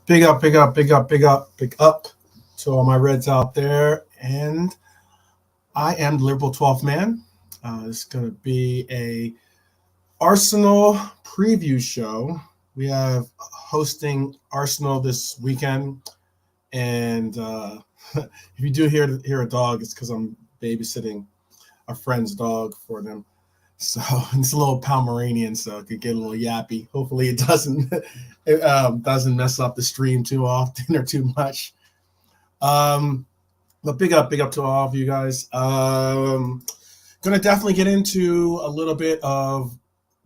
Big up, big up, big up, big up, big up to all my Reds out there. And I am the Liverpool 12th man. It's going to be a Arsenal preview show. We have hosting Arsenal this weekend. And if you do hear a dog, it's because I'm babysitting a friend's dog for them. So it's a little Pomeranian, so it could get a little yappy. Hopefully, it doesn't mess up the stream too often or too much. But big up to all of you guys. Going to definitely get into a little bit of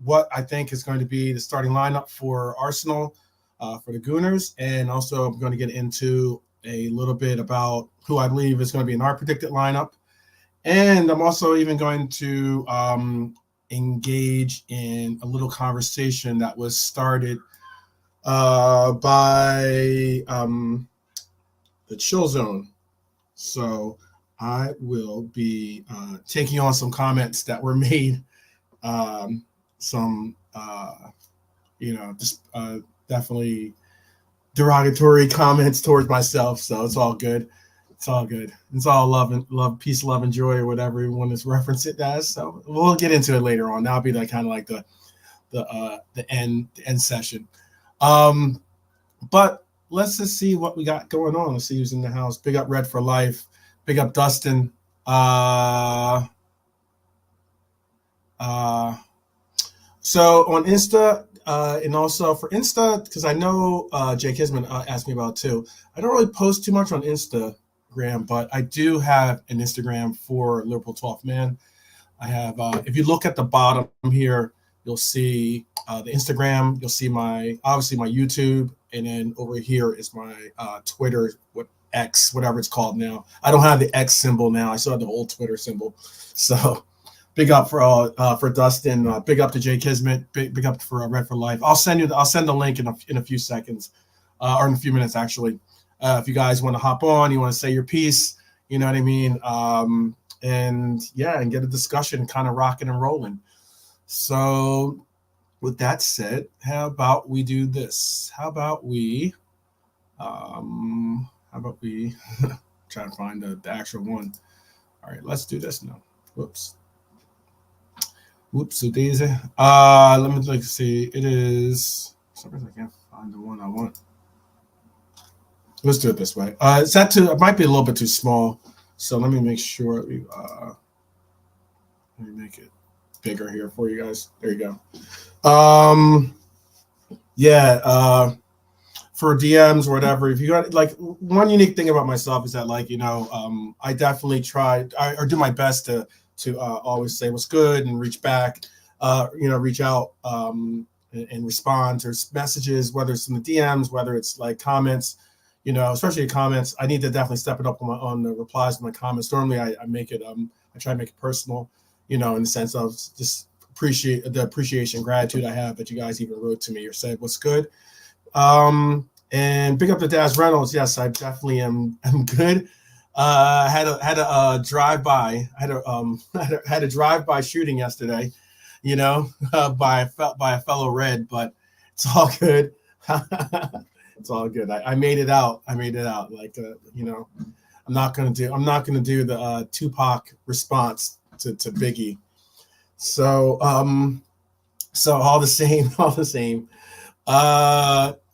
what I think is going to be the starting lineup for Arsenal, for the Gooners, and also I'm going to get into a little bit about who I believe is going to be in our predicted lineup. And I'm also even going to engage in a little conversation that was started by the Chill Zone. So I will be taking on some comments that were made, definitely derogatory comments towards myself. So it's all good. It's all good. It's all love, peace, love, and joy, or whatever everyone is referenced it as. So we'll get into it later on. That'll be like kind of like the end session. But let's just see what we got going on. Let's see who's in the house. Big up Red for Life. Big up Dustin. So on Insta, and also for Insta, because I know Jake Hisman asked me about it too. I don't really post too much on Instagram, but I do have an Instagram for Liverpool 12th Man. I have, if you look at the bottom here, you'll see the Instagram. You'll see obviously my YouTube, and then over here is my Twitter, X, whatever it's called now. I don't have the X symbol now. I still have the old Twitter symbol. So big up for Dustin. Big up to Jake Kismet. Big up for Red for Life. I'll send the link in a few seconds, or in a few minutes actually. If you guys want to hop on, you want to say your piece, you know what I mean, and get a discussion kind of rocking and rolling. So with that said, how about we do this? How about we try to find the actual one? All right, let's do this now. Whoops, so daisy. Let me see. It is. For some reason I can't find the one I want. Let's do it this way. It might be a little bit too small, so let me make sure let me make it bigger here for you guys. There you go. For DMs or whatever, if you got one unique thing about myself is that I definitely try or do my best to always say what's good and reach back, reach out and respond to messages, whether it's in the DMs, whether it's like comments, especially comments. I need to definitely step it up on the replies to my comments. Normally I make it, I try to make it personal, in the sense of just appreciate the appreciation, gratitude I have that you guys even wrote to me or said what's good. And big up to Daz Reynolds. Yes, I definitely am good. Had a drive by. Had a drive by shooting yesterday, by a fellow Red, but it's all good. It's all good. I made it out. I'm not gonna do the Tupac response to Biggie. So all the same.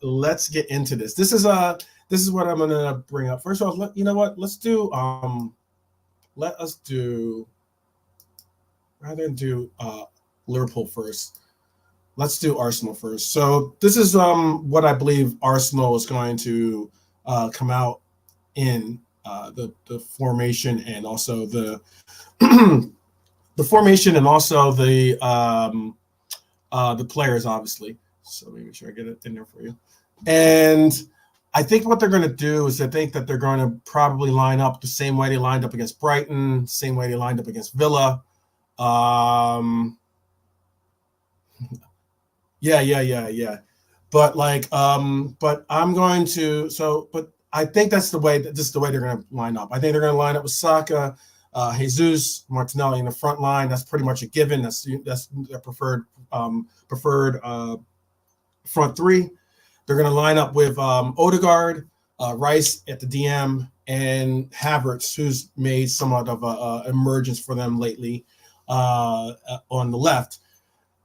Let's get into this. This is what I'm gonna bring up. First of all, you know what? Let's do rather than do Liverpool first. Let's do Arsenal first. So this is what I believe Arsenal is going to come out in the formation and also the the formation and also the players, obviously. So let me make sure I get it in there for you. And I think what they're going to do is I think that they're going to probably line up the same way they lined up against Brighton, same way they lined up against Villa. Yeah. But but I'm going to but I think this is the way they're going to line up. I think they're going to line up with Saka, Jesus, Martinelli in the front line. That's pretty much a given. That's their preferred front three. They're going to line up with Odegaard, Rice at the DM, and Havertz, who's made somewhat of a emergence for them lately on the left.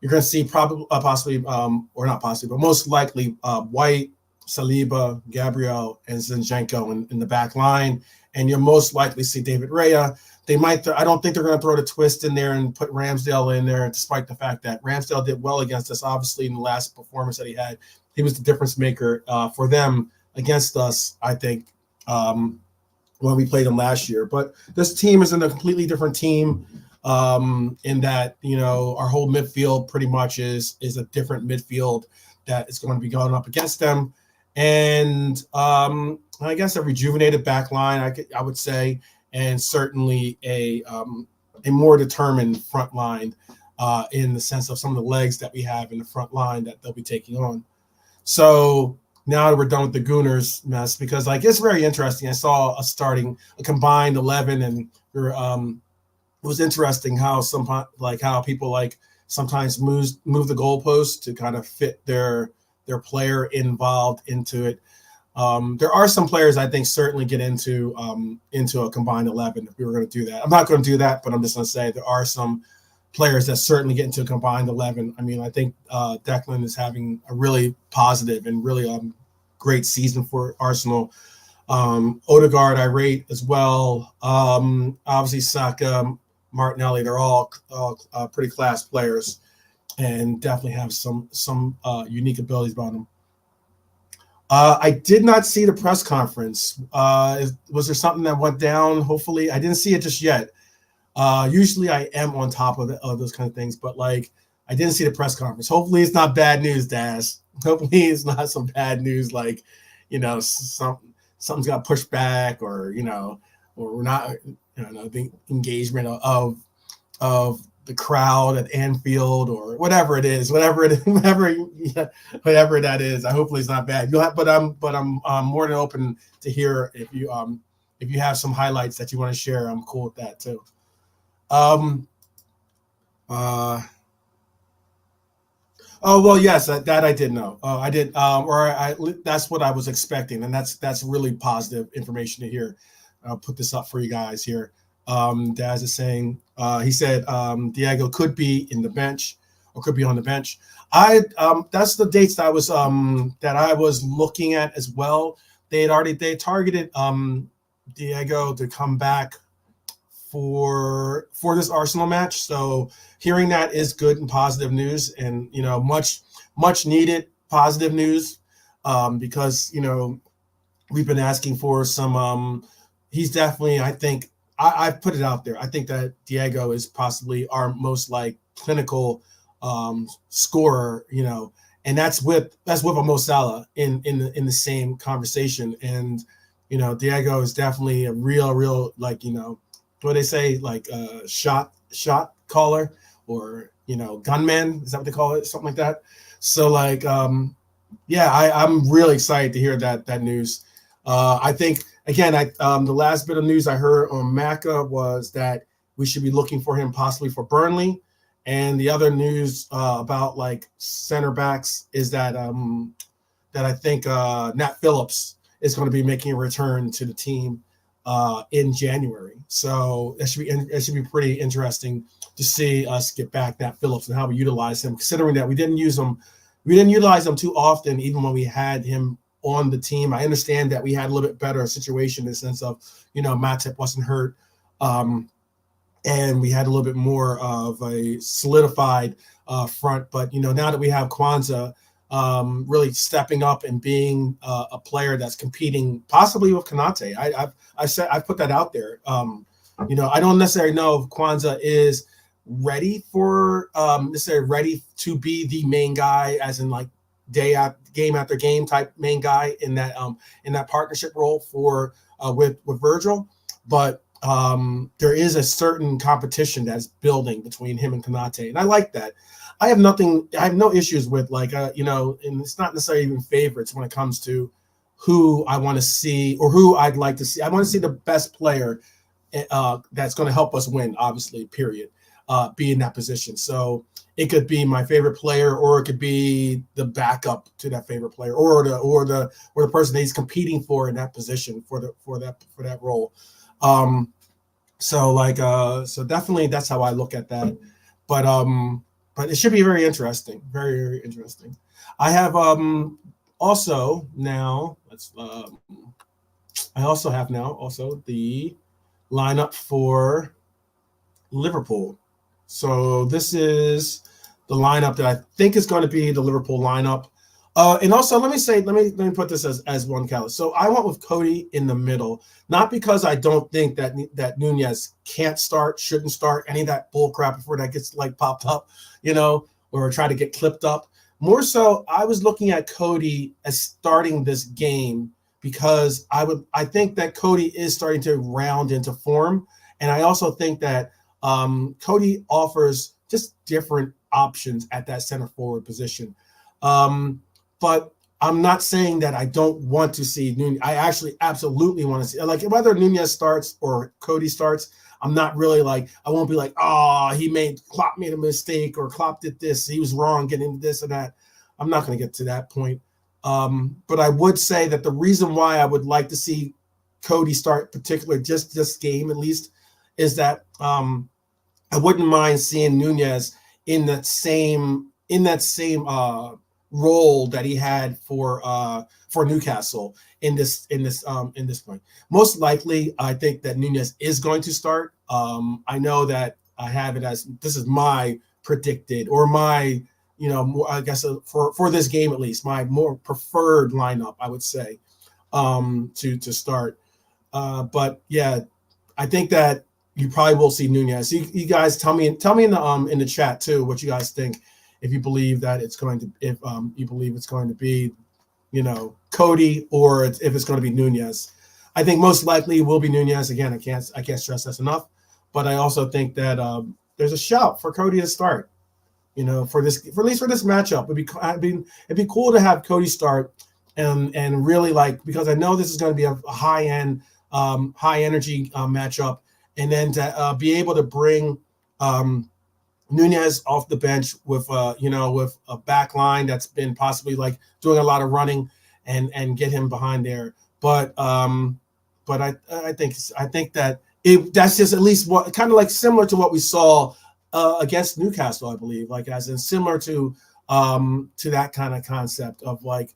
You're going to see probably, possibly, or not possibly, but most likely White, Saliba, Gabriel, and Zinchenko in the back line. And you'll most likely see David Raya. They might. I don't think they're going to throw the twist in there and put Ramsdale in there, despite the fact that Ramsdale did well against us. Obviously, in the last performance that he had, he was the difference maker for them against us, I think, when we played them last year. But this team is in a completely different team in that, our whole midfield pretty much is a different midfield that is going to be going up against them. And I guess a rejuvenated back line, I would say, and certainly a more determined front line in the sense of some of the legs that we have in the front line that they'll be taking on. So now that we're done with the Gooners mess, because it's very interesting. I saw a combined 11, and it was interesting how how people sometimes move the goalposts to kind of fit their player involved into it. There are some players I think certainly get into a combined 11 if we were going to do that. I'm not going to do that, but I'm just going to say there are some players that certainly get into a combined 11. I mean, I think Declan is having a really positive and really great season for Arsenal. Odegaard I rate as well. Obviously Saka, Martinelli, they're all pretty class players and definitely have some unique abilities about them. I did not see the press conference. Was there something that went down? Hopefully, I didn't see it just yet. Usually, I am on top of those kind of things, but I didn't see the press conference. Hopefully, it's not bad news, Daz. Hopefully, it's not some bad news something's got pushed back, or we're not, the engagement of the crowd at Anfield or whatever it is, whatever that is. I hopefully it's not bad. But I'm more than open to hear if you have some highlights that you want to share. I'm cool with that too. Oh well, yes, that I did know. I did, that's what I was expecting, and that's really positive information to hear. I'll put this up for you guys here. Daz is saying, he said Diego could be in the bench or could be on the bench. That's the dates that I was looking at as well. They targeted Diego to come back for this Arsenal match. So hearing that is good and positive news, and much needed positive news because we've been asking for some. He's definitely, I think. I've put it out there. I think that Diego is possibly our most clinical scorer, and that's with a Mo Salah in the same conversation. And Diego is definitely a real what they say, shot caller, or gunman. Is that what they call it? Something like that. So I'm really excited to hear that news. I think. Again, the last bit of news I heard on Macca was that we should be looking for him possibly for Burnley, and the other news about center backs is that I think Nat Phillips is going to be making a return to the team in January. So it should be pretty interesting to see us get back Nat Phillips and how we utilize him, considering that we didn't utilize him too often, even when we had him on the team. I understand that we had a little bit better situation in the sense of, Matip wasn't hurt. And we had a little bit more of a solidified front. But, now that we have Kwanzaa really stepping up and being a player that's competing possibly with Konate, I put that out there. I don't necessarily know if Kwanzaa is ready ready to be the main guy, as in game after game type main guy in that partnership role with Virgil, but there is a certain competition that's building between him and Konate, and I like that. I have no issues with and it's not necessarily even favorites when it comes to who I want to see or who I'd like to see. I want to see the best player that's going to help us win, obviously, period. be in that position. So it could be my favorite player, or it could be the backup to that favorite player, or the person that he's competing for in that position for that role. So definitely that's how I look at that. But it should be very interesting, very, very interesting. I have also now I also have now also the lineup for Liverpool. So this is the lineup that I think is going to be the Liverpool lineup. And also, let me put this as one category. So I went with Cody in the middle, not because I don't think that Nunez can't start, shouldn't start, any of that bull crap before that gets like popped up, or try to get clipped up. More so, I was looking at Cody as starting this game because I think that Cody is starting to round into form, and I also think that Cody offers just different options at that center forward position. But I'm not saying that I don't want to see Nunez. I actually absolutely want to see, like, whether Nunez starts or Cody starts. I'm not really like, I won't be like, Klopp made a mistake, or Klopp did this, he was wrong getting this and that. I'm not going to get to that point. But I would say that the reason why I would like to see Cody start, particularly just this game at least, is that I wouldn't mind seeing Nunez in that same role that he had for Newcastle in this point. Most likely, I think that Nunez is going to start. I know that I have it as, this is my predicted, or my, I guess for this game at least, my more preferred lineup, I would say, to start. But yeah, I think that you probably will see Nunez. You guys tell me in the chat too what you guys think, if you believe that it's going to, if you believe it's going to be, Cody, or if it's going to be Nunez. I think most likely it will be Nunez. Again, I can't stress this enough. But I also think that there's a shout for Cody to start. For at least for this matchup, it'd be cool to have Cody start, and really, like, because I know this is going to be a high end, high energy matchup, and then to be able to bring Nunez off the bench with with a back line that's been possibly like doing a lot of running, and get him behind there. But I think that that's just at least what, kind of like similar to what we saw against Newcastle, I believe, like, as in similar to that kind of concept of like,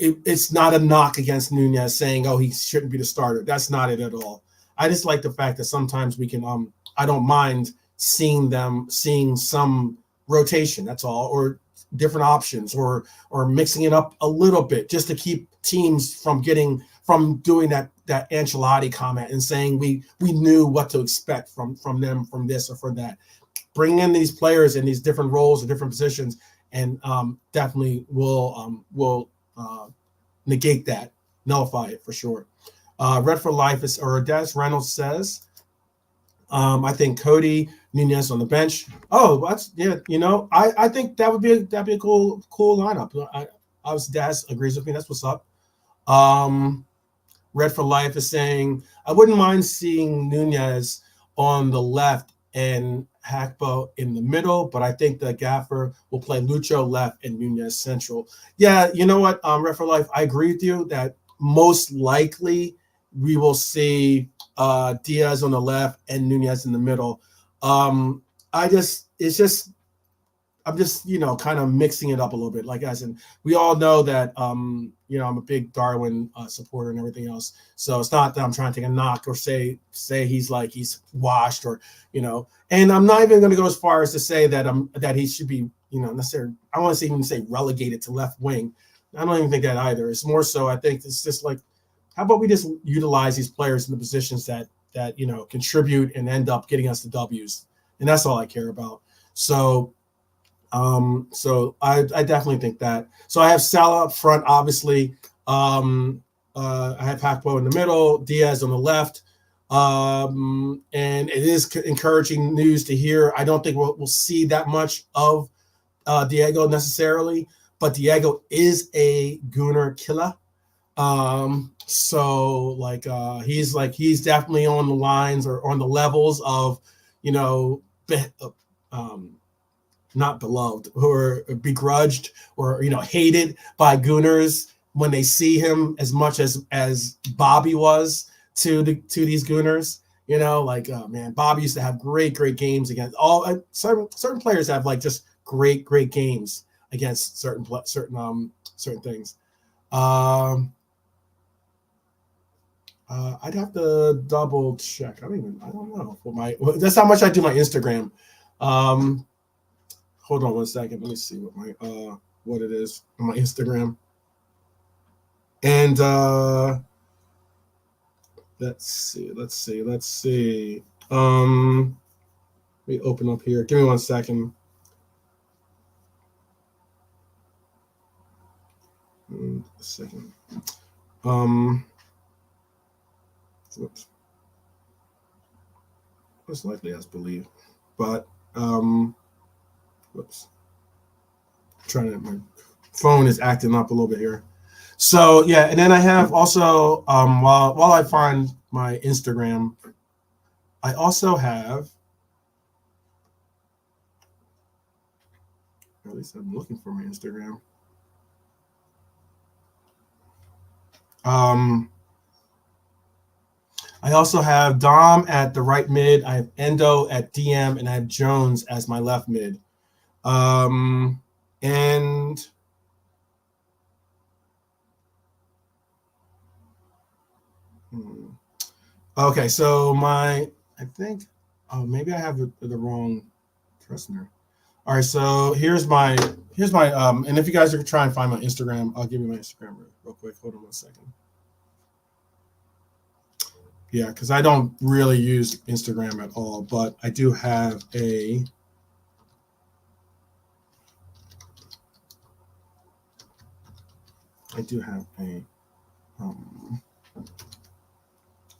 it's not a knock against Nunez saying, he shouldn't be the starter. That's not it at all. I just like the fact that sometimes we can, I don't mind seeing some rotation, that's all, or different options, or mixing it up a little bit, just to keep teams from doing that Ancelotti comment and saying we knew what to expect from them, from this or from that. Bring in these players in these different roles and different positions, and definitely will negate that, nullify it for sure. Red for Life or Des Reynolds says, I think Cody, Nunez on the bench. Oh, that's, yeah. I think that'd be a cool lineup. Des agrees with me. That's what's up. Red for Life is saying, I wouldn't mind seeing Nunez on the left and Hackbo in the middle, but I think the Gaffer will play Lucho left and Nunez central. Yeah, you know what, Red for Life, I agree with you that most likely we will see Diaz on the left and Nunez in the middle. I'm just kind of mixing it up a little bit. Like, as in, we all know that, I'm a big Darwin supporter and everything else. So it's not that I'm trying to take a knock or say he's washed, or, and I'm not even going to go as far as to say that he should be, necessarily, I want to even say relegated to left wing. I don't even think that either. It's more so, I think it's just like, how about we just utilize these players in the positions that contribute and end up getting us the W's, and that's all I care about. So I definitely think that. So I have Salah up front, obviously. I have Hackbo in the middle, Diaz on the left, and it is encouraging news to hear. I don't think we'll see that much of Diego necessarily, but Diego is a Gunner killer. So he's definitely on the lines or on the levels of, you know, um, not beloved or begrudged or hated by Gooners when they see him as much as Bobby was to these Gooners. Like, oh man, Bobby used to have great games against all certain players have like just great games against certain things. I'd have to double check. I don't know that's how much I do my Instagram. Hold on one second. Let me see what it is on my Instagram. And let's see. Let me open up here. Give me 1 second. A second. Whoops. Most likely as believe, but whoops. My phone is acting up a little bit here. So yeah, and then I have also while I find my Instagram, I also have, at least I'm looking for my Instagram. I also have Dom at the right mid. I have Endo at DM, and I have Jones as my left mid. And okay, so I think, maybe I have the wrong person. All right, so here's my and if you guys are trying to find my Instagram, I'll give you my Instagram real quick. Hold on 1 second. Yeah, because I don't really use Instagram at all, but I do have a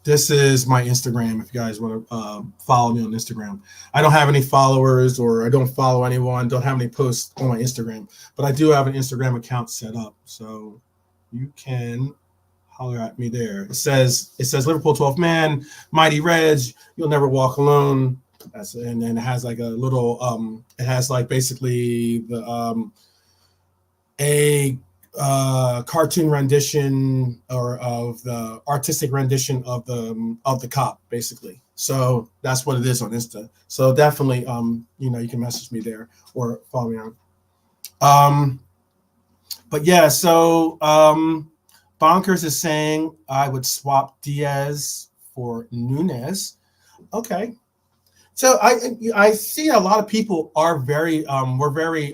this is my Instagram if you guys want to follow me on Instagram. I don't have any followers, or I don't follow anyone, don't have any posts on my Instagram, but I do have an Instagram account set up, so you can holler at me there. It says Liverpool 12th man, Mighty Reds, you'll never walk alone. And then it has like a little it has like basically the a cartoon rendition or of the artistic rendition of the cop, basically. So that's what it is on Insta. So definitely you can message me there or follow me on. But yeah, so Bonkers is saying I would swap Diaz for Nunez. Okay. So I see a lot of people are very we're very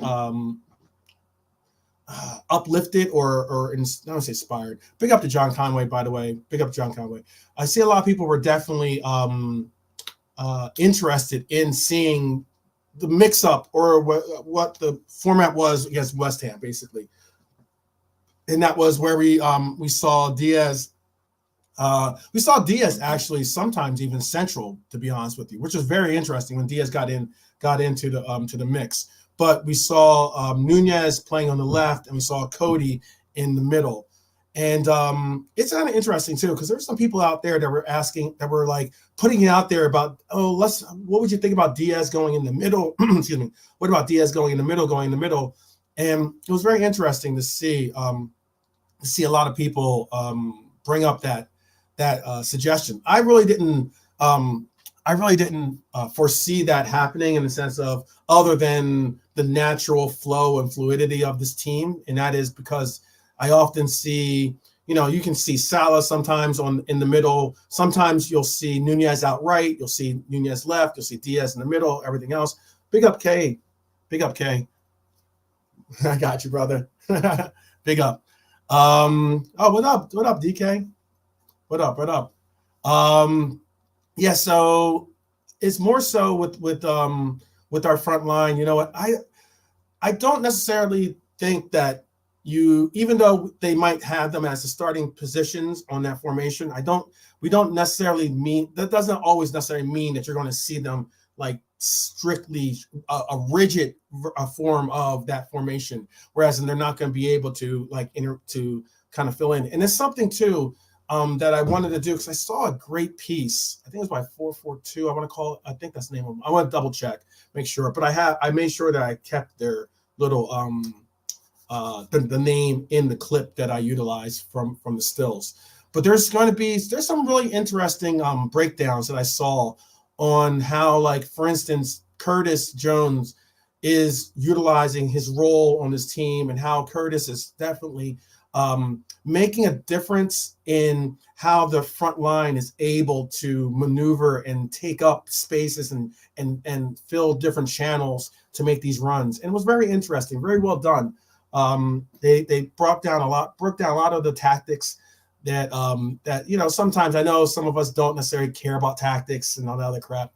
uplifted or I don't say inspired. Big up to John Conway, by the way. Big up to John Conway. I see a lot of people were definitely interested in seeing the mix-up or what the format was against West Ham, basically. And that was where we saw Diaz. We saw Diaz actually sometimes even central, to be honest with you, which was very interesting when Diaz got into the mix. But we saw Nunez playing on the left, and we saw Cody in the middle. And it's kind of interesting too, because there's some people out there that were like putting it out there about, what would you think about Diaz going in the middle? Excuse me. What about Diaz going in the middle? And it was very interesting to see a lot of people bring up that suggestion. I really didn't foresee that happening in the sense of, other than the natural flow and fluidity of this team, and that is because I often see, you can see Salah sometimes in the middle. Sometimes you'll see Nunez out right, you'll see Nunez left, you'll see Diaz in the middle, everything else. Big up K. I got you, brother. Big up. What up, DK? What up? Yeah, so it's more so with our front line. You know what? I don't necessarily think that even though they might have them as the starting positions on that formation, we don't necessarily mean that doesn't always necessarily mean that you're going to see them like strictly a rigid form of that formation, whereas they're not going to be able to to kind of fill in. And it's something too. that I wanted to do because I saw a great piece. I think it was by 442. I want to call it. I think that's the name of them. I want to double check, make sure. But I made sure that I kept their little the name in the clip that I utilized from the stills. But there's some really interesting breakdowns that I saw on how, like, for instance, Curtis Jones is utilizing his role on his team, and how Curtis is definitely making a difference in how the front line is able to maneuver and take up spaces and fill different channels to make these runs. And it was very interesting, very well done. They broke down a lot of the tactics that sometimes I know some of us don't necessarily care about tactics and all that other crap,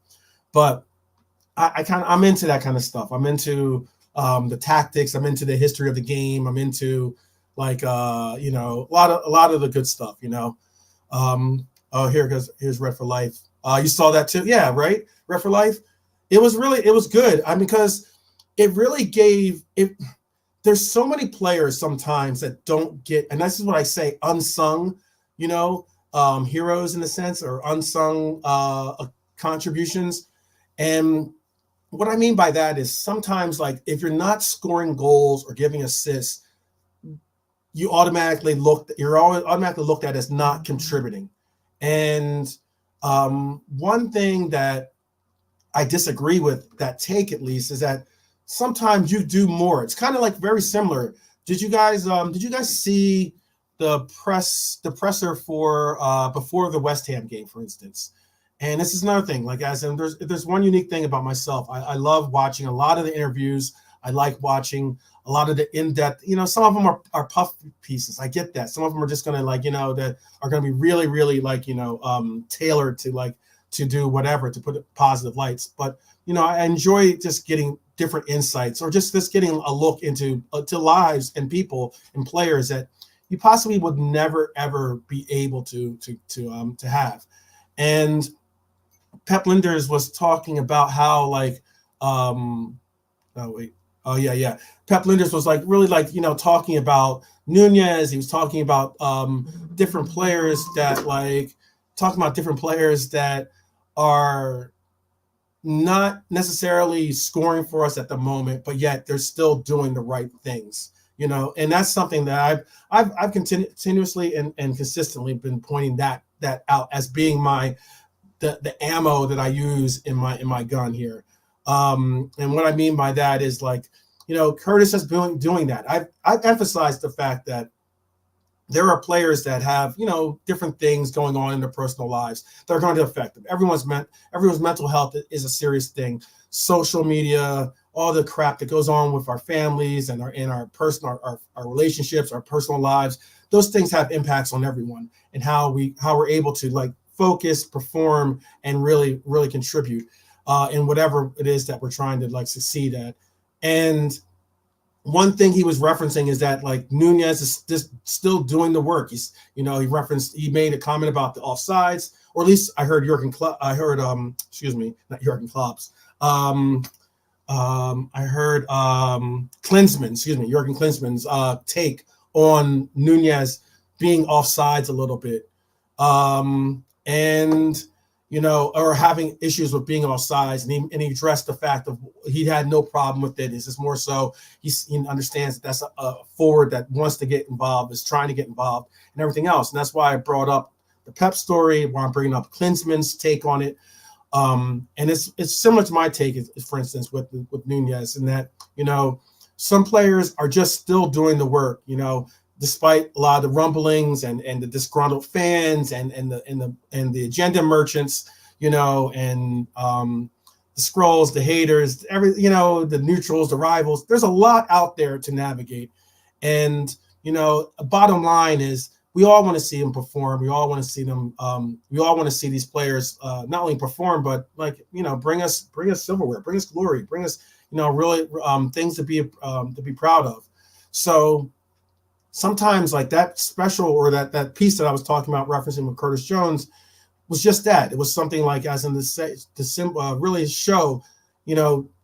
but I'm into that kind of stuff. I'm into the tactics. I'm into the history of the game. I'm into, like, a lot of the good stuff. Oh, here's Red for Life. You saw that too, yeah, right? Red for Life. It was good. I mean, because it really gave it. There's so many players sometimes that don't get, and this is what I say, unsung, heroes in a sense, or unsung contributions. And what I mean by that is sometimes, like, if you're not scoring goals or giving assists, you're automatically looked at as not contributing. And one thing that I disagree with that take, at least, is that sometimes you do more. It's kind of like very similar. Did you guys see the presser for before the West Ham game, for instance? And this is another thing. Like, there's one unique thing about myself. I love watching a lot of the interviews. I like watching a lot of the in-depth. Some of them are puff pieces. I get that. Some of them are just gonna, like, that are gonna be really, really, like, tailored to, like, to do whatever, to put positive lights. But I enjoy just getting different insights, or just getting a look into to lives and people and players that you possibly would never ever be able to have. And Pep Linders was talking about how, like, Pep Linders was, like, really, like, talking about Nunez. He was talking about different players that, like, are not necessarily scoring for us at the moment, but yet they're still doing the right things, and that's something that I've continuously and consistently been pointing that out as being the ammo that I use in my gun here. And what I mean by that is, like, Curtis has been doing that. I've emphasized the fact that there are players that have, different things going on in their personal lives that are going to affect them. Everyone's mental health is a serious thing. Social media, all the crap that goes on with our families and our personal, our relationships, our personal lives, those things have impacts on everyone, and how we're able to, like, focus, perform, and really, really contribute in whatever it is that we're trying to, like, succeed at. And one thing he was referencing is that, like, Nunez is just still doing the work. He made a comment about the offsides, or at least I heard not Jurgen Klopp's. I heard Jurgen Klinsmann's take on Nunez being offsides a little bit. Or having issues with being offsides, and he addressed the fact of he had no problem with it. It's just more so he understands that that's a forward that wants to get involved, is trying to get involved, and everything else. And that's why I brought up the Pep story, why I'm bringing up Klinsmann's take on it. And it's similar to my take, for instance, with Nunez, in that, some players are just still doing the work, despite a lot of the rumblings and the disgruntled fans and the agenda merchants, and the scrolls, the haters, the neutrals, the rivals. There's a lot out there to navigate. And, bottom line is, we all want to see them perform. We all want to see them. We all want to see these players not only perform, but, like, bring us silverware, bring us glory, bring us, really things to be proud of. So sometimes, like, that special, or that piece that I was talking about referencing with Curtis Jones, was just that. It was something like, as in to really show,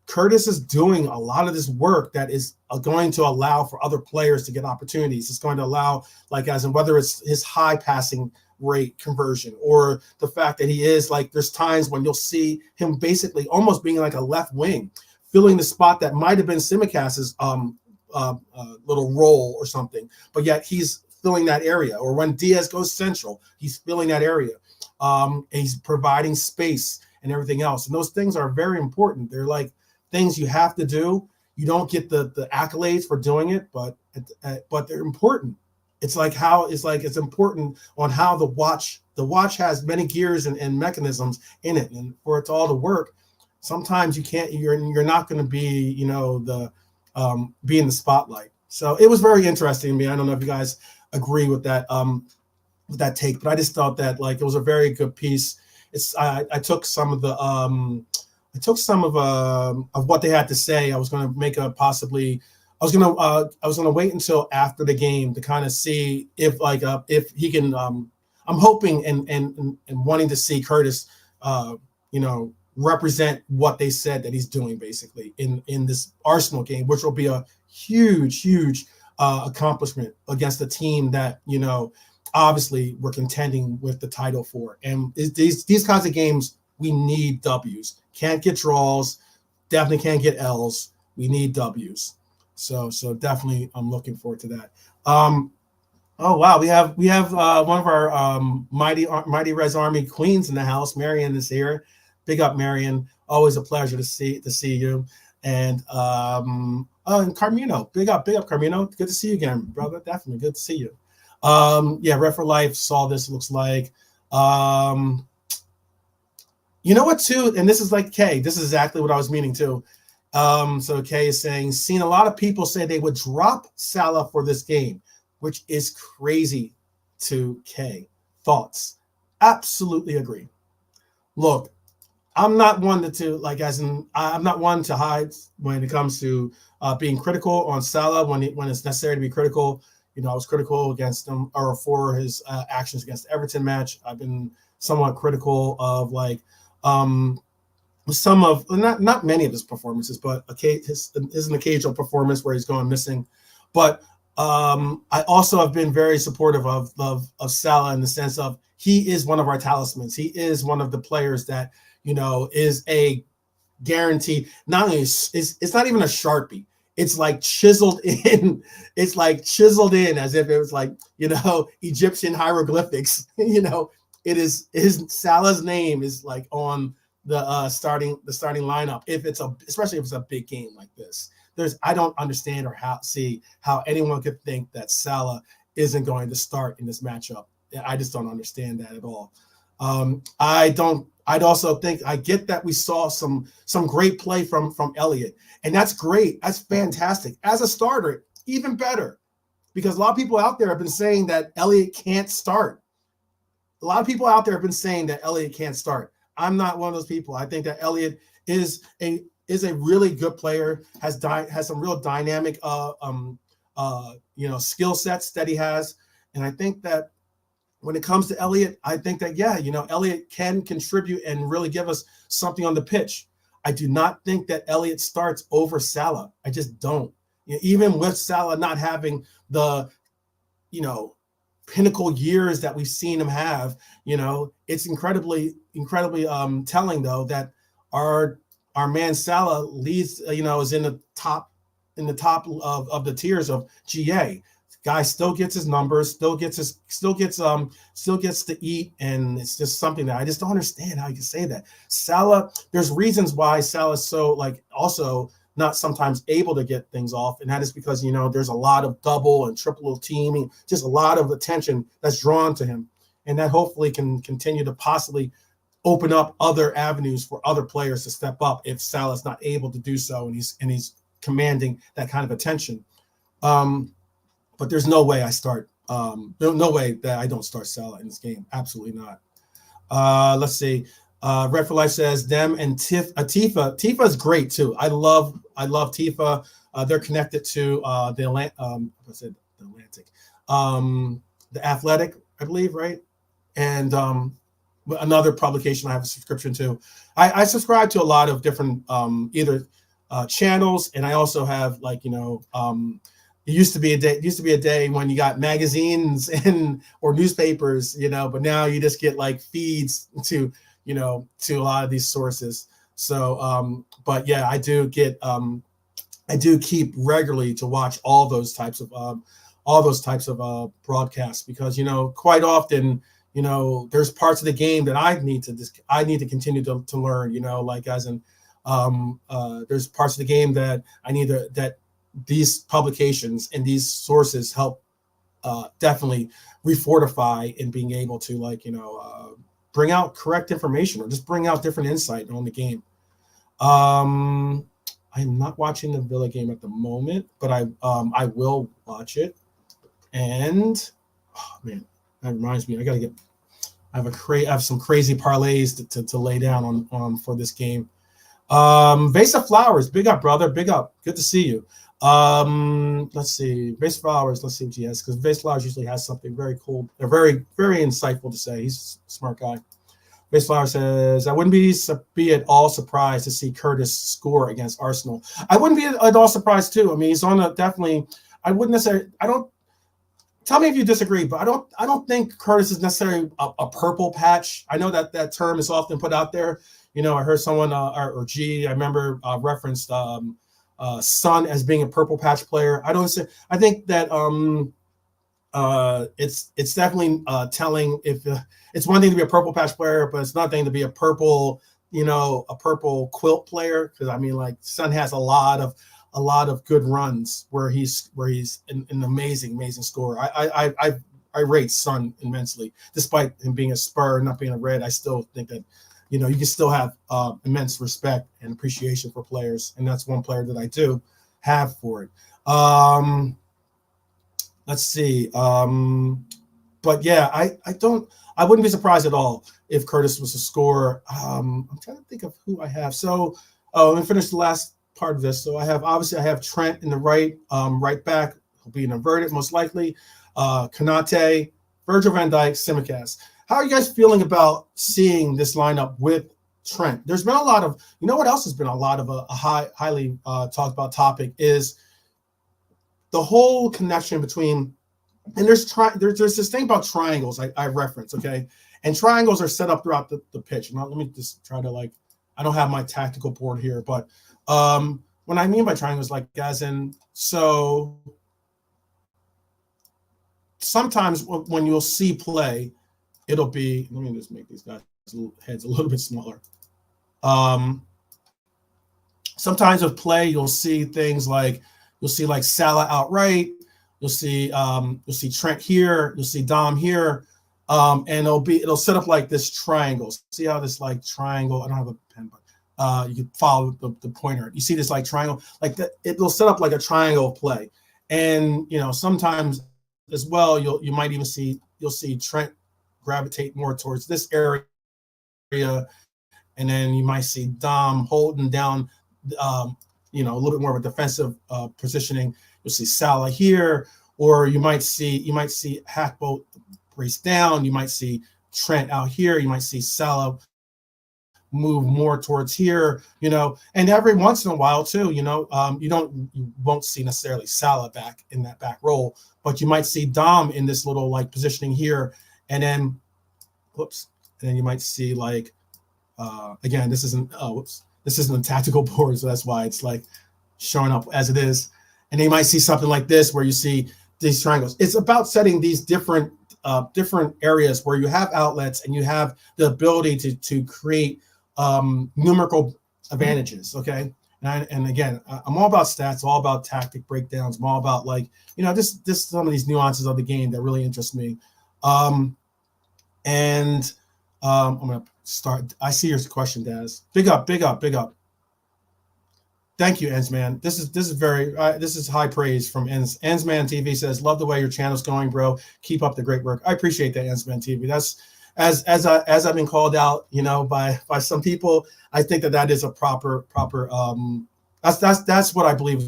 Curtis is doing a lot of this work that is going to allow for other players to get opportunities. It's going to allow, like, as in whether it's his high passing rate conversion, or the fact that he is like, there's times when you'll see him basically almost being like a left wing, filling the spot that might have been Simicast's little role or something, but yet he's filling that area. Or when Diaz goes central, he's filling that area. And he's providing space and everything else. And those things are very important. They're like things you have to do. You don't get the accolades for doing it, but they're important. It's important on how the watch has many gears and mechanisms in it, and for it to all to work, sometimes you're not going to be, be in the spotlight. So it was very interesting to me. I don't know if you guys agree with that take, but I just thought that like it was a very good piece. I took some of what they had to say. I was going to make I was going to wait until after the game to kind of see if he can. I'm hoping and wanting to see Curtis, represent what they said that he's doing basically in this Arsenal game, which will be a huge accomplishment against a team that obviously we're contending with the title for. And these kinds of games, we need W's. Can't get draws, definitely can't get L's. We need W's. So definitely I'm looking forward to that. Oh wow, we have one of our Mighty Res Army queens in the house. Marion is here. Big up, Marion. Always a pleasure to see you. And and Carmino. Big up, Carmino. Good to see you again, brother. Definitely good to see you. Red for Life saw this, looks like. You know what, too? And this is like Kay. This is exactly what I was meaning, too. So Kay is saying, seen a lot of people say they would drop Salah for this game, which is crazy to Kay. Thoughts? Absolutely agree. Look, I'm not one I'm not one to hide when it comes to being critical on Salah when it's necessary to be critical. I was critical against him or for his actions against the Everton match. I've been somewhat critical of some of not many of his performances, but his an occasional performance where he's going missing. But I also have been very supportive of Salah in the sense of he is one of our talismans. He is one of the players that is a guaranteed. Not only it's not even a Sharpie. It's like chiseled in. It's like chiseled in as if it was like Egyptian hieroglyphics. It is Salah's name is like on the starting lineup. Especially if it's a big game like this. I don't understand or see how anyone could think that Salah isn't going to start in this matchup. I just don't understand that at all. I'd also think I get that we saw some great play from Elliott, and that's great. That's fantastic. As a starter, even better, because a lot of people out there have been saying that Elliott can't start. A lot of people out there have been saying that Elliott can't start. I'm not one of those people. I think that Elliott is a really good player, has some real dynamic skill sets that he has, and I think that when it comes to Elliott, I think that Elliott can contribute and really give us something on the pitch. I do not think that Elliott starts over Salah. I just don't. Even with Salah not having the pinnacle years that we've seen him have, it's incredibly telling though that our man Salah leads, is in the top of the tiers of GA. Guy still gets his numbers, still gets to eat, and it's just something that I just don't understand how you can say that. Salah, there's reasons why Salah's so also not sometimes able to get things off, and that is because there's a lot of double and triple teaming, just a lot of attention that's drawn to him, and that hopefully can continue to possibly open up other avenues for other players to step up if Salah's not able to do so, and he's commanding that kind of attention. But there's no way I start. No way that I don't start Salah in this game. Absolutely not. Let's see. Red for Life says them and Tifa. Tifa is great too. I love Tifa. They're connected to the Atlantic, the Athletic, I believe, right? And another publication I have a subscription to. I subscribe to a lot of different either channels, and I also have it used to be a day. It used to be a day when you got magazines and or newspapers, but now you just get like feeds to to a lot of these sources. So, but yeah, I do keep regularly to watch all those types of broadcasts because quite often there's parts of the game that I need to continue to learn. Like as in there's parts of the game that I need that these publications and these sources help definitely refortify in being able to bring out correct information or just bring out different insight on the game. I'm not watching the Villa game at the moment, but I will watch it. And oh man, that reminds me, I have some crazy parlays to lay down on for this game. Vase of Flowers, big up, brother, big up. Good to see you. Let's see, Vase of Flowers. Let's see what he has because Vase of Flowers usually has something very cool, or very very insightful to say. He's a smart guy. Vase Flower says, I wouldn't be at all surprised to see Curtis score against Arsenal. I wouldn't be at all surprised too. I mean, he's on a definitely. I wouldn't necessarily. I don't. Tell me if you disagree, but I don't think Curtis is necessarily a purple patch. I know that term is often put out there. I heard someone or G. I remember referenced Son as being a purple patch player. I don't say. I think that it's definitely telling if it's one thing to be a purple patch player, but it's another thing to be a purple quilt player. Because I mean, like Son has a lot of good runs where he's an amazing scorer. I rate Son immensely, despite him being a Spur, not being a Red. I still think that you can still have immense respect and appreciation for players, and that's one player that I do have for it. Let's see. But yeah, I wouldn't be surprised at all if Curtis was a scorer. I'm trying to think of who I have. So, let me finish the last part of this. So I have Trent in the right back. He'll be an inverted most likely. Konate, Virgil van Dijk, Tsimikas. How are you guys feeling about seeing this lineup with Trent? There's been a lot of, what else has been a lot of a highly talked about topic is the whole connection between, and there's this thing about triangles I reference, okay? And triangles are set up throughout the pitch. Now, let me just try to I don't have my tactical board here, but what I mean by triangles, as in, so sometimes when you'll see play, it'll be, let me just make these guys' heads a little bit smaller. Sometimes with play, you'll see things you'll see Salah outright, you'll see Trent here, you'll see Dom here, and it'll set up like this triangle. See how this triangle, I don't have a pen, but you can follow the pointer. You see this triangle, that it'll set up like a triangle play. And sometimes as well, you'll might even see Trent gravitate more towards this area, and then you might see Dom holding down a little bit more of a defensive positioning. You'll see Salah here, or you might see Hackboat race down. You might see Trent out here. You might see Salah move more towards here. And every once in a while too, you won't see necessarily Salah back in that back role, but you might see Dom in this little positioning here, and then you might see again, this isn't a tactical board, so that's why it's showing up as it is. And then you might see something like this where you see these triangles. It's about setting these different areas where you have outlets and you have the ability to create numerical advantages. Okay. And again, I'm all about stats, all about tactic breakdowns. I'm all about just some of these nuances of the game that really interest me. I'm gonna start. I see your question, Daz. Big up. Thank you, Ensman. This is high praise from Ensman TV. Says, love the way your channel's going, bro. Keep up the great work. I appreciate that, Ensman TV. That's as I've been called out, by some people. I think that is a proper. That's what I believe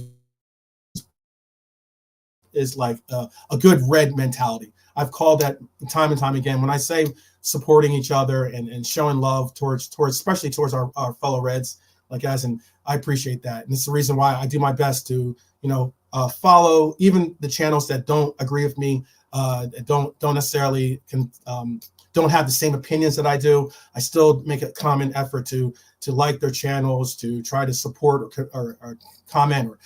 is a good red mentality. I've called that time and time again. When I say supporting each other and showing love towards especially towards our fellow Reds, like as in I appreciate that, and it's the reason why I do my best to follow even the channels that don't agree with me, don't necessarily don't have the same opinions that I do. I still make a common effort to like their channels, to try to support or comment or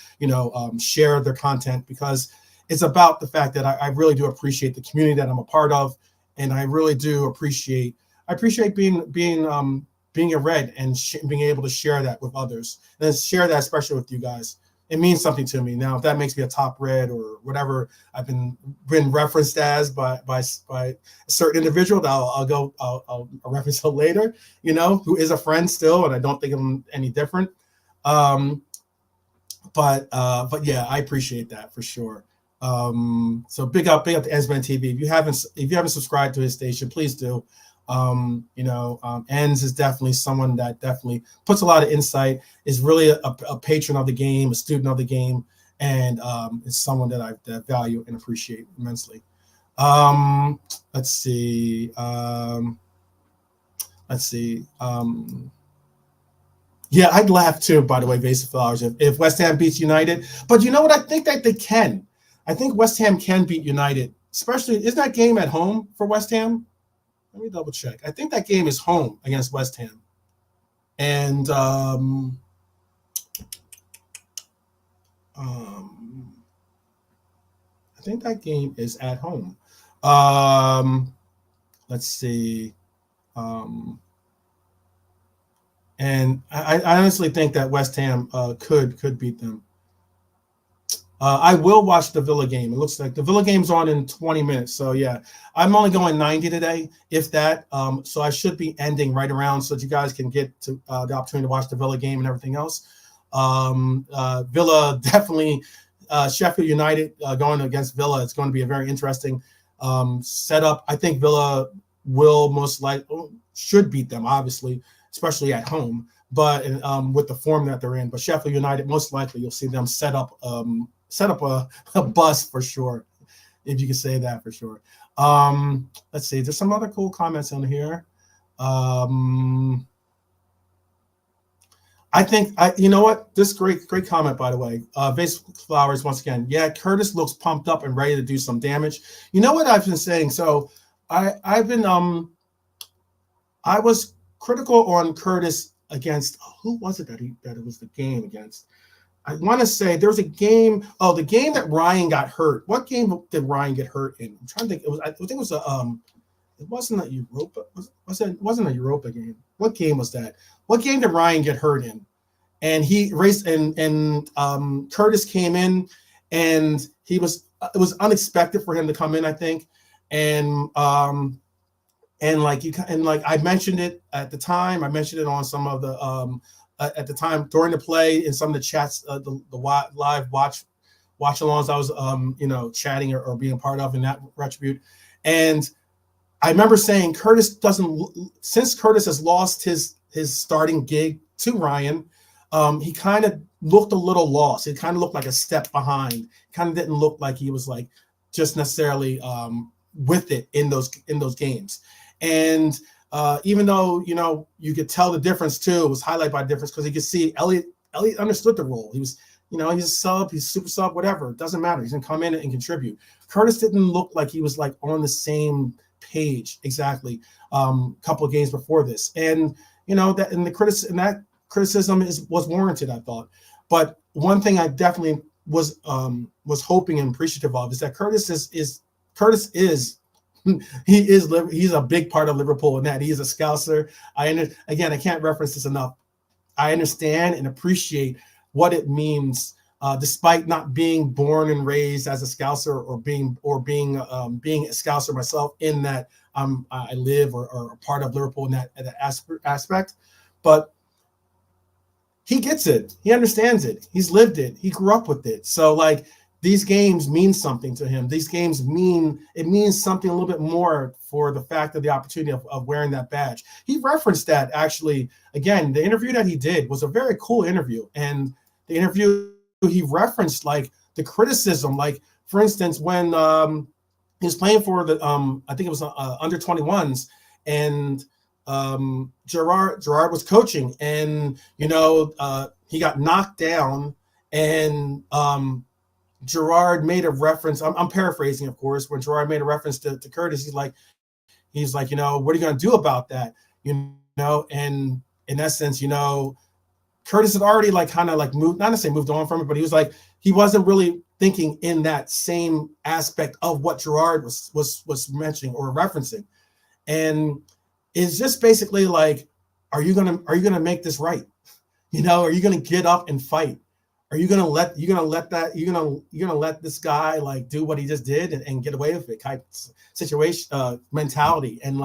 share their content, because it's about the fact that I really do appreciate the community that I'm a part of, and I really do appreciate being a Red and being able to share that with others, and share that especially with you guys. It means something to me. Now, if that makes me a top Red or whatever I've been referenced as by a certain individual, that I'll reference it later, who is a friend still, and I don't think I'm any different. But yeah, I appreciate that for sure. So big up to Ensman TV. If you haven't subscribed to his station, please do. Enz is definitely someone that definitely puts a lot of insight, is really a patron of the game, a student of the game, and it's someone that I value and appreciate immensely. Let's see. Yeah, I'd laugh too, by the way, Vase of Flowers, if West Ham beats United. But you know what? I think that they can. I think West Ham can beat United, especially, isn't that game at home for West Ham? Let me double check. I think that game is home against West Ham. And I think that game is at home. Let's see. And I honestly think that West Ham could beat them. I will watch the Villa game. It looks like the Villa game's on in 20 minutes. So yeah, I'm only going 90 today, if that. So I should be ending right around so that you guys can get to the opportunity to watch the Villa game and everything else. Villa definitely, Sheffield United going against Villa. It's going to be a very interesting setup. I think Villa will most likely should beat them, obviously, especially at home. But with the form that they're in, but Sheffield United, most likely you'll see them set up a bus for sure, if you can say that for sure. Let's see, there's some other cool comments on here. I think you know what? This great comment, by the way. Vase Flowers once again. Yeah, Curtis looks pumped up and ready to do some damage. You know what I've been saying? So I've been I was critical on Curtis against who was it that it was the game against? I want to say there was a game. Oh, the game that Ryan got hurt. What game did Ryan get hurt in? I'm trying to think. I think it was it wasn't a Europa. It wasn't a Europa game. What game was that? What game did Ryan get hurt in? And he raced, and Curtis came in, and it was unexpected for him to come in, I think, and I mentioned it at the time. I mentioned it on some of the at the time during the play in some of the chats, the live watch-alongs I was chatting or being a part of in that retribute. And I remember saying since Curtis has lost his starting gig to Ryan, he kind of looked a little lost. It kind of looked like a step behind. Kind of didn't look like he was like just necessarily with it in those games. And even though you could tell the difference too, it was highlighted by difference because you could see Elliot understood the role. He was he's a sub, he's super sub, whatever. It doesn't matter. He's gonna come in and contribute. Curtis didn't look like he was like on the same page exactly. Couple of games before this, and that criticism was warranted, I thought. But one thing I definitely was hoping and appreciative of is that Curtis is he's a big part of Liverpool, and that he is a Scouser. I can't reference this enough. I understand and appreciate what it means, despite not being born and raised as a Scouser or being a Scouser myself, in that I live or a part of Liverpool in that aspect. But he gets it. He understands it. He's lived it. He grew up with it. So like, these games mean something to him. These games means something a little bit more for the fact of the opportunity of wearing that badge. He referenced that actually. Again, the interview that he did was a very cool interview. And the interview, he referenced like the criticism, like for instance, when he was playing for the I think it was under 21s, and Gerard was coaching, and he got knocked down, and Gerard made a reference. I'm paraphrasing, of course. When Gerard made a reference to Curtis, he's like, what are you going to do about that? And in essence, Curtis had already kind of moved, not necessarily moved on from it, but he was like, he wasn't really thinking in that same aspect of what Gerard was mentioning or referencing. And it's just basically like, are you gonna make this right? Are you gonna get up and fight? Are you gonna let this guy do what he just did and get away with it type situation, mentality? And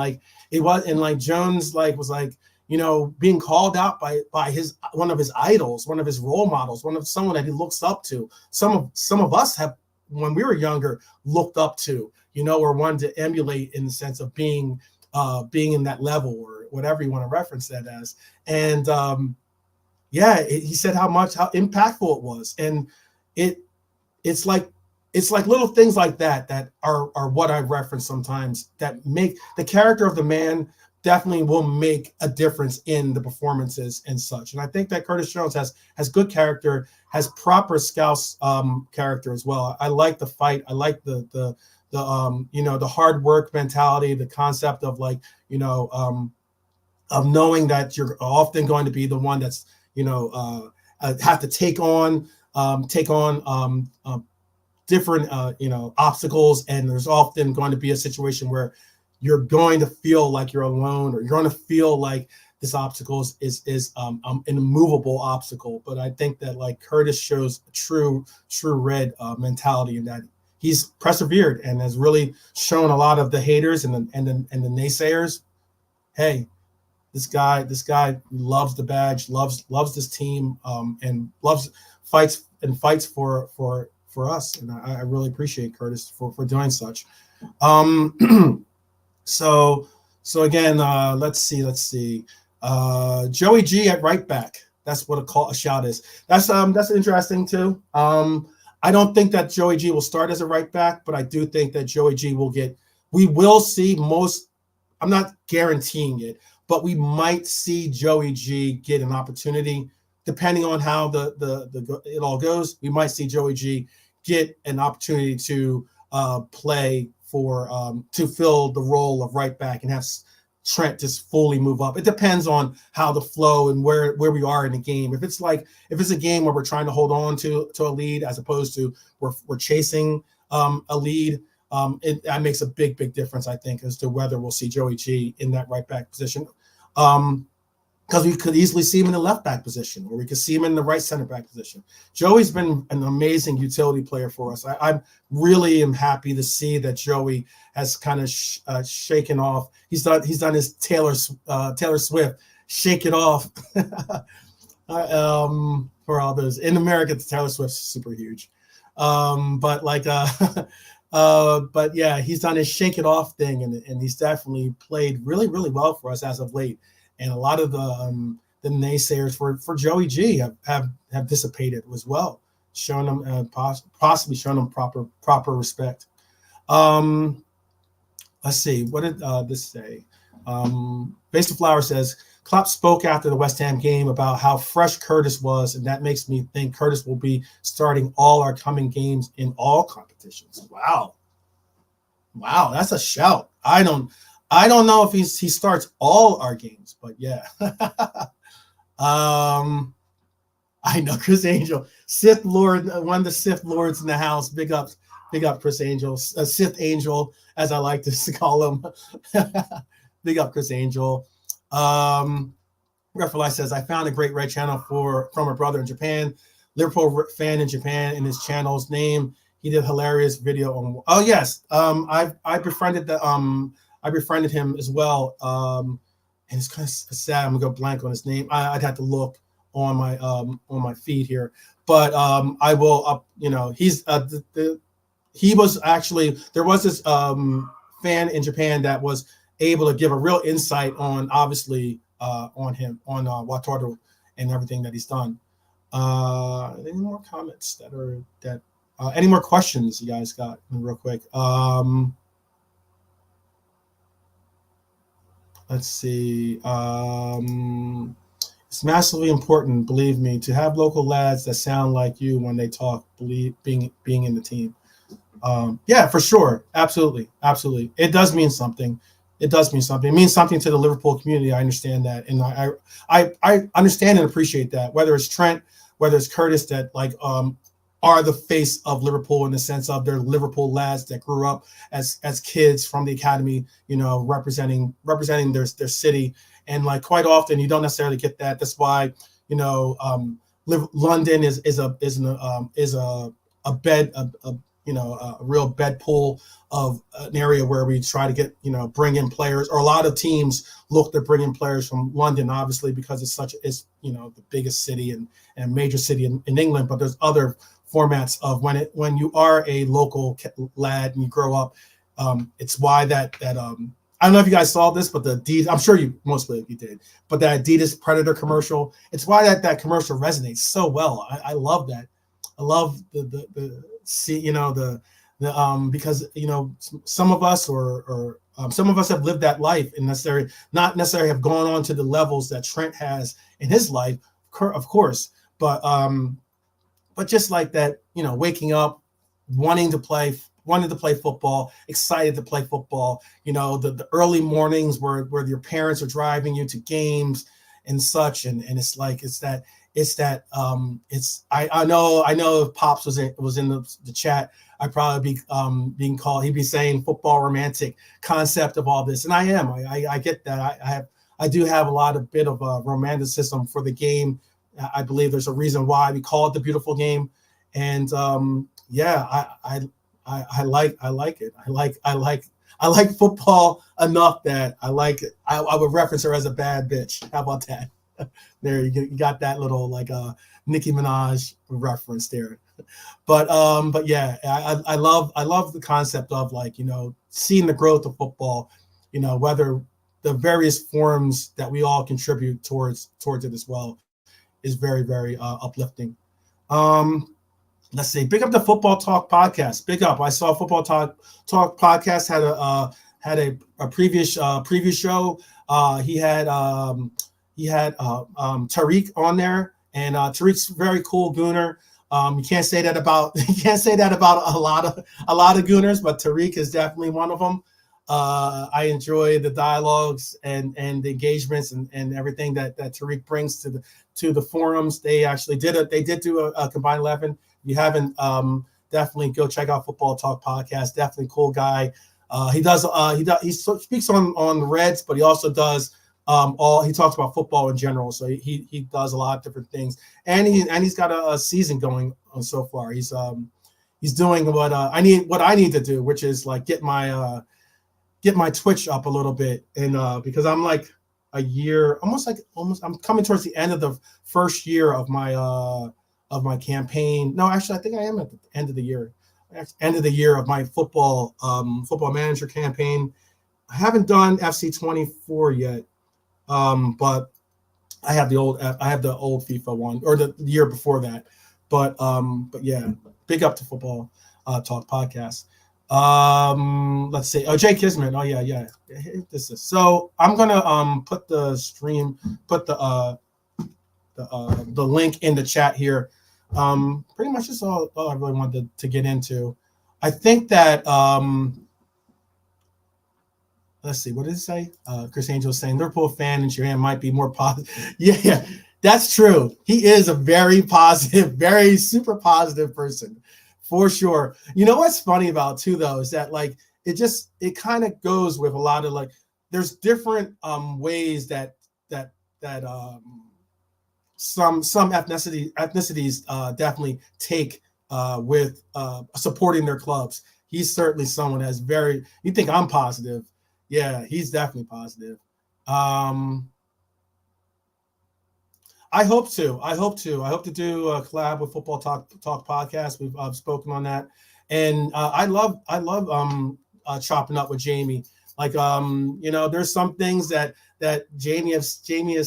Jones was being called out by one of his idols, one of his role models, someone that he looks up to. Some of us have, when we were younger, looked up to, or wanted to emulate in the sense of being in that level, or whatever you want to reference that as. And he said how impactful it was, and it's like little things like that are what I reference sometimes, that make the character of the man definitely will make a difference in the performances and such. And I think that Curtis Jones has good character, has proper Scouse character as well. I like the fight. I like the hard work mentality, the concept of of knowing that you're often going to be the one that's have to take on different obstacles, and there's often going to be a situation where you're going to feel like you're alone, or you're going to feel like this obstacle is an immovable obstacle. But I think that Curtis shows a true red mentality, in that he's persevered and has really shown a lot of the haters and the naysayers, hey, this guy loves the badge, loves this team, and fights for us. And I really appreciate Curtis for doing such. So again, let's see. Joey G at right back. That's what a shout is. That's interesting too. I don't think that Joey G will start as a right back, but I do think that Joey G we will see most. I'm not guaranteeing it, but we might see Joey G get an opportunity, depending on how it all goes. We might see Joey G get an opportunity to play to fill the role of right back, and have Trent just fully move up. It depends on how the flow and where we are in the game. If it's a game where we're trying to hold on to a lead, as opposed to we're chasing a lead, that makes a big difference, I think, as to whether we'll see Joey G in that right back position. Because we could easily see him in the left back position, or we could see him in the right center back position. Joey's been an amazing utility player for us. I really am happy to see that Joey has kind of shaken off. He's done his Taylor Swift shake it off. For all those in America, Taylor Swift's super huge. But yeah, he's done his shake it off thing, and he's definitely played really well for us as of late. And a lot of the naysayers for Joey G have dissipated as well, showing them possibly showing them proper respect. Let's see, what did this say? Base of Flower says Klopp spoke after the West Ham game about how fresh Curtis was, and that makes me think Curtis will be starting all our coming games in all competitions. Wow, that's a shout. I don't know if he starts all our games, but yeah. I know Chris Angel, Sith Lord, one of the Sith Lords in the house. Big up Chris Angel, Sith Angel, as I like to call him. Big up Chris Angel. Refalai says, I found a great red channel from a brother in Japan, Liverpool fan in Japan, in his channel's name. He did a hilarious video on. Oh yes, I befriended him as well. And it's kind of sad. I'm gonna go blank on his name. I'd have to look on my feed here, but I will. He's he was actually, there was this fan in Japan that was able to give a real insight on, obviously, on him, on Wataru and everything that he's done. Any more comments any more questions you guys got real quick? let's see. It's massively important, believe me, to have local lads that sound like you when they talk. Believe being in the team. Yeah, for sure, absolutely, absolutely. It does mean something. It does mean something. It means something to the Liverpool community. I understand that, and I understand and appreciate that. Whether it's Trent, whether it's Curtis, that like are the face of Liverpool in the sense of they're Liverpool lads that grew up as kids from the academy, representing their city, and like quite often you don't necessarily get that. That's why London is a bed a real bed pool of an area where we try to get bring in players, or a lot of teams look to bring in players from London, obviously because it's the biggest city and major city in England. But there's other formats of when you are a local lad and you grow up. It's why that I don't know if you guys saw this, but the Adidas, I'm sure mostly you did, but that Adidas Predator commercial, it's why that commercial resonates so well. I love that. I love the because some of us some of us have lived that life and not necessarily have gone on to the levels that Trent has in his life, of course, but just like that, waking up, wanting to play football, excited to play football, the early mornings where your parents are driving you to games and such, and it's I know if Pops was in the chat, I'd probably be being called, he'd be saying football romantic concept of all this, and I am. I get that. I do have a bit of a romanticism for the game. I believe there's a reason why we call it the beautiful game, and yeah, I like it. I like football enough that I like it. I would reference her as a bad bitch. How about that? There you got that little Nicki Minaj reference there. But yeah, I love the concept of seeing the growth of football, whether the various forms that we all contribute towards it as well is very, very uplifting. Let's see. Big up the Football Talk podcast. Big up. I saw Football Talk podcast had a previous show. He had Tariq on there, and Tariq's a very cool gooner. You can't say that about a lot of gooners, but Tariq is definitely one of them. I enjoy the dialogues and the engagements and everything that Tariq brings to the forums. They actually did do a combined 11. If you haven't, definitely go check out Football Talk podcast. Definitely cool guy. He speaks on the Reds, but he also does he talks about football in general. So he does a lot of different things, and he's got a season going on so far. He's doing what I need to do, which is get my Twitch up a little bit, and because I'm a year, almost I'm coming towards the end of the first year of my campaign. No, actually, I think I am at the end of the year. End of the year of my football manager campaign. I haven't done FC 24 yet, but I have the old FIFA one, or the year before that. But yeah, big up to Football Talk podcast. Let's see. Oh, Jay Kisman. Oh yeah. This is so. I'm gonna put the link in the chat here. Pretty much that's all I really wanted to get into. I think that let's see, what did it say? Chris Angel is saying Liverpool fan and Sharon might be more positive. Yeah, that's true. He is a very positive, very super positive person, for sure. You know what's funny about too though is that it kind of goes with a lot of there's different ways that some ethnicities definitely take with supporting their clubs. He's certainly someone that's very. You think I'm positive? Yeah, he's definitely positive. I hope to. I hope to do a collab with Football Talk podcast. We've spoken on that, and I love chopping up with Jamie. There's some things that Jamie has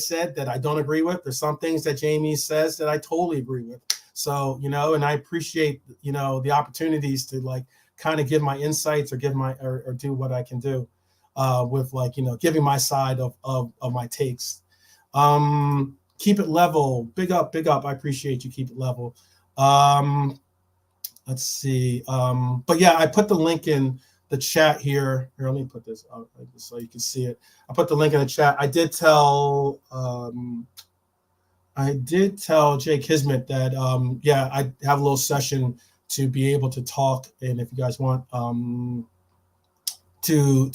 said that I don't agree with. There's some things that Jamie says that I totally agree with. So, and I appreciate, the opportunities to kind of give my insights or or do what I can do. with like, giving my side of my takes. Keep it level. Big up. I appreciate you. Keep it level. Let's see. But yeah, I put the link in the chat here. Here, let me put this out so you can see it. I put the link in the chat. I did tell Jay Kismet that I have a little session to be able to talk, and if you guys want to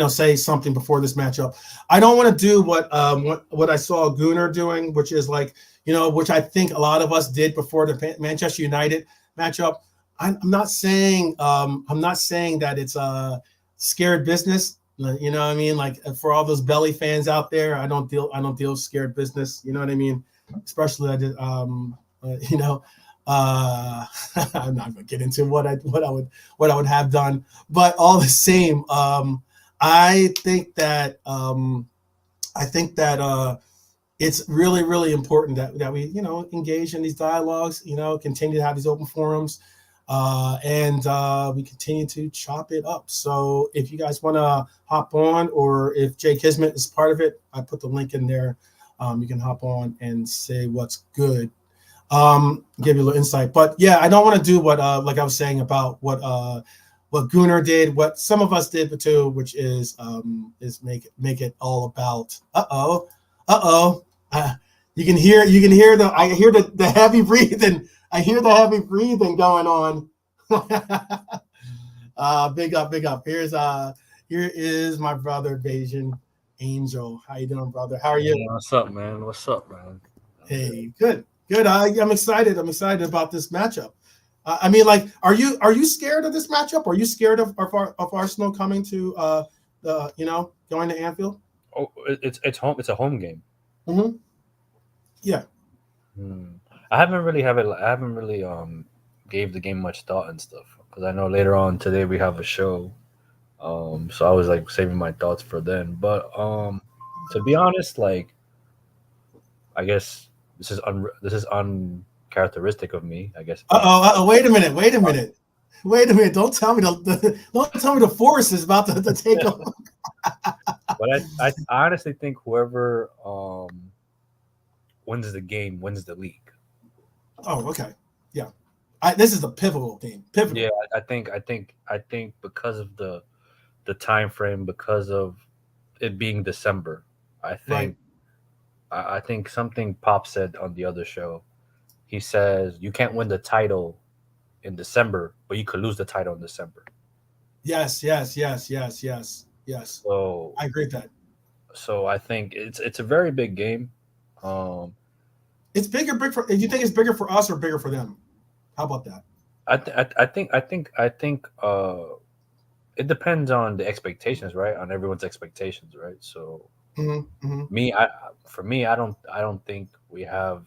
say something before this matchup. I don't want to do what I saw Gunnar doing, which is like, which I think a lot of us did before the Manchester United matchup. I'm not saying that it's a scared business. You know what I mean? Like, for all those belly fans out there, I don't deal with scared business. You know what I mean? Especially I did I'm not gonna get into what I would have done, but all the same, I think that it's really, really important that we engage in these dialogues, continue to have these open forums, and we continue to chop it up. So if you guys want to hop on, or if Jay Kismet is part of it, I put the link in there. You can hop on and say what's good. Give you a little insight, but yeah, I don't want to do what like I was saying about what Gunnar did, what some of us did too, which is make it all about you can hear the heavy breathing. I hear the heavy breathing going on. Big up. Here is my brother Bayesian Angel. How you doing, brother? How are you? What's up, man? Hey, good. I'm excited. I'm excited about this matchup. I mean, like, are you scared of this matchup? Are you scared of Arsenal coming to going to Anfield? Oh, it's home. It's a home game. Mm-hmm. Yeah. I haven't really gave the game much thought and stuff, because I know later on today we have a show. So I was like saving my thoughts for then. But to be honest, like, I guess this is uncharacteristic of me, I guess. Wait a minute. Don't tell me the force is about to take over. But I honestly think whoever wins the game wins the league. Oh, okay. Yeah. This is a pivotal game. Pivotal. Yeah, I think because of the time frame, because of it being December, I think Right. I think something Pop said on the other show. He says you can't win the title in December, but you could lose the title in December. Yes. So I agree with that. so I think it's a very big game. It's bigger. Do you think it's bigger for us or bigger for them? How about that? I think it depends on the expectations, right? On everyone's expectations, right? So Mm-hmm. for me, I don't think we have.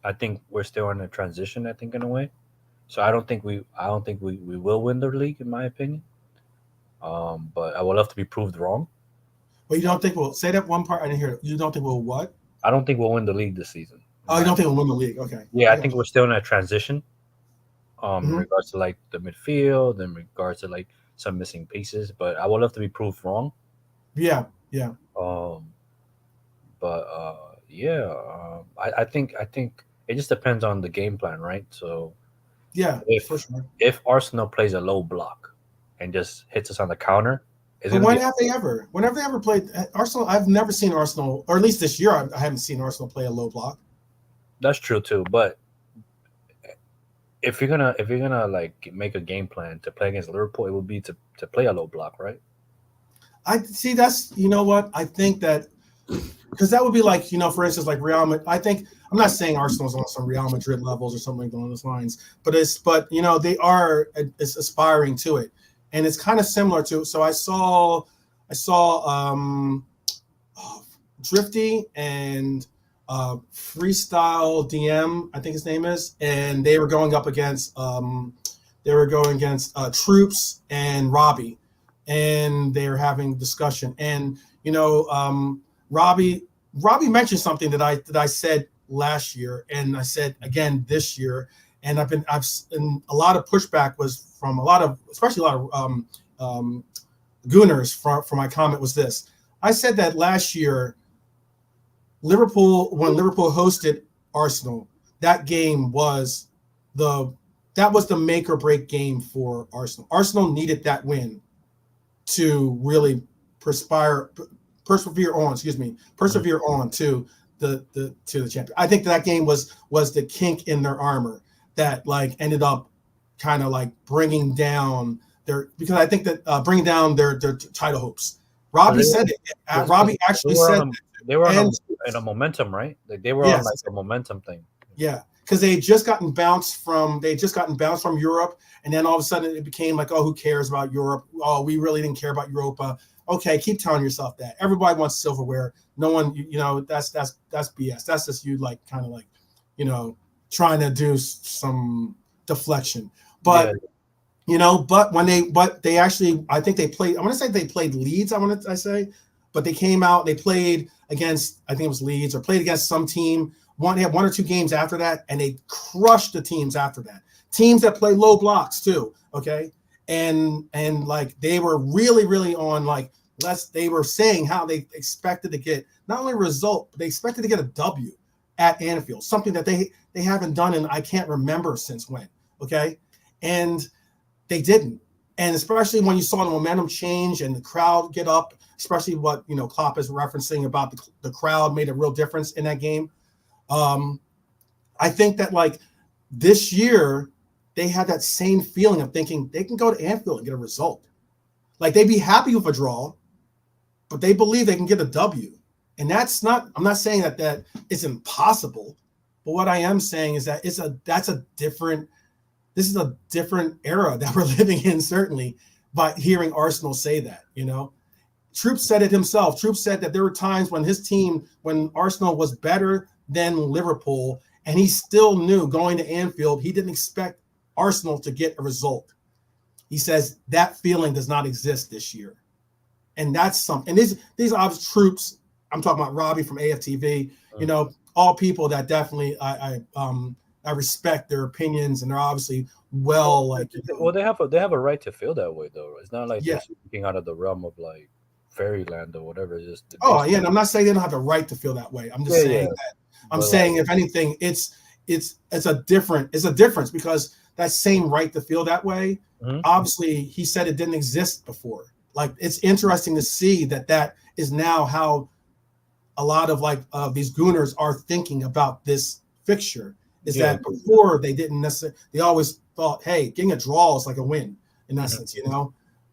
I think we're still in a transition. I think, in a way. So I don't think we will win the league, in my opinion. But I would love to be proved wrong. Well, you don't think we'll say that one part? I didn't hear it. You don't think we'll what? I don't think we'll win the league this season. Oh, you don't think we'll win the league? Okay. Yeah, I I got think you. we're still in a transition. In Mm-hmm. regards to like the midfield, in regards to like some missing pieces, but I would love to be proved wrong. Yeah. Um, but yeah, I think it just depends on the game plan, right? So Yeah, for if sure. if Arsenal plays a low block and just hits us on the counter, it's But gonna be whenever they ever played Arsenal, I've never seen Arsenal, or at least this year, I haven't seen Arsenal play a low block. that's true too. But if you're gonna like make a game plan to play against Liverpool, it would be to play a low block, right? I see. That's what I think that, because that would be like, for instance, like Real Madrid. I think, I'm not saying Arsenal's on some Real Madrid levels or something along those lines, but they are aspiring to it, and it's kind of similar to. So I saw Drifty and Freestyle DM, I think his name is, and they were going up against Troops and Robbie, and they were having discussion. And Robbie mentioned something that I said last year, and I said again this year, and and a lot of pushback was from a lot of, especially a lot of Gooners for my comment was this. I said that last year, when Liverpool hosted Arsenal, that game was the make or break game for Arsenal. Arsenal needed that win to really persevere on to the champion. I think that game was the kink in their armor that like ended up kind of like bringing down their title hopes. Robbie said it. Robbie actually said they were in a momentum, right? Like they were on like a momentum thing. Yeah, because they had just gotten bounced from Europe, and then all of a sudden it became like, oh, who cares about Europe? Oh, we really didn't care about Europa. Okay, keep telling yourself that. Everybody wants silverware. No one, that's BS. That's just you like kind of like, trying to do some deflection. But but they actually, I think they played. I want to say they played Leeds. But they came out. They played against, I think it was Leeds, or played against some team. They had one or two games after that, and they crushed the teams after that. Teams that play low blocks too. Okay, and like they were really, really on like they were saying how they expected to get not only a result, but they expected to get a W at Anfield, something that they haven't done in I can't remember since when. Okay, and they didn't. And especially when you saw the momentum change and the crowd get up, especially what Klopp is referencing about the crowd made a real difference in that game. I think that like this year they had that same feeling of thinking they can go to Anfield and get a result. Like they'd be happy with a draw, but they believe they can get a W. And I'm not saying that it's impossible, but what I am saying is that this is a different era that we're living in, certainly, by hearing Arsenal say that, Troop said it himself. Troop said that there were times when Arsenal was better than Liverpool, and he still knew going to Anfield, he didn't expect Arsenal to get a result. He says that feeling does not exist this year. And that's something. And these obvious Troops, I'm talking about Robbie from AFTV, all people that definitely I respect their opinions, and they're obviously well they have a right to feel that way though. It's not like they're speaking out of the realm of like fairyland or whatever. It's just and I'm not saying they don't have the right to feel that way. I'm just saying that I'm saying if anything, it's a difference because that same right to feel that way, obviously he said it didn't exist before. Like it's interesting to see that is now how a lot of these Gooners are thinking about this fixture. Is that before they didn't necessarily, they always thought, hey, getting a draw is like a win in essence,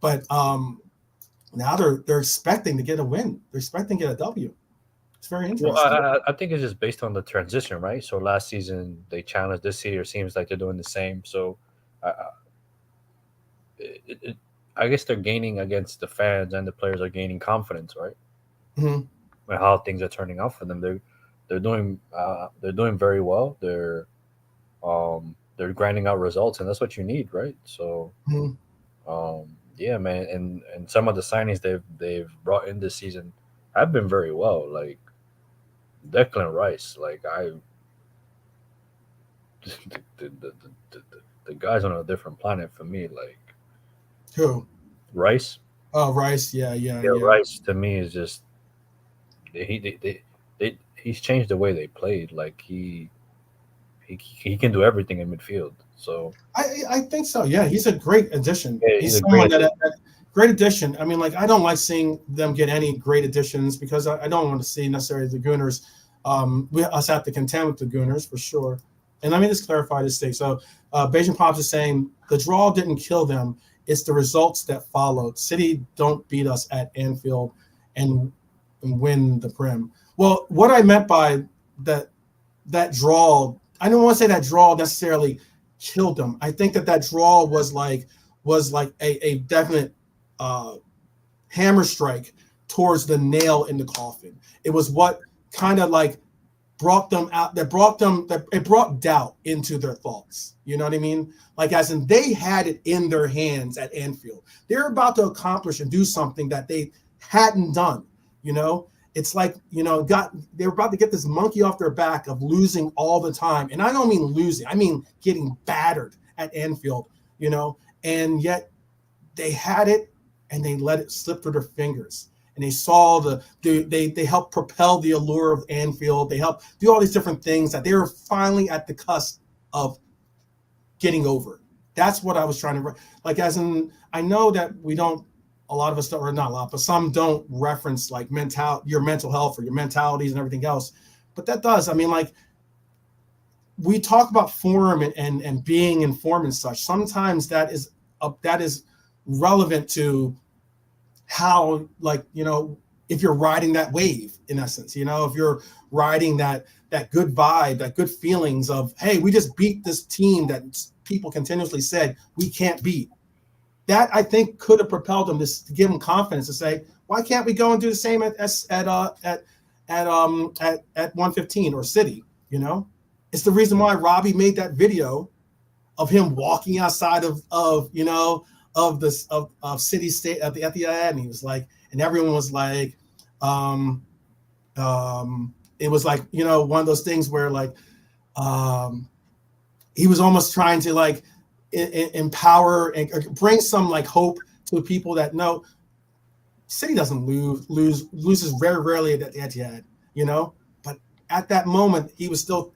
But now they're expecting to get a win. They're expecting to get a W. It's very interesting. Well, I think it's just based on the transition, right? So last season they challenged. This year seems like they're doing the same. So I guess they're gaining against the fans, and the players are gaining confidence, right? Mm-hmm. And how things are turning out for them. They're doing very well. They're grinding out results, and that's what you need, right? So, yeah, man. And some of the signings they've brought in this season have been very well. Like Declan Rice, like the guy's on a different planet for me. Like who? Rice. Oh, Rice. Yeah. Rice to me is just he's changed the way they played. Like he can do everything in midfield. So I think so. Yeah, he's a great addition. Yeah, he's someone that great addition. I mean, like I don't like seeing them get any great additions because I don't want to see necessarily the Gooners. Us have to contend with the Gooners for sure. And let me just clarify this thing. So Beijing Pops is saying the draw didn't kill them. It's the results that followed. City don't beat us at Anfield and win the Prem. Well, what I meant by that draw, I don't want to say that draw necessarily killed them. I think that draw was like a definite hammer strike towards the nail in the coffin. It was what kind of like brought them out, it brought doubt into their thoughts. You know what I mean? Like as in they had it in their hands at Anfield. They're about to accomplish and do something that they hadn't done, It's like, they were about to get this monkey off their back of losing all the time. And I don't mean losing. I mean getting battered at Anfield, and yet they had it and they let it slip through their fingers. And they saw they helped propel the allure of Anfield. They helped do all these different things that they were finally at the cusp of getting over. That's what I was trying to like. As in, I know that we don't. A lot of us don't, or not a lot, but some don't reference like your mental health or your mentalities and everything else. But that does. I mean, like we talk about form and being in form and such. Sometimes that is relevant to how, like, if you're riding that wave in essence, if you're riding that good vibe, that good feelings of, hey, we just beat this team that people continuously said we can't beat. That I think could have propelled them to give them confidence to say, why can't we go and do the same at 115 or City? It's the reason why Robbie made that video of him walking outside of City State at the Etihad, and he was like, and everyone was like, it was like, one of those things where like he was almost trying to like empower and bring some like hope to the people that know City doesn't loses very rarely at the Etihad, but at that moment he was still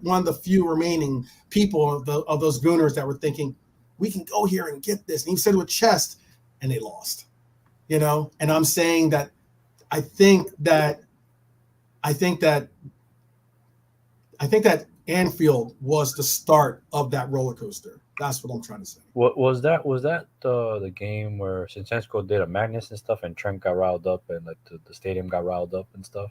one of the few remaining people of those Gooners that were thinking, we can go here and get this. And he said it with chest, and they lost, and I'm saying that I think that Anfield was the start of that roller coaster. That's what I'm trying to say. What was that? Was that the game where Sinchenko did a Magnus and stuff, and Trent got riled up, and like the stadium got riled up and stuff?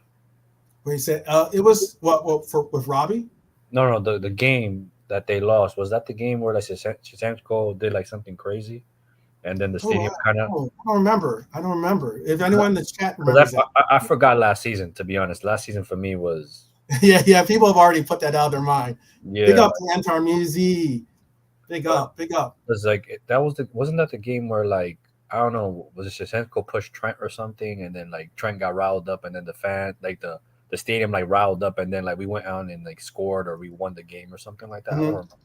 Where he said it was what with Robbie? No, the game that they lost, was that the game where like Sinchenko did like something crazy, and then the stadium kind of. I don't remember. If anyone in the chat remembers that. I forgot last season. To be honest, last season for me was. yeah. People have already put that out of their mind. Yeah. Big up to Antar Musi. Big up. It's like wasn't that the game where like I don't know, was it Shevchenko pushed Trent or something, and then like Trent got riled up, and then the stadium like riled up, and then like we went on and like scored or we won the game or something like that. Mm-hmm. I don't remember.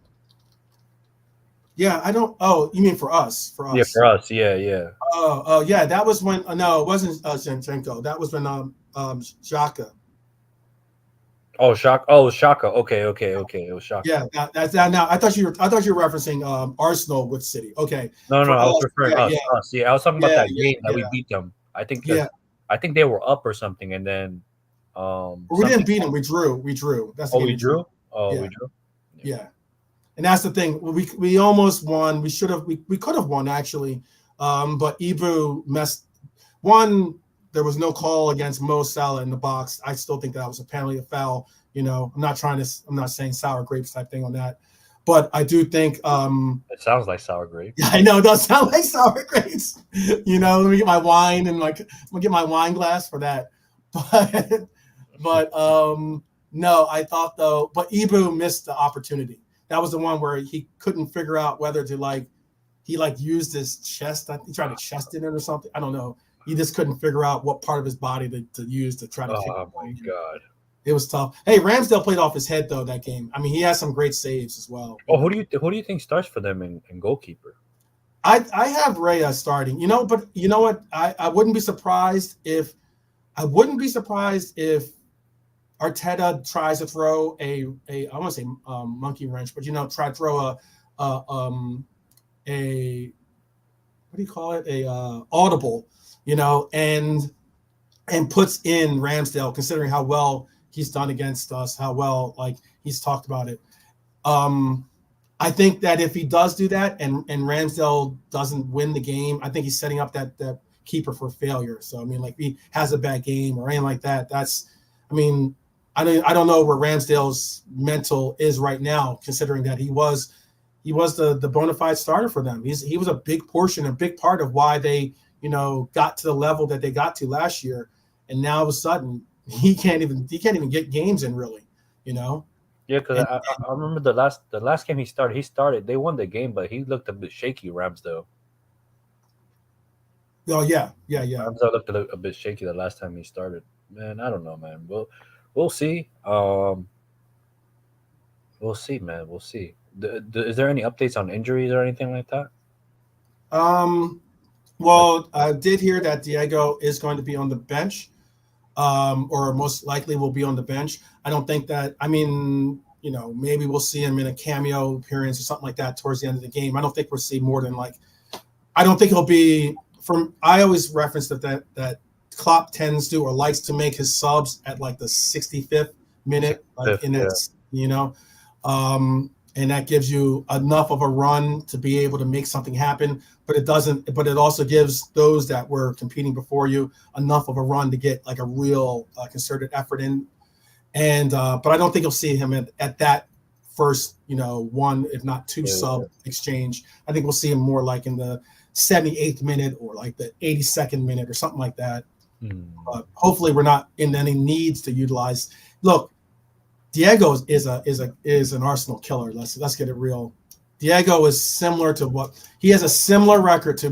Yeah, I don't. Oh, you mean for us? Yeah, for us. Yeah. Oh, yeah. That was when. No, it wasn't Shevchenko. That was when Xhaka. Oh, Shaka. Okay. It was Shaka. Yeah, that's that. Now I thought you were referencing Arsenal with City. Okay. No, I was referring us. Us. Yeah, I was talking about that game that we beat them. I think. Yeah. I think they were up or something, and then. We didn't beat them. We drew. That's the game we drew. Oh, yeah. We drew. Yeah, and that's the thing. We almost won. We could have won actually, but Ibou messed. One, there was no call against Mo Salah in the box. I still think that was a penalty, a foul. I'm not saying sour grapes type thing on that, but I do think it sounds like sour grapes. Yeah, I know it does sound like sour grapes. Let me get my wine and I'm gonna get my wine glass for that. But no, I thought though. But Ibou missed the opportunity. That was the one where he couldn't figure out whether to he used his chest. I think he tried to chest it in or something. I don't know. He just couldn't figure out what part of his body to use to try to. Oh my god! It was tough. Hey, Ramsdale played off his head though that game. I mean, he has some great saves as well. Oh, who do you think starts for them in goalkeeper? I have Raya starting. But you know what? I wouldn't be surprised if Arteta tries to throw I want to say monkey wrench, but try to throw a what do you call it? Audible, and puts in Ramsdale, considering how well he's done against us, how well he's talked about it. I think that if he does do that and Ramsdale doesn't win the game, I think he's setting up that keeper for failure. So I mean, if he has a bad game or anything like that, I don't know where Ramsdale's mental is right now, considering that he was the bona fide starter for them. He was a big portion, a big part of why they got to the level that they got to last year, and now all of a sudden he can't even get games in really. Yeah, because I remember the last game he started. They won the game, but he looked a bit shaky, Ramsdale. Oh yeah. Ramsdale looked a bit shaky the last time he started. Man, I don't know, man. We'll see. We'll see, man. We'll see. Is there any updates on injuries or anything like that? Well, I did hear that Diego is going to be on the bench, or most likely will be on the bench. I don't think that. I mean, maybe we'll see him in a cameo appearance or something like that towards the end of the game. I don't think we'll see more than like. I don't think he'll be from. I always reference that Klopp tends to or likes to make his subs at like the 65th minute, like in that, and that gives you enough of a run to be able to make something happen. But it doesn't. But it also gives those that were competing before you enough of a run to get like a real concerted effort in. And but I don't think you'll see him at that first, one if not two sub exchange. I think we'll see him more like in the 78th minute or like the 82nd minute or something like that. Hopefully, we're not in any needs to utilize. Look, Diego is an Arsenal killer. Let's get it real. Diego is similar to what he has a similar record to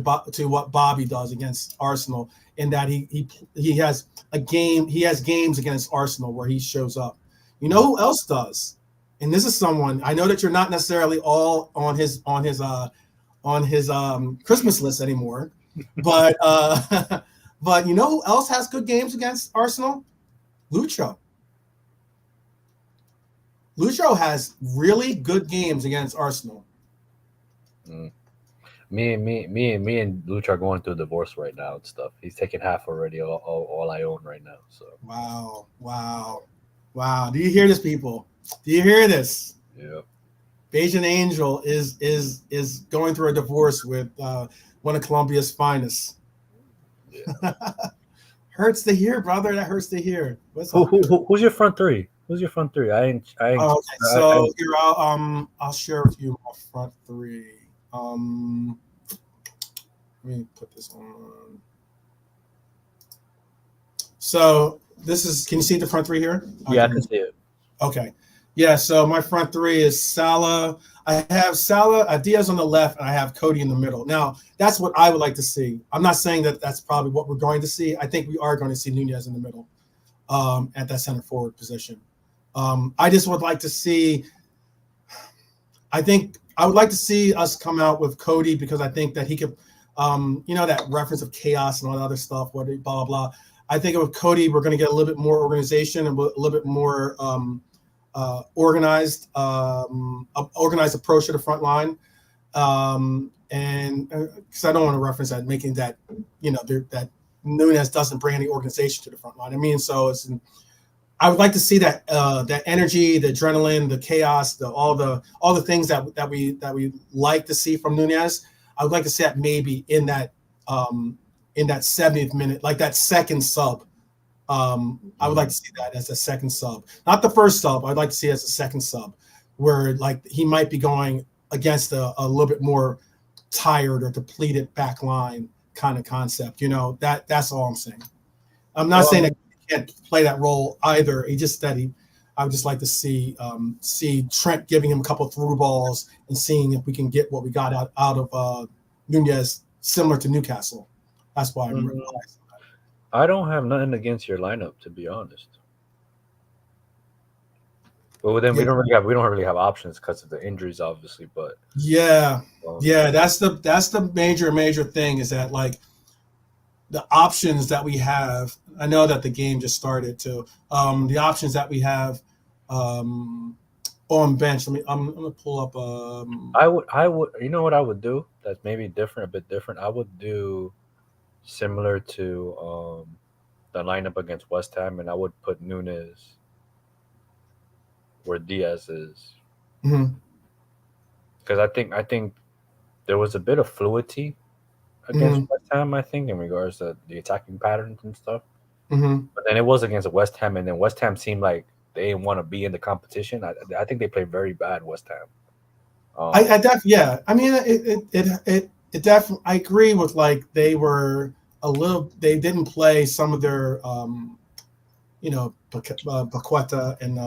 what Bobby does against Arsenal in that he has a game. He has games against Arsenal where he shows up. You know who else does? And this is someone I know that you're not necessarily all on his Christmas list anymore, but but you know who else has good games against Arsenal? Lucho. Lucho has really good games against Arsenal. Me and Lucha are going through a divorce right now and stuff. He's taking half already, all I own right now. So wow. Do you hear this, people? Do you hear this? Yeah. Bayesian Angel is going through a divorce with one of Colombia's finest. Yeah. Hurts to hear, brother. That hurts to hear. Who's your front three? Who's your front three? Okay, so here I'll share with you my front three. Let me put this on. So this is. Can you see the front three here? Yeah, I can see it. Okay. Yeah. So my front three is Salah. I have Salah, Diaz on the left, and I have Cody in the middle. Now that's what I would like to see. I'm not saying that that's probably what we're going to see. I think we are going to see Nunez in the middle, at that center forward position. I just would like to see. I think I would like to see us come out with Cody because I think that he could, that reference of chaos and all that other stuff, blah, blah, blah. I think with Cody, we're going to get a little bit more organization and a little bit more organized approach to the front line. And because I don't want to reference that, making that, that Nunez doesn't bring any organization to the front line. I mean, so I would like to see that that energy, the adrenaline, the chaos, all the things that we like to see from Nunez. I would like to see that maybe in that 70th minute, like that second sub. I would like to see that as a second sub, not the first sub. I'd like to see it as a second sub, where like he might be going against a little bit more tired or depleted back line kind of concept. That's all I'm saying. I'm not saying that he can't play that role either. He just that I would just like to see Trent giving him a couple of through balls and seeing if we can get what we got out of Nunez, similar to Newcastle. That's why I'm realizing. I don't have nothing against your lineup, to be honest. But then we don't really have options because of the injuries, obviously. But that's the major thing is that like the options that we have. I know that the game just started too. The options that we have on bench. I'm gonna pull up. I would. You know what I would do? That's maybe a bit different. I would do similar to the lineup against West Ham, and I would put Nunez where Diaz is, because I think there was a bit of fluidity against West Ham. I think in regards to the attacking patterns and stuff, but then it was against West Ham, and then West Ham seemed like they didn't want to be in the competition. I think they played very bad, West Ham. I mean, it definitely. I agree with like they were. They didn't play some of their, Paqueta and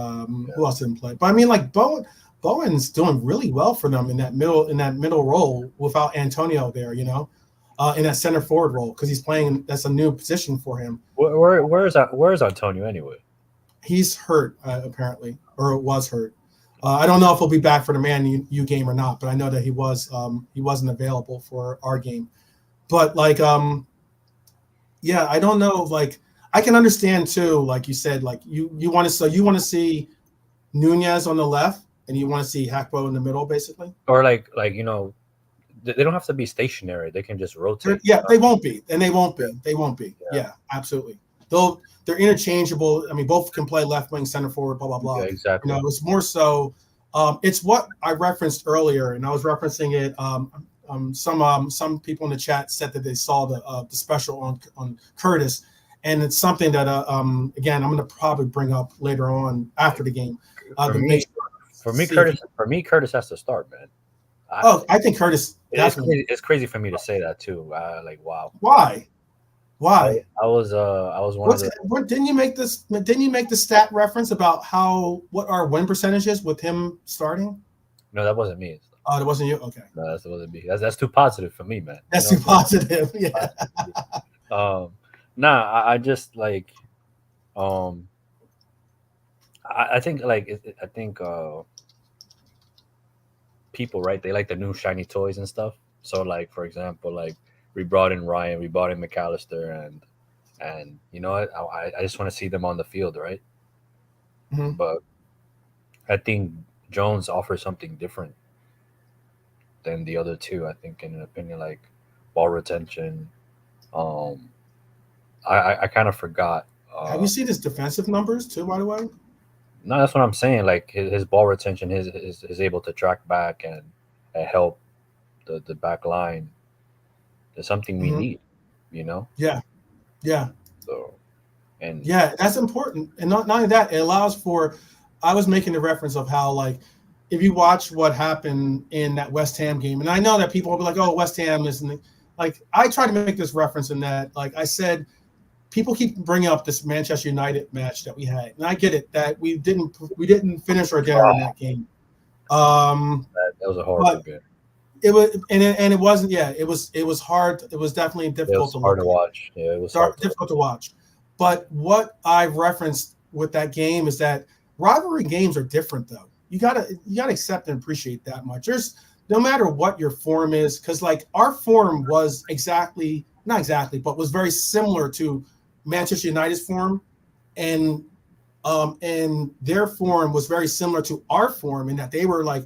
who else didn't play? But I mean, like Bowen's doing really well for them in that middle role without Antonio there, in that center forward role because he's playing. That's a new position for him. Where is Antonio anyway? He's hurt apparently, or was hurt. I don't know if he'll be back for the Man U game or not, but I know that he wasn't available for our game. But like yeah, I don't know. Like I can understand too. Like you said, like you want to see Nunez on the left, and you want to see Hackbo in the middle, basically. Or like they don't have to be stationary. They can just rotate. Yeah, they won't be, and they won't Yeah, be. They won't be. yeah, Yeah, absolutely. They're interchangeable. I mean, both can play left wing, center forward, blah blah yeah, blah. exactly. It's more so. It's what I referenced earlier, and I was referencing it. Some people in the chat said that they saw the special on Curtis, and it's something that again I'm going to probably bring up later on after the game For to make me, sure. for me, See if Curtis has to start, man. I think Curtis It's definitely. crazy. It's crazy for me to say that too. Like, wow. Why? Why? I was one of What's the. what didn't you make this? Didn't you make the stat reference about what our win percentage is with him starting? No, that wasn't me. Oh, it wasn't you. Okay, No, that wasn't me. That's too positive for me, man. that's too positive. Yeah. Um, nah, I just like, um, I think like I think people, right? They like the new shiny toys and stuff. So like for example, like we brought in Ryan, we brought in McAllister, and you know what? I just want to see them on the field, right? Mm-hmm. But I think Jones offers something different than the other two. I think, in an opinion, like ball retention. Um, I kind of forgot. Have you seen his defensive numbers too? By the way. No, that's what I'm saying. Like his ball retention, his able to track back and help the back line is something we Mm-hmm. need, you know. Yeah. Yeah. So and Yeah. That's important, and not only that, it allows for. I was making the reference of how like if you watch what happened in that West Ham game, and I know that people will be like, "Oh, West Ham isn't." Like I try to make this reference in that, like I said, people keep bringing up this Manchester United match that we had, and I get it that we didn't finish our dinner in oh, that game. Um, that was a horrible but game. it was, and it wasn't. Yeah, it was hard. It was definitely It difficult was to hard look to at, watch. Yeah, it was hard to difficult to watch. But what I referenced with that game is that rivalry games are different, though. You gotta accept and appreciate that much. There's no matter what your form is, because like our form was exactly not exactly, but was very similar to Manchester United's form, and their form was very similar to our form in that they were like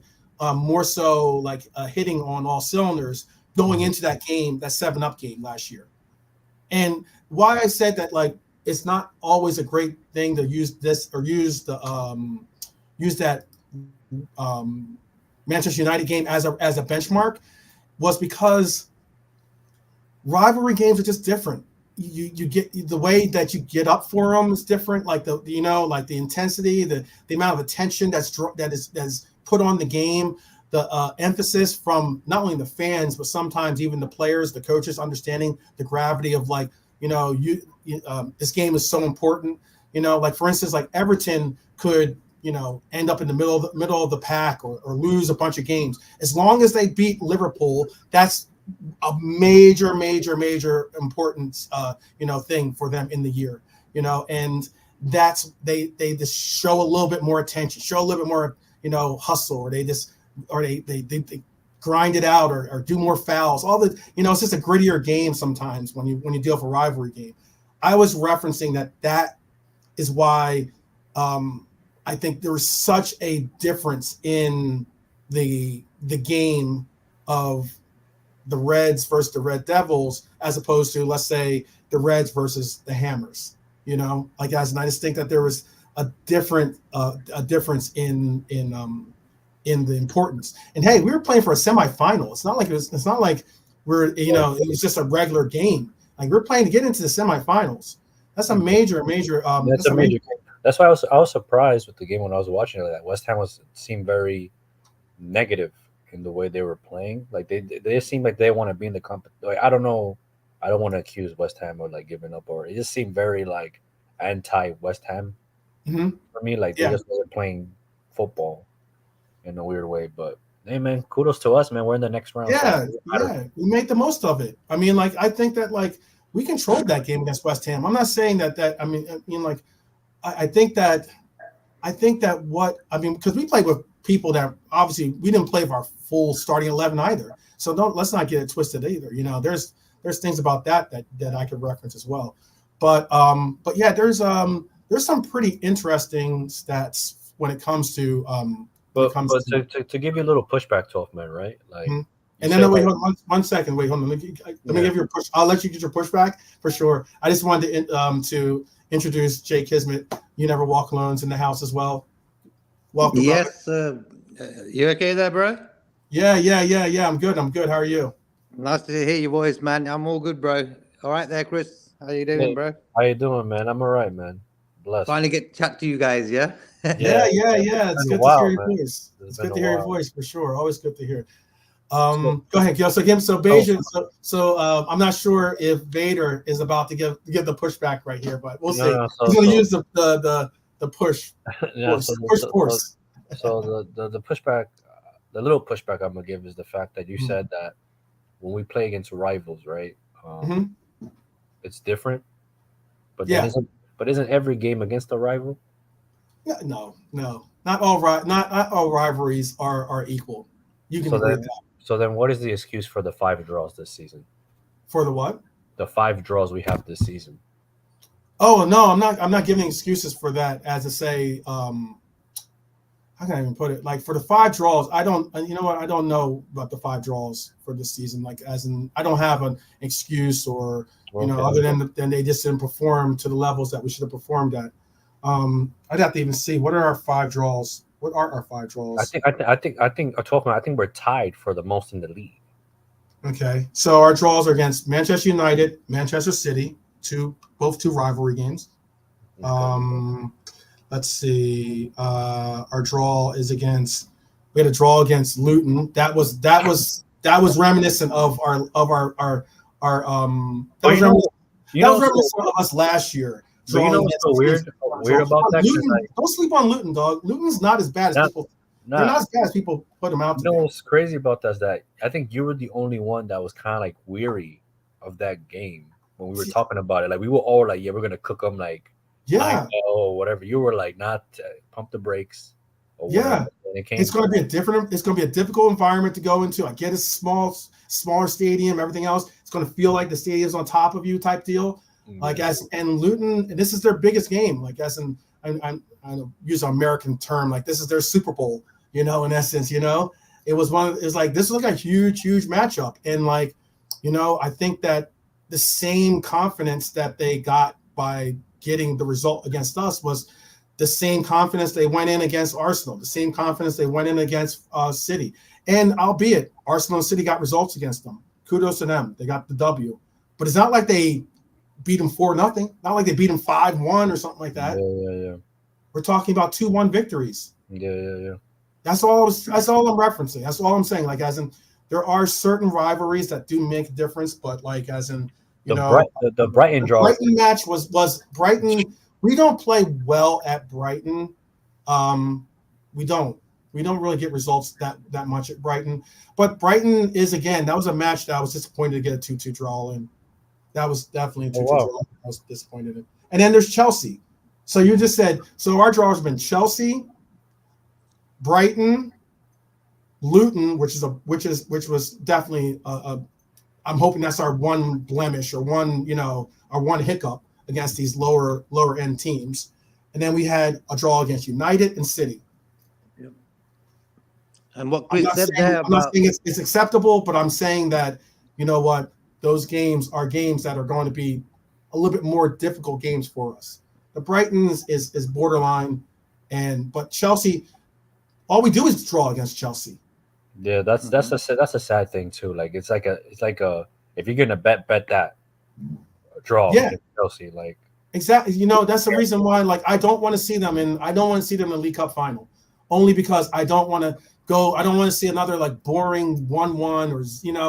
more so like hitting on all cylinders going watch. into that game, that 7-Up game last year. And why I said that, like, it's not always a great thing to use this or use that um, Manchester United game as a benchmark was because rivalry games are just different. You get the way that you get up for them is different. Like like the intensity, the amount of attention that is put on the game, the emphasis from not only the fans but sometimes even the players, the coaches, understanding the gravity of like this game is so important. Like for instance, like Everton could end up in the middle of the pack or lose a bunch of games as long as they beat Liverpool. That's a major, major, major importance, thing for them in the year, and that's they just show a little bit more attention, show a little bit more, hustle, or they grind it out or do more fouls. All the, it's just a grittier game sometimes when you deal with a rivalry game. I was referencing that is why I think there was such a difference in the game of the Reds versus the Red Devils, as opposed to, let's say, the Reds versus the Hammers. Like guys, and I just think that there was a difference in the importance. And hey, we were playing for a semifinal. It's not like it was just a regular game. Like we're playing to get into the semifinals. That's a major. That's a major game. That's why I was surprised with the game when I was watching it. That West Ham seemed very negative in the way they were playing. Like they seemed like they want to be in the competition. Like I don't know, I don't want to accuse West Ham of like giving up, or it just seemed very like anti West Ham for me. Like they just wasn't playing football in a weird way. But hey, man, kudos to us, man. We're in the next round. Yeah, So we made the most of it. I mean, like I think that like we controlled that game against West Ham. I'm not saying that. I mean, like I think that because we played with people that obviously we didn't play with our full starting 11 either. So let's not get it twisted either. There's there's things about that I could reference as well. But yeah, there's some pretty interesting stats when it comes to But to give you a little pushback, 12 man, right? Like mhm. you And said, then wait, like, hold on, 1 second. Wait, hold on. Let me give you a push. I'll let you get your pushback for sure. I just wanted to introduce Jay Kismet. You never walk alone's in the house as well. Welcome, brother. Yes, you okay there, bro? Yeah. I'm good. How are you? Nice to hear your voice, man. I'm all good, bro. All right there, Chris. How you doing, hey, bro? how you doing, man? I'm all right, man. Blessed. Finally get to chat to you guys, yeah? Yeah, Yeah. it's It's been a good to hear while, your man. voice. It's It's been good a to hear your while. voice for sure. Always good to hear. So, Go ahead, Gil. So again, oh, Bayesian. So I'm not sure if Vader is about to give the pushback right here, but we'll see. no, He's going to use the push yeah. force. Push force. The pushback, the little pushback I'm gonna give is the fact that you Mhm. said that when we play against rivals, right? Mhm. It's different, but then Yeah. isn't every game against a rival? No. Not all rivalries are equal. You can So agree with then, that. what is the excuse for the 5 draws this season? For the what? The 5 draws we have this season. Oh no, I'm not giving excuses for that. As to say, how can I even put it? Like for the 5 draws, I don't. You know what? I don't know about the 5 draws for this season. Like as in, I don't have an excuse or Okay. other than they just didn't perform to the levels that we should have performed at. I'd have to even see what are our 5 draws. What are our 5 draws? I think 12 man, I think we're tied for the most in the league. Okay, so our draws are against Manchester United, Manchester City, both two rivalry games. Okay. Let's see. Our draw is against. We had a draw against Luton. That was reminiscent of our. That But was reminiscent. you That know, was reminiscent of us last year. but you know Drawing what's against so teams. weird about that? 'Cause, Luton. like, Don't sleep on Luton, dog. Luton's not as bad as not people. They're not not as bad as people put them out you to know be. what's crazy about that is that I think you were the only one that was kind of like weary of that game when we were talking about it. Like we were all like, yeah, we're gonna cook them like nine Yeah, or whatever. You were like, not pump the brakes or whatever. yeah. And it came It's going to through. be a different. It's going to be a difficult environment to go into. I get a smaller stadium, everything else. It's going to feel like the stadium's on top of you, type deal. Like Yeah. and Luton, this is their biggest game. Like as in, I use an American term. Like this is their Super Bowl. In essence, it was It's like this was like a huge matchup, and like, I think that the same confidence that they got by getting the result against us was the same confidence they went in against Arsenal, the same confidence they went in against City. And albeit Arsenal and City got results against them, kudos to them. They got the W. But it's not like they beat them 4-0. Not like they beat them 5-1 or something like that. Yeah. We're talking about 2-1 victories. Yeah. That's all I'm referencing. That's all I'm saying. Like as in, there are certain rivalries that do make a difference, but like as in, The Brighton draw. Brighton match was Brighton. We don't play well at Brighton. We don't. We don't really get results that much at Brighton. But Brighton is, again, that was a match that I was disappointed to get a 2-2 draw in. That was definitely a 2-2 draw. I was disappointed in. And then there's Chelsea. So you just said, so our draws have been Chelsea, Brighton, Luton, which was definitely I'm hoping that's our one blemish or our one hiccup against these lower end teams. And then we had a draw against United and City. Yep. And what Chris said there I'm not about saying it's acceptable, but I'm saying that, you know what, those games are games that are going to be a little bit more difficult games for us. The Brighton is borderline, but Chelsea, all we do is draw against Chelsea. Yeah, that's a sad thing too. Like it's like a if you're gonna bet that draw Yeah. against Chelsea, like Exactly. That's the reason why, like, I don't want to see them in the League Cup final, only because I don't want to see another like boring 1-1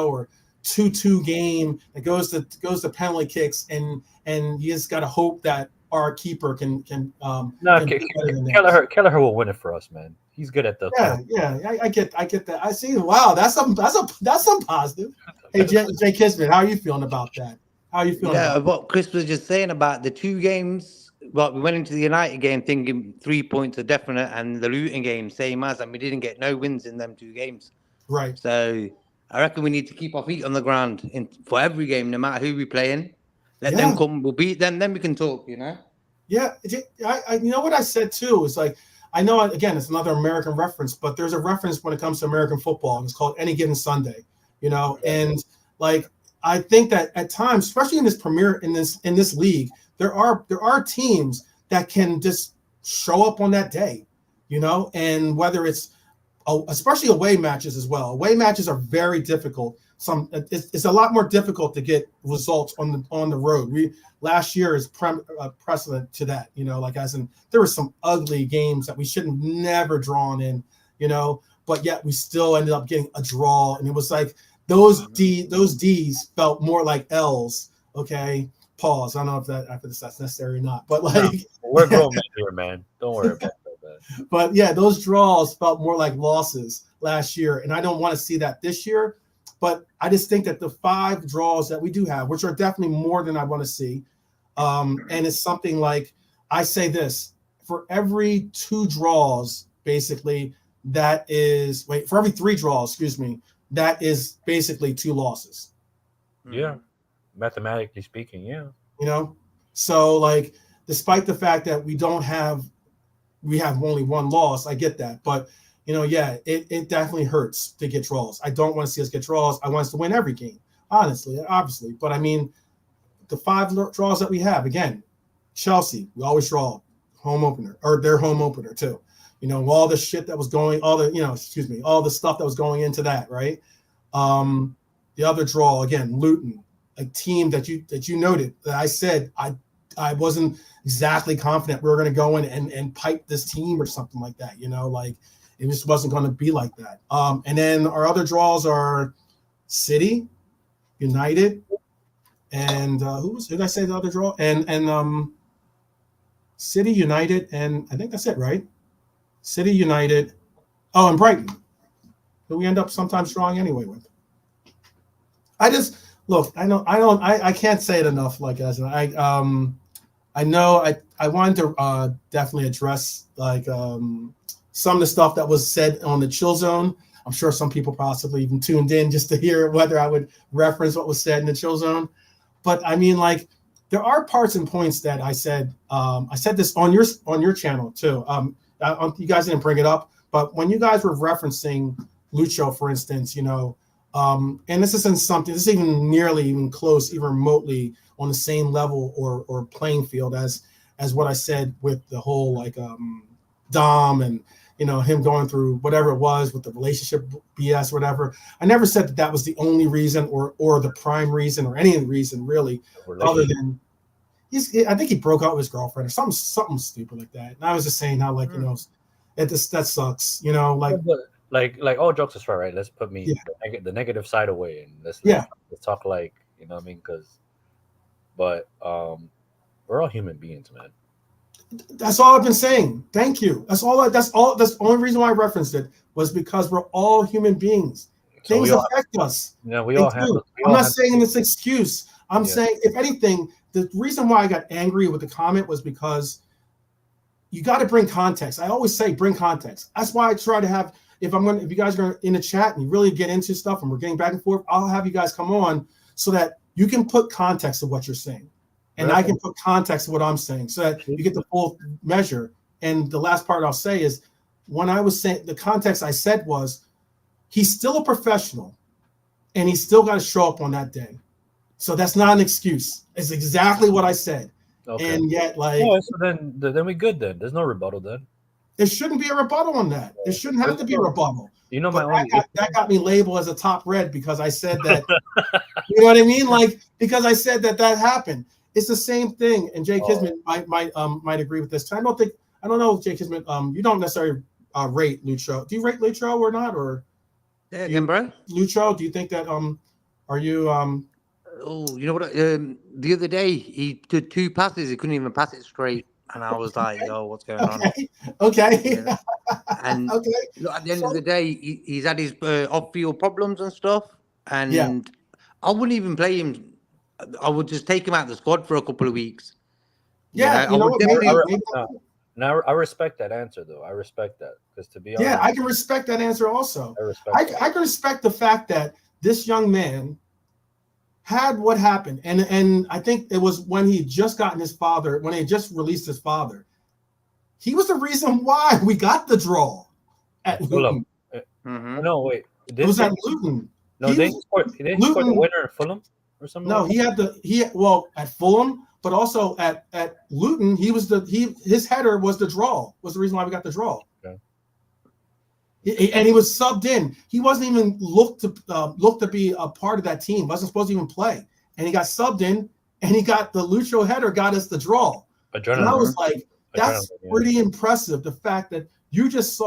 or 2-2 game that goes to penalty kicks, and you just got to hope that our keeper can no, can do better than that. Kelleher will win it for us, man. He's good at the Yeah. I get that. I see. Wow, that's some positive. Hey, Jay Kismet, how are you feeling about that? How are you feeling about what Chris was just saying about the two games. Well, we went into the United game thinking 3 points are definite, and the Luton game same as, and we didn't get no wins in them two games. Right. So I reckon we need to keep our feet on the ground for every game, no matter who we're playing. Let them come, we'll beat them, then we can talk, you know? Yeah, you know what I said too is like, I know, again, it's another American reference, but there's a reference when it comes to American football, and it's called Any Given Sunday, you know, and like, I think that at times, especially in this league, there are teams that can just show up on that day, you know, and whether it's especially away matches as well. Away matches are very difficult. It's a lot more difficult to get results on the road. Last year is precedent to that, you know, like as in there were some ugly games that we should have never drawn in, you know, but yet we still ended up getting a draw, and it was like those D's felt more like L's. Okay, pause. I don't know if that's necessary or not, but like no, we're grown men here, man. Don't worry about that. But yeah, those draws felt more like losses last year, and I don't want to see that this year. But I just think that the 5 draws that we do have, which are definitely more than I want to see, and it's something like, I say this, for every 2 draws, basically, for every 3 draws, excuse me, that is basically 2 losses. Yeah, mathematically speaking, yeah. You know, so like, despite the fact that we have only 1 loss, I get that, but you know, yeah, it definitely hurts to get draws. I don't want to see us get draws. I want us to win every game, honestly, obviously. But I mean, the 5 draws that we have, again, Chelsea, we always draw home opener, or their home opener too. You know, all the shit that was going, all the stuff that was going into that, right? The other draw, again, Luton, a team that you noted that I said I wasn't exactly confident we were going to go in and pipe this team or something like that, you know, like it just wasn't going to be like that. And then our other draws are City, United, and who did I say the other draw? And City, United, and I think that's it, right? City, United, and Brighton, who we end up sometimes drawing anyway with. I just look, I can't say it enough, like as I know I wanted to definitely address like some of the stuff that was said on the Chill Zone. I'm sure some people possibly even tuned in just to hear whether I would reference what was said in the Chill Zone. But I mean, like, there are parts and points that I said this on your channel too. You guys didn't bring it up, but when you guys were referencing Lucho, for instance, you know, and this isn't even nearly even close, even remotely on the same level or playing field as what I said with the whole like Dom and, you know, him going through whatever it was with the relationship BS, whatever. I never said that was the only reason or the prime reason or any reason really, other than I think he broke up with his girlfriend or something stupid like that. And I was just saying how, like, you know, that sucks, you know, like. Like all jokes aside, right? Let's put the negative side away, and let's talk like, you know what I mean? But we're all human beings, man. That's all I've been saying. Thank you. That's the only reason why I referenced it was because we're all human beings. Things affect us. Yeah, we all have. I'm not saying this excuse. I'm saying, if anything, the reason why I got angry with the comment was because you got to bring context. I always say bring context. That's why I try to have. If you guys are in the chat and you really get into stuff and we're getting back and forth, I'll have you guys come on so that you can put context to what you're saying. And I can put context to what I'm saying so that you get the full measure. And the last part I'll say is, when I was saying the context I said was, he's still a professional and he's still got to show up on that day. So that's not an excuse. It's exactly what I said. Okay. And yet, like, so then we good then. There's no rebuttal then. There shouldn't be a rebuttal on that. There shouldn't have to be a rebuttal. You know, that got me labeled as a top red because I said that. You know what I mean? Like, because I said that happened. It's the same thing. And Jay Kismet might agree with this. I don't know, Jay Kismet. You don't necessarily rate Lucho. Do you rate Lucho or not? Or bro? Lucho? Do you think that are you Oh, you know what? The other day he did 2 passes. He couldn't even pass it straight. And I was like, "Yo, what's going on?" Okay. Yeah. And look, at the end of the day, he's had his off-field problems and stuff. And I wouldn't even play him. I would just take him out of the squad for a couple of weeks. Yeah, Now I respect that answer, though. I respect that because, to be honest, I can respect that answer also. I can respect the fact that this young man had what happened, and I think it was when he just gotten his father, when he just released his father. He was the reason why we got the draw at Luton. No, wait. It was at Luton. No, they scored the winner at Fulham or something. No, at Fulham, but also at Luton, his header was the draw. Was the reason why we got the draw. Okay. And he was subbed in. He wasn't even looked to be a part of that team. Wasn't supposed to even play. And he got subbed in, and he got the Lucho header, got us the draw. Adrenaline. And I was like, that's pretty impressive. The fact that you just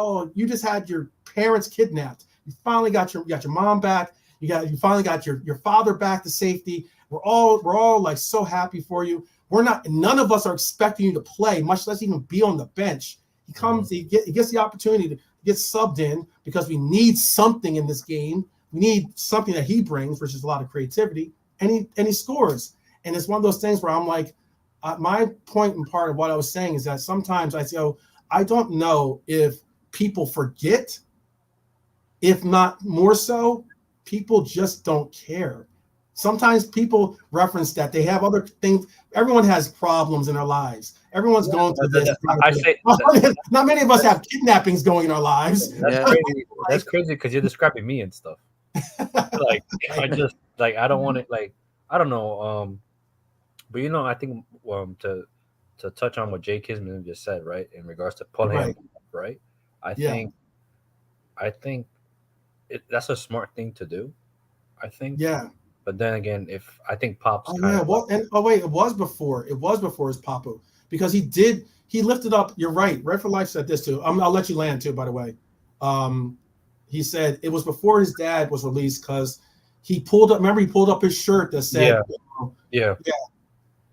had your parents kidnapped. You finally got your mom back. You finally got your father back to safety. We're all like so happy for you. None of us are expecting you to play, much less even be on the bench. He comes, he gets the opportunity to get subbed in because we need something in this game. We need something that he brings, which is a lot of creativity, and he scores. And it's one of those things where I'm like, my point and part of what I was saying is that sometimes I don't know if people forget, if not more so, people just don't care. Sometimes people reference that they have other things. Everyone has problems in their lives. Everyone's going through this. Not many of us have kidnappings going in our lives. That's crazy because you're describing me and stuff. Like I just like I don't want it. Like I don't know. But I think to touch on what Jay Kisman just said, right, in regards to pulling him, right? I think that's a smart thing to do. I think. Yeah. But then again, if I think Pop's it was before his Papu, because he lifted up. You're right. Red for Life said this too. I'll let you land too. By the way, he said it was before his dad was released because he pulled up. Remember, he pulled up his shirt that said,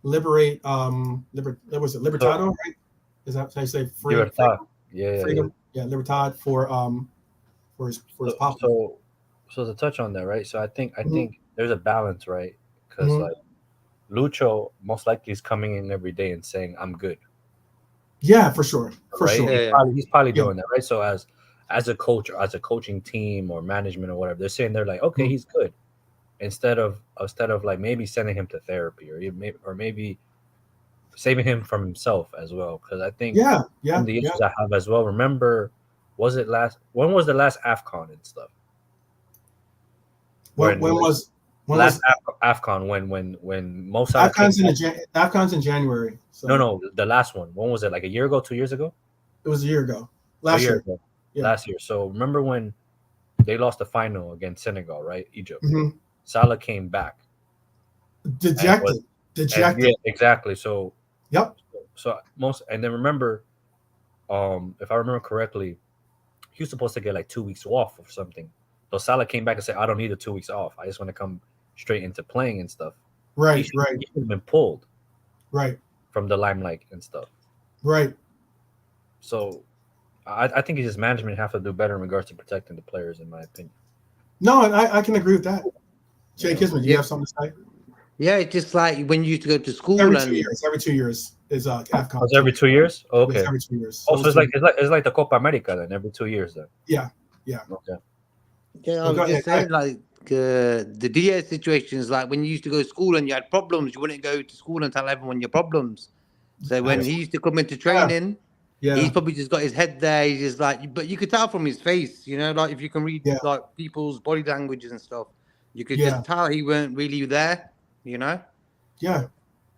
liberate. Was it Libertado? Right? Is that how you say free? Libertad. Freedom. Yeah, Libertad for his Papu. So to touch on that, right? So I think there's a balance, right? Because like Lucho most likely is coming in every day and saying, "I'm good." Yeah, for sure. He's probably doing that, right? So as a coach or as a coaching team or management or whatever, they're saying they're like, "Okay, he's good," instead of like maybe sending him to therapy or maybe saving him from himself as well. Because I think the issues I have as well. Remember, when was the last AFCON and stuff? When was AFCON when most AFCON's in January. So. No, the last one. When was it? Like a year ago, 2 years ago? It was a year ago. Last year. Yeah. Last year. So remember when they lost the final against Senegal, right? Egypt. Mm-hmm. Salah came back. Dejected. Yeah, exactly. So yep. And then remember, if I remember correctly, he was supposed to get like 2 weeks off or something. So Salah came back and said, "I don't need the 2 weeks off. I just want to come straight into playing and stuff." Right. He should have been pulled. Right. From the limelight and stuff. Right. So I think his management have to do better in regards to protecting the players, in my opinion. No, I can agree with that. Jay Kisman, do you have something to say? Yeah, it's just like when you used to go to school. Every 2 years is AFCON. It's every 2 years? Oh, okay. It's every 2 years. So it's like the Copa America then, every 2 years then. Yeah. Okay. Yeah, I was just saying, like the DS situation is like when you used to go to school and you had problems, you wouldn't go to school and tell everyone your problems. So when he used to come into training, he's probably just got his head there. He's just like, but you could tell from his face, like if you can read like people's body languages and stuff, you could just tell he weren't really there, Yeah.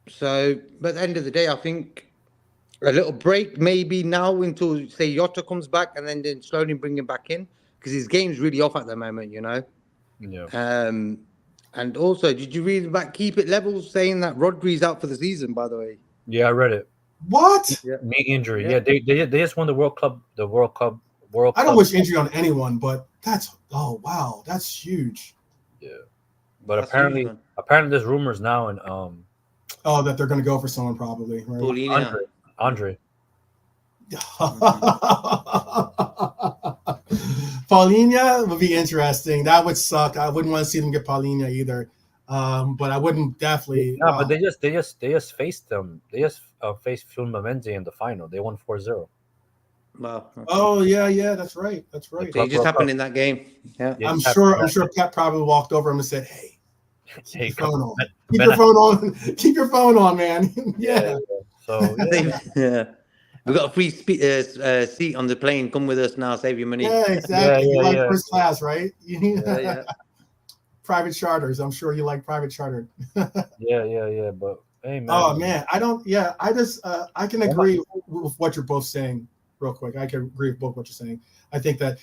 So, but at the end of the day, I think a little break maybe now until say Jota comes back and then slowly bring him back in. Because his game's really off at the moment, Yeah. And also, did you read about Keep It Level saying that Rodri's out for the season? By the way. Yeah, I read it. What? Knee injury. Yeah, they just won the World Cup. I don't wish injury on anyone, but that's huge. Yeah, but apparently there's rumors now and that they're going to go for someone probably. Right? Andre. Paulinho would be interesting. That would suck. I wouldn't want to see them get Paulinho either. But I wouldn't definitely. No, but they just faced them. They just faced Fluminense in the final. They won 4-0. Well, okay. Oh yeah, that's right. So it just happened in that game. Yeah, I'm sure Pep probably walked over him and said, "Hey, keep your phone on. Keep your phone on. Keep your phone on, man." Yeah. So yeah. We got a free seat on the plane. Come with us now. Save your money. Yeah, exactly. You like first class, right? Yeah. Private charters. I'm sure you like private charter. Yeah. But hey, man. Oh man, I don't. Yeah, I just I can agree with what you're both saying. Real quick, I can agree with both what you're saying. I think that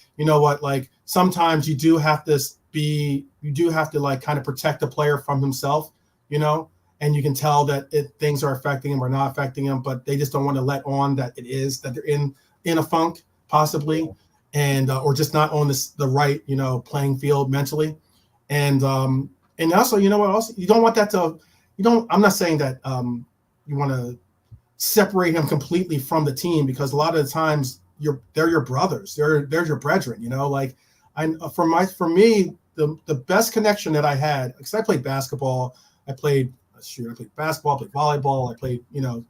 like sometimes you do have to like kind of protect the player from himself, and you can tell that things are affecting him or not affecting him, but they just don't want to let on that that they're in a funk possibly, and or just not on the right playing field mentally, and also what else you don't want that to. I'm not saying that you want to separate him completely from the team, because a lot of the times they're your brothers, they're your brethren, like for me the best connection that I had, because I played basketball, I played basketball, I played volleyball,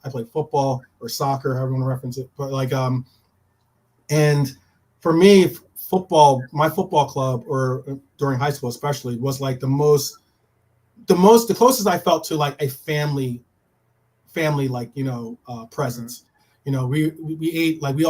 I played football or soccer, however you want to reference it, but like and for me my football club, or during high school especially, was like the closest I felt to like a family like presence. We ate, like we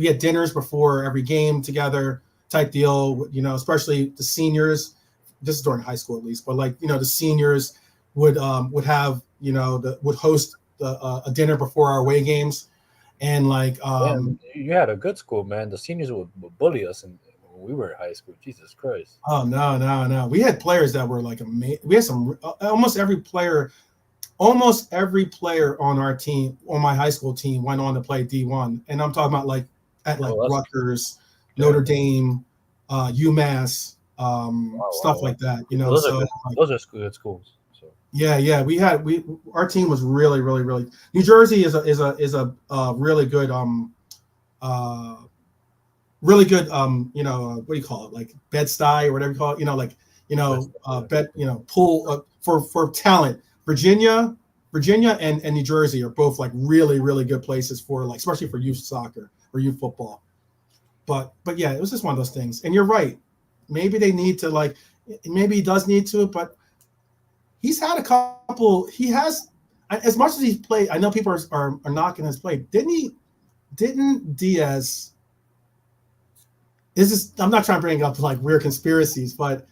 had dinners before every game together type deal, especially the seniors. This is during high school at least, but like the seniors would have would host a dinner before our away games, and like you had a good school, man. The seniors would bully us, and when we were in high school, Jesus Christ. Oh no, we had players that were like amazing. We had some almost every player on our team, on my high school team, went on to play D1, and I'm talking about like at Rutgers, Notre Dame, UMass, stuff like that. Those are good schools. So yeah, our team was really, really, really. New Jersey is a really good really good what do you call it, like Bed-Stuy or whatever you call it, pool for talent. Virginia and New Jersey are both like really, really good places for, like, especially for youth soccer or youth football. But yeah, it was just one of those things. And you're right. Maybe they need to, like, maybe he does need to, but he's had a couple. He has, as much as he's played. I know people are knocking his play. Didn't Diaz? I'm not trying to bring up like weird conspiracies, but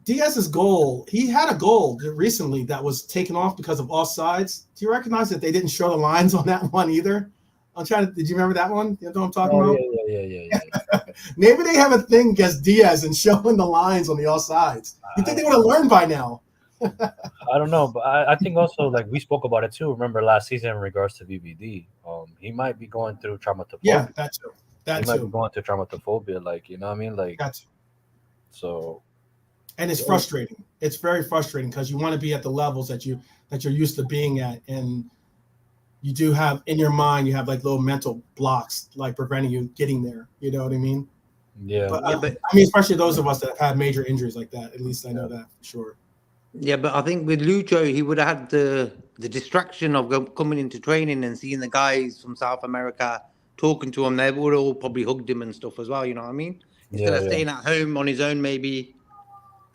Diaz's goal, he had a goal recently that was taken off because of offsides. Do you recognize that they didn't show the lines on that one either? Did you remember that one? You know what I'm talking about? Yeah. Maybe they have a thing against Diaz and showing the lines on the offsides. You think they would have learned by now? I don't know, but I think also, like, we spoke about it too. Remember last season in regards to VVD, he might be going through traumatophobia. Yeah, that too. He might be going through traumatophobia, like, you know what I mean, like that too. So. And it's frustrating. It's very frustrating because you want to be at the levels that you're used to being at, and you do have in your mind, you have like little mental blocks like preventing you getting there. You know what I mean? Yeah. But I mean, especially those of us that have had major injuries like that. At least I know that for sure. Yeah, but I think with Lucho, he would have had the distraction of coming into training and seeing the guys from South America talking to him. They would all probably hugged him and stuff as well. You know what I mean? Instead of staying at home on his own, maybe,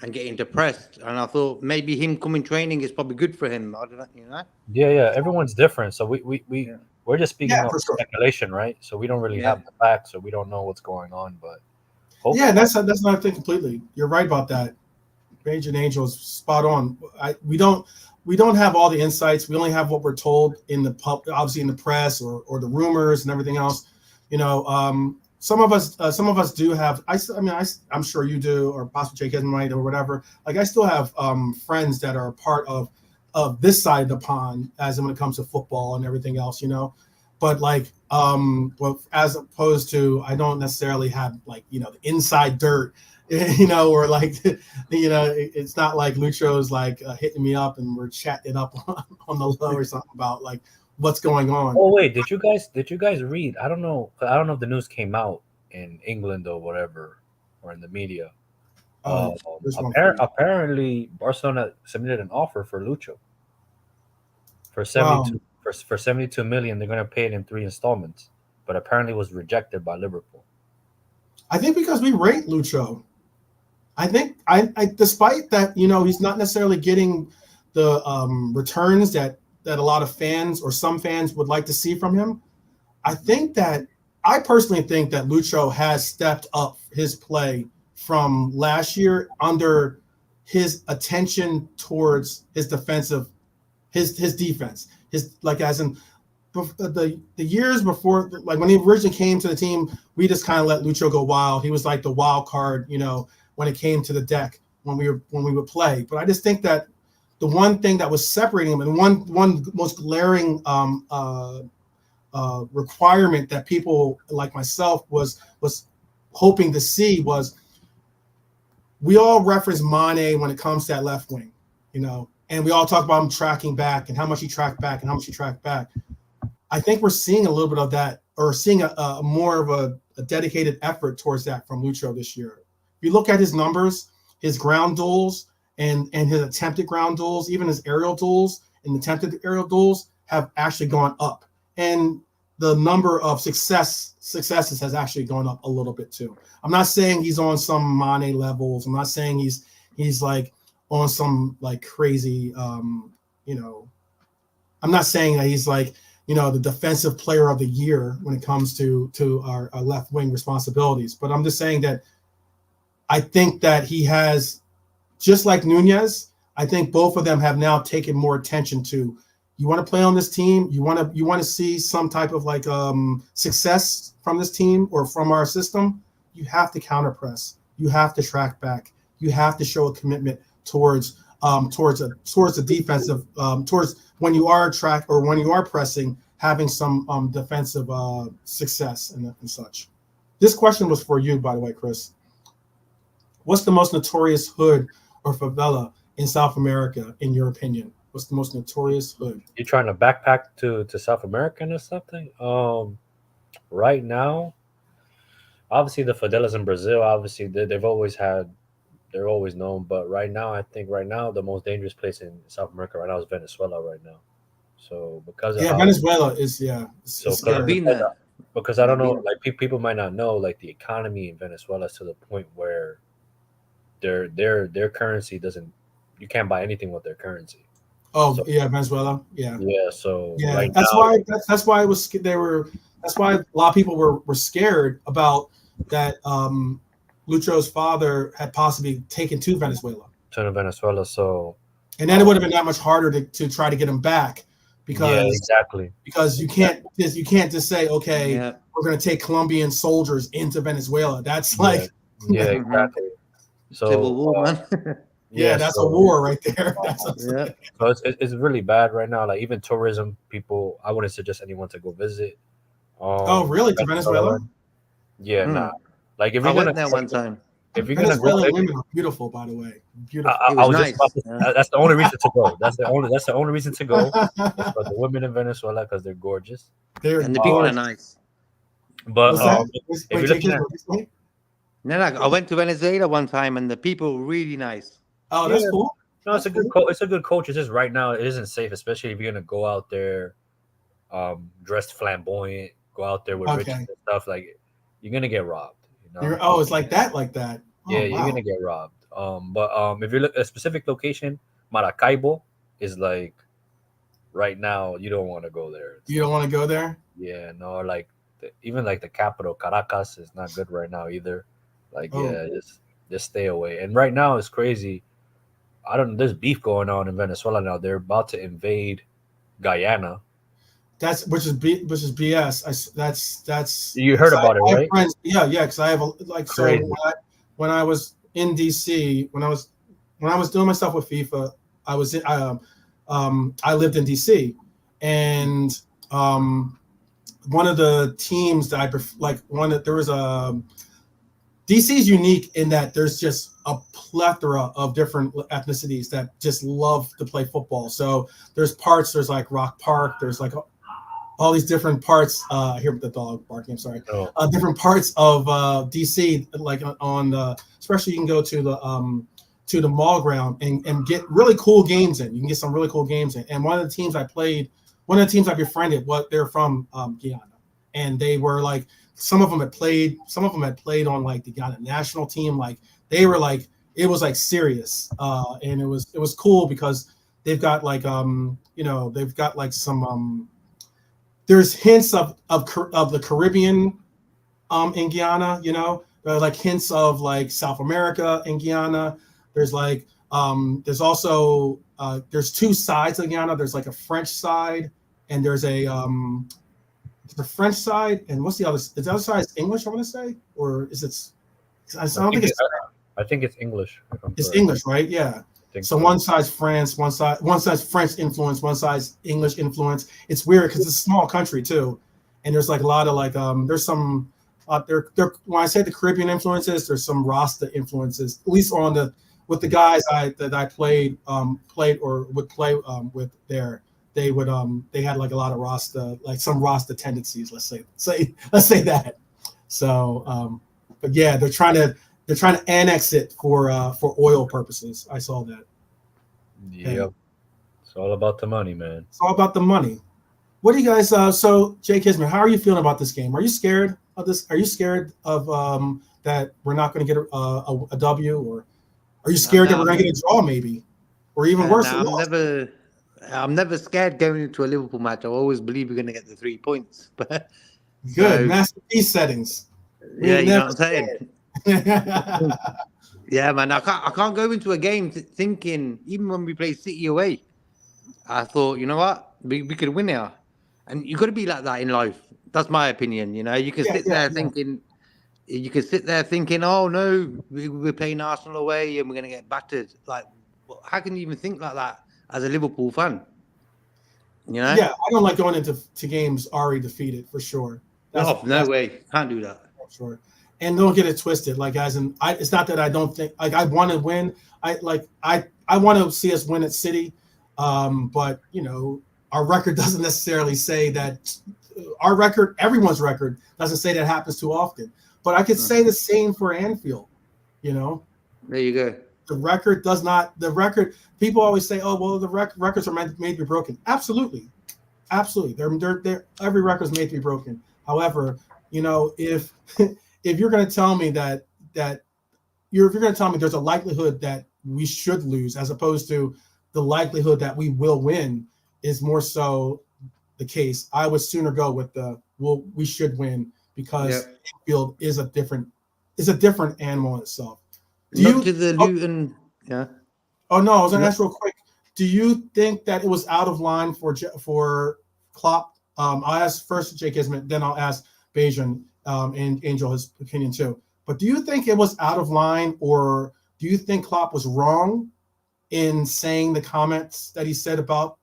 and getting depressed. And I thought maybe him coming training is probably good for him. I don't know, you know? Yeah. Everyone's different. So we're just speaking of speculation, right? So we don't really have the facts, so we don't know what's going on. But hopefully. Yeah, that's not a thing completely. You're right about that. Raging Angel is spot on. We don't have all the insights. We only have what we're told in the obviously in the press or the rumors and everything else. Some of us do have. I'm sure you do, or possibly Jake might, or whatever. Like, I still have friends that are part of this side of the pond, as when it comes to football and everything else. But like, well, as opposed to, I don't necessarily have like the inside dirt. Or like, it's not like Lucho's like hitting me up and we're chatting up on the low or something about like what's going on. Oh wait, did you guys read? I don't know if the news came out in England or whatever, or in the media. Apparently, Barcelona submitted an offer for Lucho for 72 million. They're going to pay it in 3 installments. but apparently was rejected by Liverpool. I think because we rate Lucho. I think I despite that, he's not necessarily getting the returns that a lot of fans or some fans would like to see from him. I personally think that Lucho has stepped up his play from last year under his attention towards his defensive, his defense, as in the years before, like when he originally came to the team, we just kind of let Lucho go wild. He was like the wild card, when it came to the deck when we would play. But I just think that the one thing that was separating him, and one most glaring requirement that people like myself was hoping to see was, we all reference Mane when it comes to that left wing, and we all talk about him tracking back and how much he tracked back and how much he tracked back. I think we're seeing a little bit of that, or seeing a more of a dedicated effort towards that from Lucho this year. If you look at his numbers, his ground duels and his attempted ground duels, even his aerial duels and attempted aerial duels have actually gone up. And the number of successes has actually gone up a little bit too. I'm not saying he's on some Mane levels. I'm not saying he's like on some like crazy, I'm not saying that he's like, the defensive player of the year when it comes to our left wing responsibilities. But I'm just saying that I think that he has, just like Nunez, I think both of them have now taken more attention to, you want to play on this team, you want to see some type of like success from this team or from our system, you have to counter press, you have to track back, you have to show a commitment towards the defensive, towards when you are track or when you are pressing, having some defensive success and such. This question was for you, by the way, Chris. What's the most notorious hood or favela in South America, in your opinion? What's the most notorious hood? You trying to backpack to South America or something? Right now, obviously the favelas in Brazil, obviously they're always known. But right now, I think the most dangerous place in South America right now is Venezuela right now. So because of Venezuela is because I don't know, like people might not know, like the economy in Venezuela is to the point where their currency doesn't, you can't buy anything with their currency. Oh, so, yeah, Venezuela. Yeah. Yeah. So yeah, right that's why it was. That's why a lot of people were scared about that. Lucho's father had possibly taken to Venezuela. So. And then it would have been that much harder to try to get him back, because exactly, because you can't just say, okay, we're going to take Colombian soldiers into Venezuela. That's like exactly. So civil war, man. That's a war right there. So it's really bad right now. Like even tourism people, I wouldn't suggest anyone to go visit. Oh, really? To Venezuela? Yeah, nah. Like if I you're went there one time. If you're gonna go, women are beautiful, by the way. Beautiful. I was nice. That's the only reason to go. That's the only reason to go. Is for the women in Venezuela, because they're gorgeous. And the people are nice. But if you're looking at, I went to Venezuela one time, and the people were really nice. Oh, that's cool. No, it's a good culture. It's just right now it isn't safe, especially if you're gonna go out there, dressed flamboyant, go out there with riches and stuff. Like you're gonna get robbed. It's like that. Oh, you're gonna get robbed. But if you look at a specific location, Maracaibo is like right now you don't want to go there. You don't want to go there? Yeah, no, like even like the capital Caracas is not good right now either. Like just stay away. And right now it's crazy. I don't know. There's beef going on in Venezuela now. They're about to invade Guyana. Which is BS. That's you heard about it, right? Friends, yeah. Because I have so when I was in DC, when I was doing my stuff with FIFA, I lived in DC, and one of the teams that there was a DC is unique in that there's just a plethora of different ethnicities that just love to play football. So there's like Rock Park, there's like all these different parts. I hear the dog barking. I'm sorry. Different parts of DC, like especially you can go to the mall ground and get really cool games in. You can get some really cool games in. And one of the teams I befriended, they're from Guyana, and they were like some of them had played on like the Ghana national team. Like they were like it was like serious, and it was cool because they've got like they've got like some there's hints of the Caribbean in Guyana, like hints of like South America in Guyana. There's like there's also there's two sides of Guyana. There's like a French side and there's the French side, and what's the other? Is the other side English? I want to say, or is it? I don't think it's. I think it's English. It's English, right? Yeah. So one side's France, one side's French influence, one side's English influence. It's weird because it's a small country too, and there's like a lot of like there's some there when I say the Caribbean influences, there's some Rasta influences, at least on with the guys that I played or would play with there. They would they had like a lot of Rasta, like some Rasta tendencies, let's say that. So but yeah, they're trying to annex it for oil purposes. I saw that. Yep. It's all about the money, man. It's all about the money. What do you guys so Jay Kisman, how are you feeling about this game? Are you scared of this? Are you scared of that we're not going to get a W, or are you scared that we're going to get a draw maybe? Or even worse, I'm never scared going into a Liverpool match. I always believe we're going to get the 3 points. But good masterpiece settings. Yeah, you know what I'm saying. Yeah, man. I can't go into a game thinking. Even when we played City away, I thought, you know what, we could win here. And you got to be like that in life. That's my opinion. You can sit there thinking. You can sit there thinking, oh no, we're playing Arsenal away and we're going to get battered. Like, how can you even think like that as a Liverpool fan? Yeah, I don't like going into games already defeated for sure. No way, can't do that. For sure. And don't get it twisted. Like, guys, and it's not that I don't think like I want to win. I want to see us win at City, but our record doesn't necessarily say that. Our record, everyone's record, doesn't say that happens too often. But I could say the same for Anfield. There you go. The record does not. The record. People always say, "Oh, well, the records are made to be broken." Absolutely. They're every record's made to be broken. However, if you're going to tell me that if you're going to tell me there's a likelihood that we should lose, as opposed to the likelihood that we will win, is more so the case. I would sooner go with we should win, because Anfield is a different animal in itself. Luton. Yeah. Oh no, I was gonna ask real quick. Do you think that it was out of line for Klopp? I'll ask first Jake Ismett, then I'll ask Bajan and Angel his opinion too. But do you think it was out of line, or do you think Klopp was wrong in saying the comments that he said about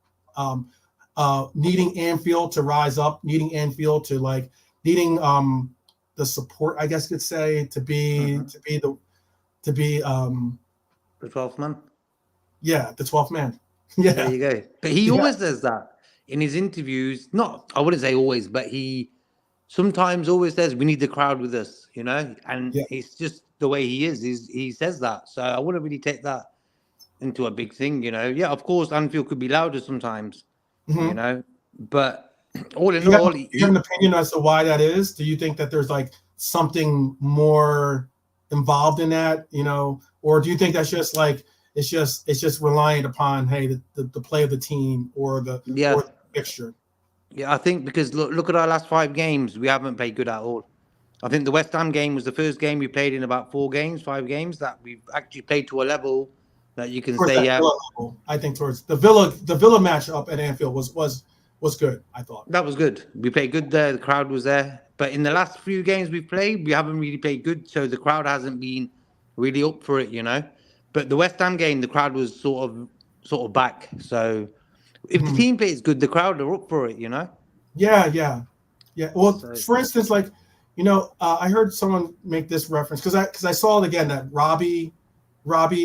needing Anfield to rise up, needing Anfield to needing the support, I guess you could say, to be the 12th man. Yeah, the 12th man. Yeah. There you go. But he always does that in his interviews. Not, I wouldn't say always, but he sometimes always says we need the crowd with us, and it's just the way he is. He says that. So I wouldn't really take that into a big thing, Yeah, of course, Anfield could be louder sometimes, but all in all, you have an opinion as to why that is? Do you think that there's something more involved in that, or do you think that's just it's just reliant upon the play of the team or the fixture? Yeah, I think because look at our last 5 games, we haven't played good at all. I think the West Ham game was the first game we played in about 5 games that we've actually played to a level that you can say, I think towards the Villa match up at Anfield was good. I thought that was good. We played good there. The crowd was there. But in the last few games we've played, we haven't really played good. So the crowd hasn't been really up for it, But the West Ham game, the crowd was sort of back. So if the team plays good, the crowd are up for it, Yeah. Well, for instance, I heard someone make this reference because I saw it again that Robbie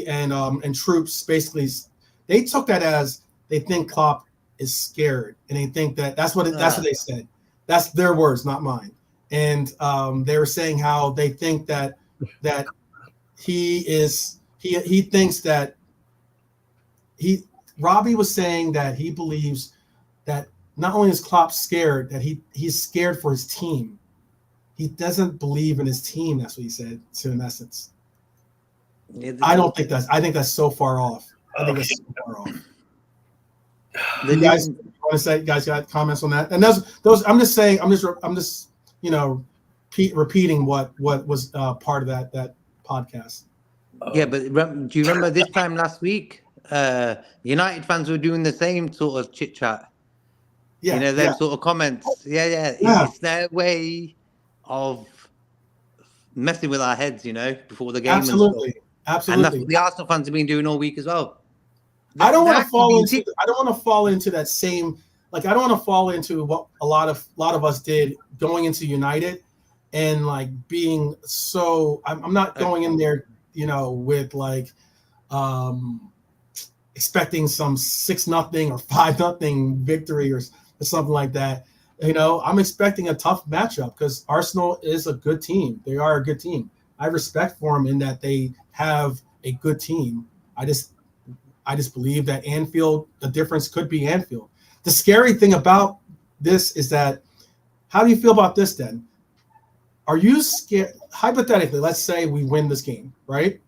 and Troops basically they took that as they think Klopp is scared, and they think that's what they said. That's their words, not mine. And they were saying how they think that he thinks that Robbie was saying that he believes that not only is Klopp scared, that he's scared for his team. He doesn't believe in his team. That's what he said. So in essence, I think that's so far off. I think that's so far off. You guys want to say? You guys got comments on that? And those. I'm just saying. I'm just repeating what was part of that podcast. Yeah, but do you remember this time last week? United fans were doing the same sort of chit chat. Yeah, them sort of comments. Yeah. It's their way of messing with our heads, before the game. Absolutely. And that's what the Arsenal fans have been doing all week as well. I don't want to fall into that same. Like, I don't want to fall into what a lot of us did going into United, and like being so. I'm not going in there, with like expecting some 6-0 or 5-0 victory or something like that. I'm expecting a tough matchup because Arsenal is a good team. They are a good team. I have respect for them in that they have a good team. I just believe that Anfield, the difference could be Anfield. The scary thing about this is that, how do you feel about this then? Are you scared? Hypothetically, let's say we win this game, right?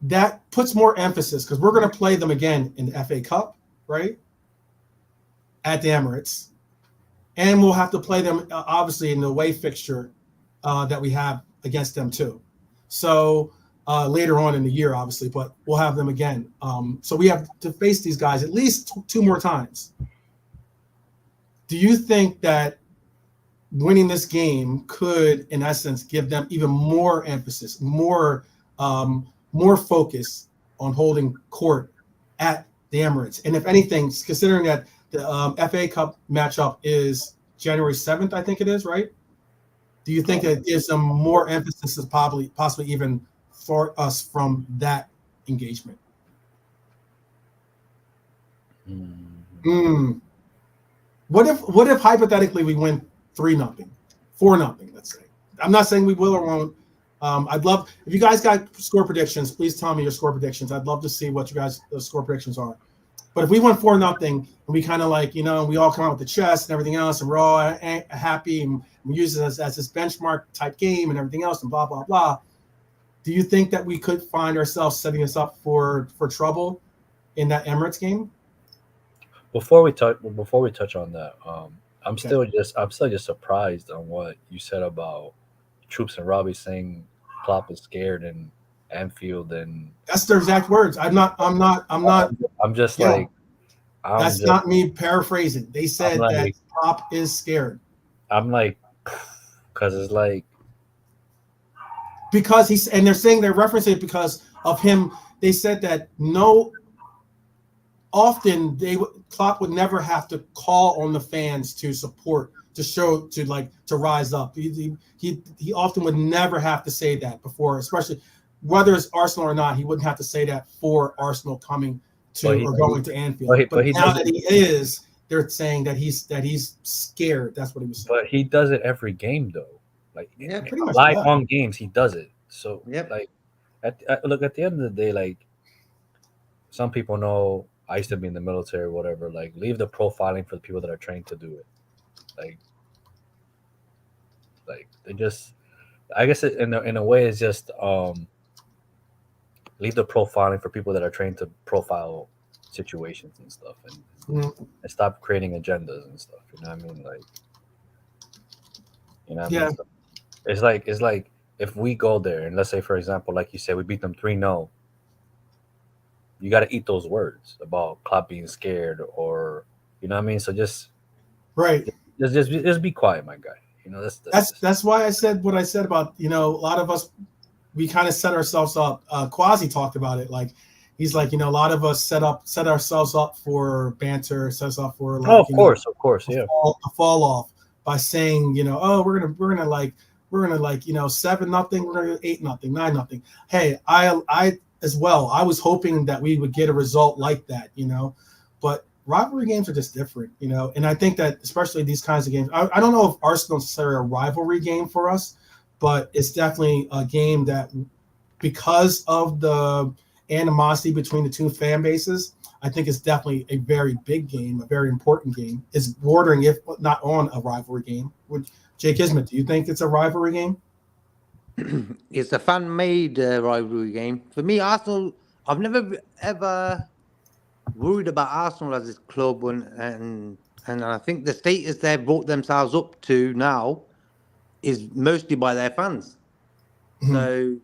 That puts more emphasis because we're going to play them again in the FA Cup, right? At the Emirates. And we'll have to play them, obviously, in the away fixture that we have against them too. So later on in the year, obviously, but we'll have them again. So we have to face these guys at least two more times. Do you think that winning this game could, in essence, give them even more emphasis, more focus on holding court at the Emirates? And if anything, considering that the FA Cup matchup is January 7th, I think it is, right? Do you think that gives them more emphasis, possibly even for us from that engagement? What if hypothetically we win 3-0, 4-0, let's say? I'm not saying we will or won't. I'd love, if you guys got score predictions, please tell me your score predictions. I'd love to see what you guys' score predictions are. But if we went 4-0 and we kind of like, we all come out with the chest and everything else, and we're all happy and we use it as this benchmark type game and everything else and blah, blah, blah. Do you think that we could find ourselves setting us up for trouble in that Emirates game? Before we touch on that, I'm still just surprised on what you said about Troops and Robbie saying Klopp is scared in Anfield, and that's their exact words. I'm not. That's not me paraphrasing. They said that Klopp is scared. I'm like, because it's like, because they're saying they're referencing it because of him. They said that often Klopp would never have to call on the fans to support, to rise up. He often would never have to say that before, especially whether it's Arsenal or not. He wouldn't have to say that for Arsenal coming to or going to Anfield. But now that he is, they're saying that he's scared. That's what he was saying. But he does it every game though. Like, yeah, pretty much live on games, he does it. So like, at the end of the day, like, some people know I used to be in the military or whatever. Like, leave the profiling for the people that are trained to do it. Like they just, I guess in a way, it's just leave the profiling for people that are trained to profile situations and stuff, and stop creating agendas and stuff. You know what I mean? Like, you know what I mean? It's like if we go there and let's say, for example, like you said, we beat them 3-0. You got to eat those words about Klopp being scared, or you know what I mean. So just be quiet, my guy. You know, that's why I said what I said about, a lot of us, we kind of set ourselves up. Quasi talked about it. Like, he's like, a lot of us set ourselves up for banter, set us up for, like, of course, yeah, a fall off by saying, we're gonna 7-0, we're gonna 8-0, 9-0. Hey, I as well, I was hoping that we would get a result like that, but rivalry games are just different, and I think that especially these kinds of games, I don't know if Arsenal is necessarily a rivalry game for us, but it's definitely a game that, because of the animosity between the two fan bases, I think it's definitely a very big game, a very important game. It's bordering, if not on a rivalry game. Jay Kismet, do you think it's a rivalry game? It's a fan-made rivalry game. For me, Arsenal, I've never ever worried about Arsenal as a club, and I think the status they've brought themselves up to now is mostly by their fans. Mm-hmm. So,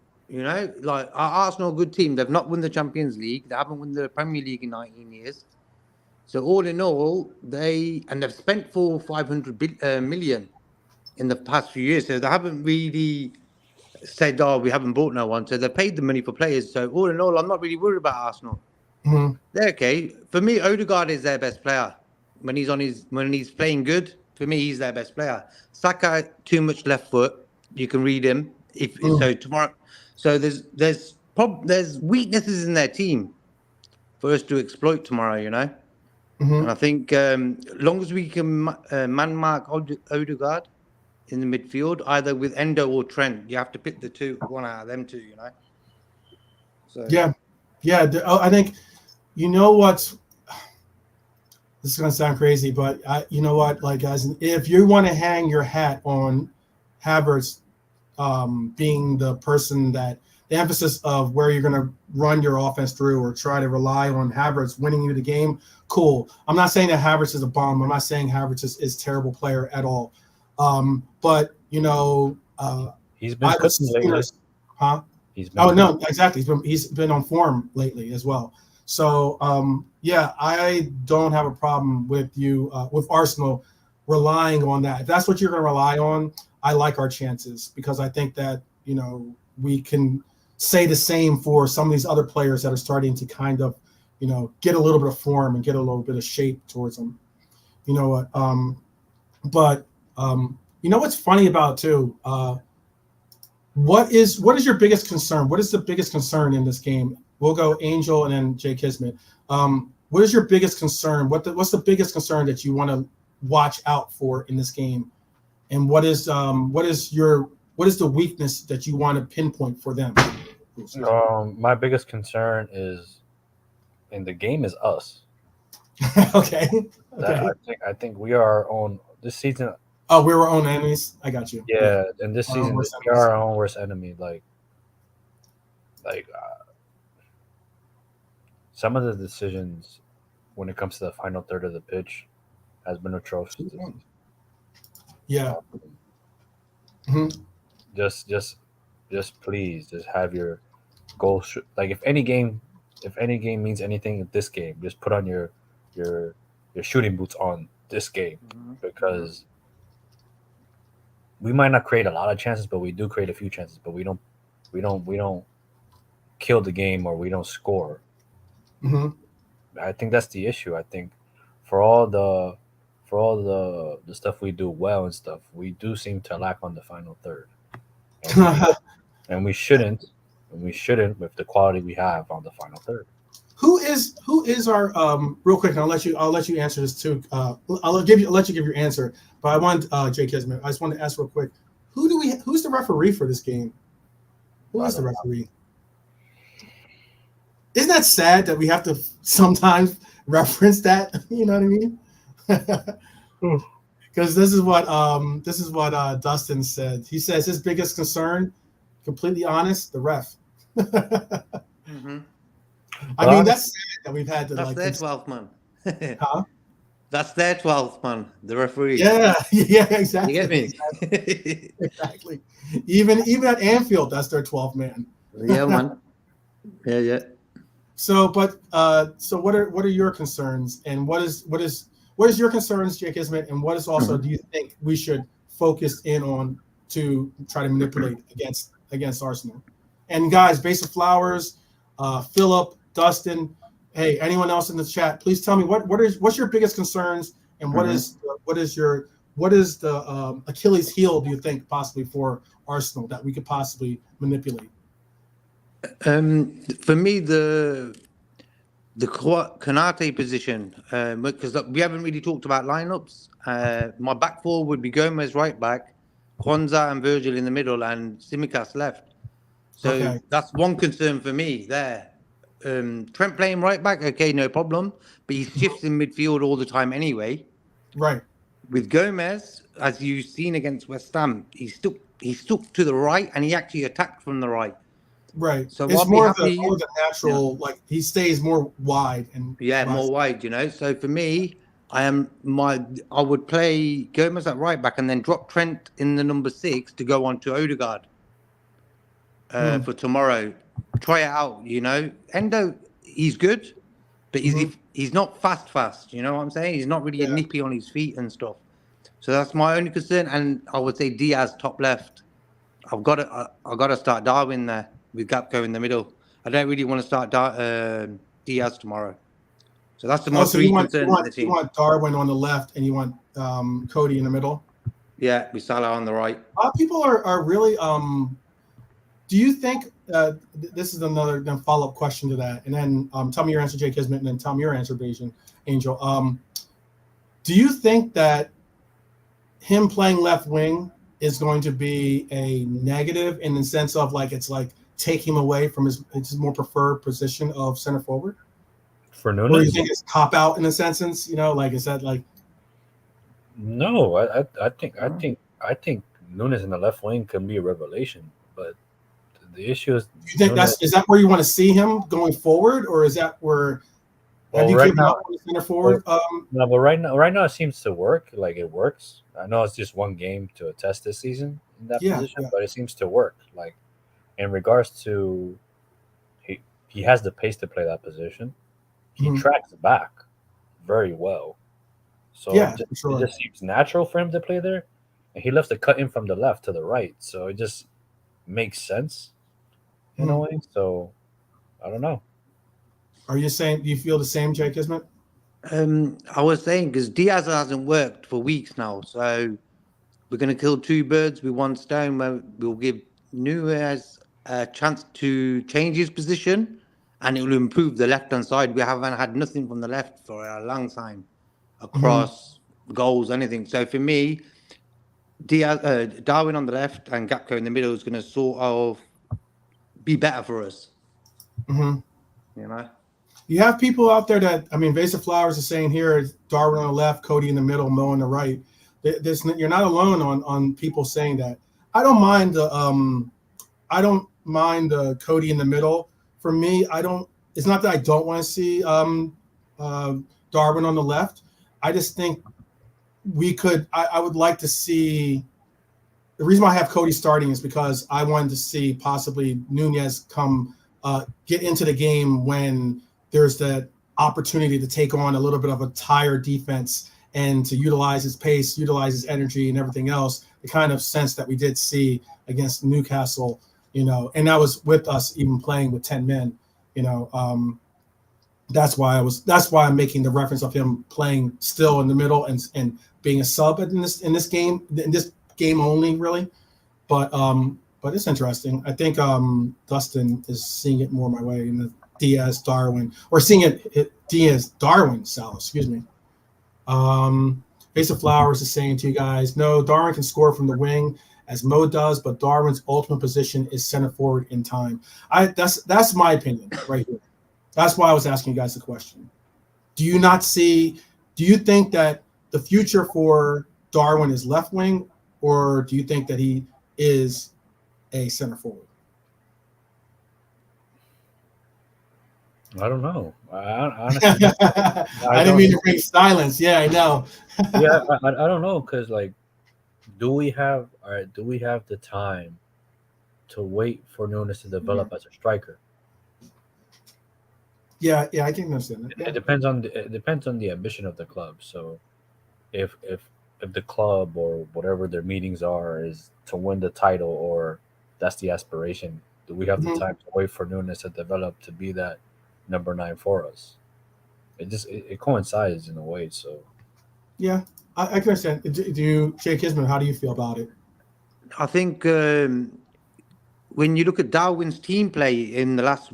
like Arsenal, a good team. They've not won the Champions League. They haven't won the Premier League in 19 years. So all in all, they've spent 500 million in the past few years. So they haven't really said, "Oh, we haven't bought no one." So they paid the money for players. So all in all, I'm not really worried about Arsenal. Mm-hmm. They're okay. For me, Odegaard is their best player. When he's playing good, for me, he's their best player. Saka, too much left foot. You can read him. So tomorrow, so there's weaknesses in their team for us to exploit tomorrow. Mm-hmm. And I think long as we can man mark Odegaard in the midfield, either with Endo or Trent, you have to pick one out of them two. So yeah. I think what. This is going to sound crazy, but you know what, like guys, if you want to hang your hat on Havertz being the person that the emphasis of where you're going to run your offense through or try to rely on Havertz winning you the game, cool. I'm not saying that Havertz is a bomb. I'm not saying Havertz is a terrible player at all. But he's been cooking lately. Huh? No, exactly. He's been on form lately as well. So, I don't have a problem with you, with Arsenal relying on that. If that's what you're going to rely on, I like our chances because I think that, we can say the same for some of these other players that are starting to kind of, get a little bit of form and get a little bit of shape towards them. You know what? But what's funny about too, what is your biggest concern? What is the biggest concern in this game? We'll go Angel and then Jay Kismet. What is your biggest concern? What's the biggest concern that you want to watch out for in this game? And what is the weakness that you want to pinpoint for them? My biggest concern is in the game is us. Okay. I think we are on this season. Oh, we're our own enemies. I got you. Yeah, and this season we are our own worst enemy. Like some of the decisions when it comes to the final third of the pitch has been atrocious. Yeah. Mm-hmm. Just please, just have your goal. Like if any game means anything in this game, just put on your shooting boots on this game because we might not create a lot of chances, but we do create a few chances. But we don't kill the game or we don't score. Mm-hmm. I think that's the issue. I think for all the stuff we do well and stuff, we do seem to lack on the final third, and we shouldn't with the quality we have on the final third. Who is our real quick? And I'll let you answer this too. I'll let you give your answer. But I want Jay Kismet. I just want to ask real quick. Who's the referee for this game? Who is the referee? Isn't that sad that we have to sometimes reference that? You know what I mean? Because this is what Dustin said. He says his biggest concern, completely honest, the ref. Mm-hmm. I mean, that's sad that we've had to. That's their 12th man. Huh? That's their 12th man, the referee. Yeah, exactly. You get me? Exactly. Even at Anfield, that's their 12th man. Yeah, man. Yeah. So, but so what are your concerns, and what is your concerns, Jake Kismet, and what is also do you think we should focus in on to try to manipulate against Arsenal? And guys, Base of Flowers, Philip, Dustin, hey, anyone else in the chat, please tell me what's your biggest concerns, and what is the Achilles heel do you think possibly for Arsenal that we could possibly manipulate? For me, the Konate position, because we haven't really talked about lineups. My back four would be Gomez right back, Kwanzaa and Virgil in the middle, and Tsimikas left. So that's one concern for me there. Trent playing right back, okay, no problem. But he shifts in midfield all the time anyway. Right. With Gomez, as you've seen against West Ham, he stuck to the right and he actually attacked from the right. Right. So It's I'll be more happy. the natural, like he stays more wide and more wide, So for me, I would play Gomez at right back and then drop Trent in the number 6 to go on to Odegaard for tomorrow. Try it out, Endo, he's good, but he's not fast. You know what I'm saying? He's not really nippy on his feet and stuff. So that's my only concern. And I would say Diaz top left. I've got to start Darwin there with Gapco in the middle. I don't really want to start Diaz tomorrow. So that's the most three concerns in the team. You want Darwin on the left and you want Cody in the middle? Yeah, with Salah on the right. People are really do you think this is another follow-up question to that, and then tell me your answer, Jay Kismet, and then tell me your answer, Angel. Do you think that him playing left wing is going to be a negative in the sense of it's like taking him away from his more preferred position of center forward? For Nunes? Or do you think it's cop out in a sense? Is that like? No, I think Nunes in the left wing can be a revelation, but the issue is. Do you think is that where you want to see him going forward, or is that where? Have you given up on the center forward? No, but right now it seems to work. Like it works. I know it's just one game to attest this season in that position, but it seems to work. Like in regards to, he has the pace to play that position. He tracks back very well. So it just seems natural for him to play there. And he loves to cut in from the left to the right. So it just makes sense in a way. So I don't know. Are you saying, do you feel the same, Jay Kismet? I was saying, because Diaz hasn't worked for weeks now. So we're going to kill two birds with one stone. Where we'll give Nunes a chance to change his position, and it will improve the left-hand side. We haven't had nothing from the left for a long time across goals, anything. So for me, Darwin on the left and Gapco in the middle is going to sort of be better for us. You have people out there that, Vase of Flowers is saying here, Darwin on the left, Cody in the middle, Mo on the right. You're not alone on people saying that. I don't mind the Cody in the middle. For me, it's not that I don't want to see Darwin on the left. I just think I would like to see. The reason why I have Cody starting is because I wanted to see possibly Nunes come get into the game when there's that opportunity to take on a little bit of a tired defense and to utilize his pace, utilize his energy and everything else, the kind of sense that we did see against Newcastle, and that was with us even playing with 10 men, that's why I'm making the reference of him playing still in the middle and being a sub in this game only, really. But it's interesting. I think Dustin is seeing it more my way in the Diaz Darwin, or seeing it Diaz Darwin Sal, excuse me. Face of Flowers is saying to you guys, no, Darwin can score from the wing as Mo does, but Darwin's ultimate position is center forward in time. That's my opinion right here. That's why I was asking you guys the question. Do you think that the future for Darwin is left wing, or do you think that he is a center forward? I don't know. Honestly, I didn't mean to bring silence. Yeah, I know. Yeah, I don't know, because do we have the time to wait for Nunes to develop as a striker? Yeah, I can understand that. Yeah. It depends on the ambition of the club. So, if the club or whatever their meetings are is to win the title, or that's the aspiration, do we have the time to wait for Nunes to develop to be that number 9 for us? It coincides in a way. So, yeah, I can understand. Jay Kisman, how do you feel about it? I think when you look at Darwin's team play in the last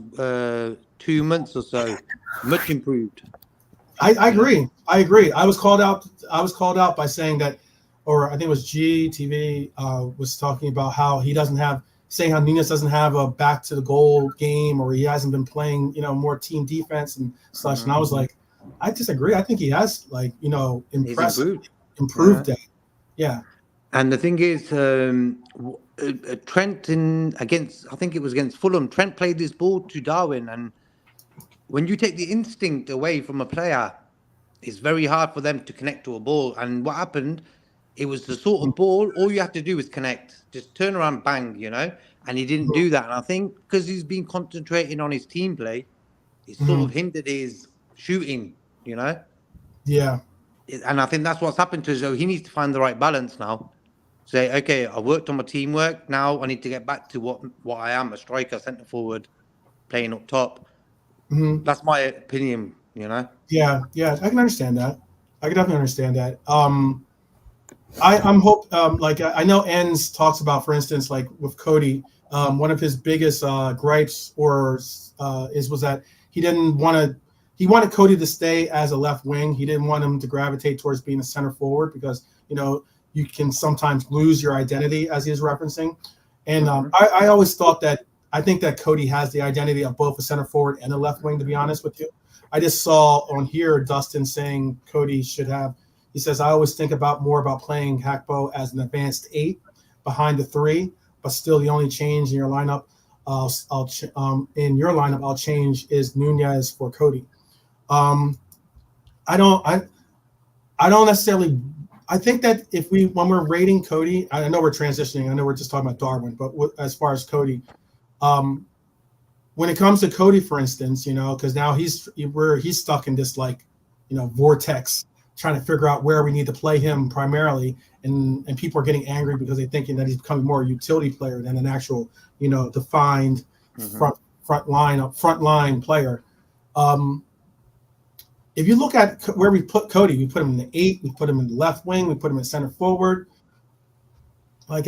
2 months or so, much improved. I agree. I was called out by saying that, or I think it was GTV was talking about how he doesn't have saying how Nunez doesn't have a back to the goal game, or he hasn't been playing, more team defense and such. And I was like, I disagree. I think he has, like, improved that. Yeah. And the thing is, Trent I think it was against Fulham, Trent played this ball to Darwin, and when you take the instinct away from a player, it's very hard for them to connect to a ball. And what happened, it was the sort of ball, all you have to do is connect, just turn around, bang, and he didn't do that. And I think because he's been concentrating on his team play, it sort of hindered his shooting, Yeah. And I think that's what's happened to him. So he needs to find the right balance now. Say, okay, I worked on my teamwork. Now I need to get back to what I am, a striker, centre forward, playing up top. That's my opinion, Yeah, I can understand that. I can definitely understand that. I'm hope like I know Enns talks about, for instance, like with Cody, one of his biggest gripes was that he wanted Cody to stay as a left wing. He didn't want him to gravitate towards being a center forward because you can sometimes lose your identity, as he is referencing. And I always thought that I think that Cody has the identity of both a center forward and a left wing, to be honest with you. I just saw on here Dustin saying Cody should have. He says, I always think more about playing Hakpo as an advanced 8 behind the 3, but still the only change in your lineup, I'll change is Nunez for Cody. I don't necessarily. I think that when we're rating Cody, I know we're transitioning. I know we're just talking about Darwin, but as far as Cody, when it comes to Cody, for instance, because now he's stuck in this vortex, trying to figure out where we need to play him primarily, and people are getting angry because they're thinking that he's becoming more a utility player than an actual, defined front line player. If you look at where we put Cody, we put him in the 8, we put him in the left wing, we put him in center forward. I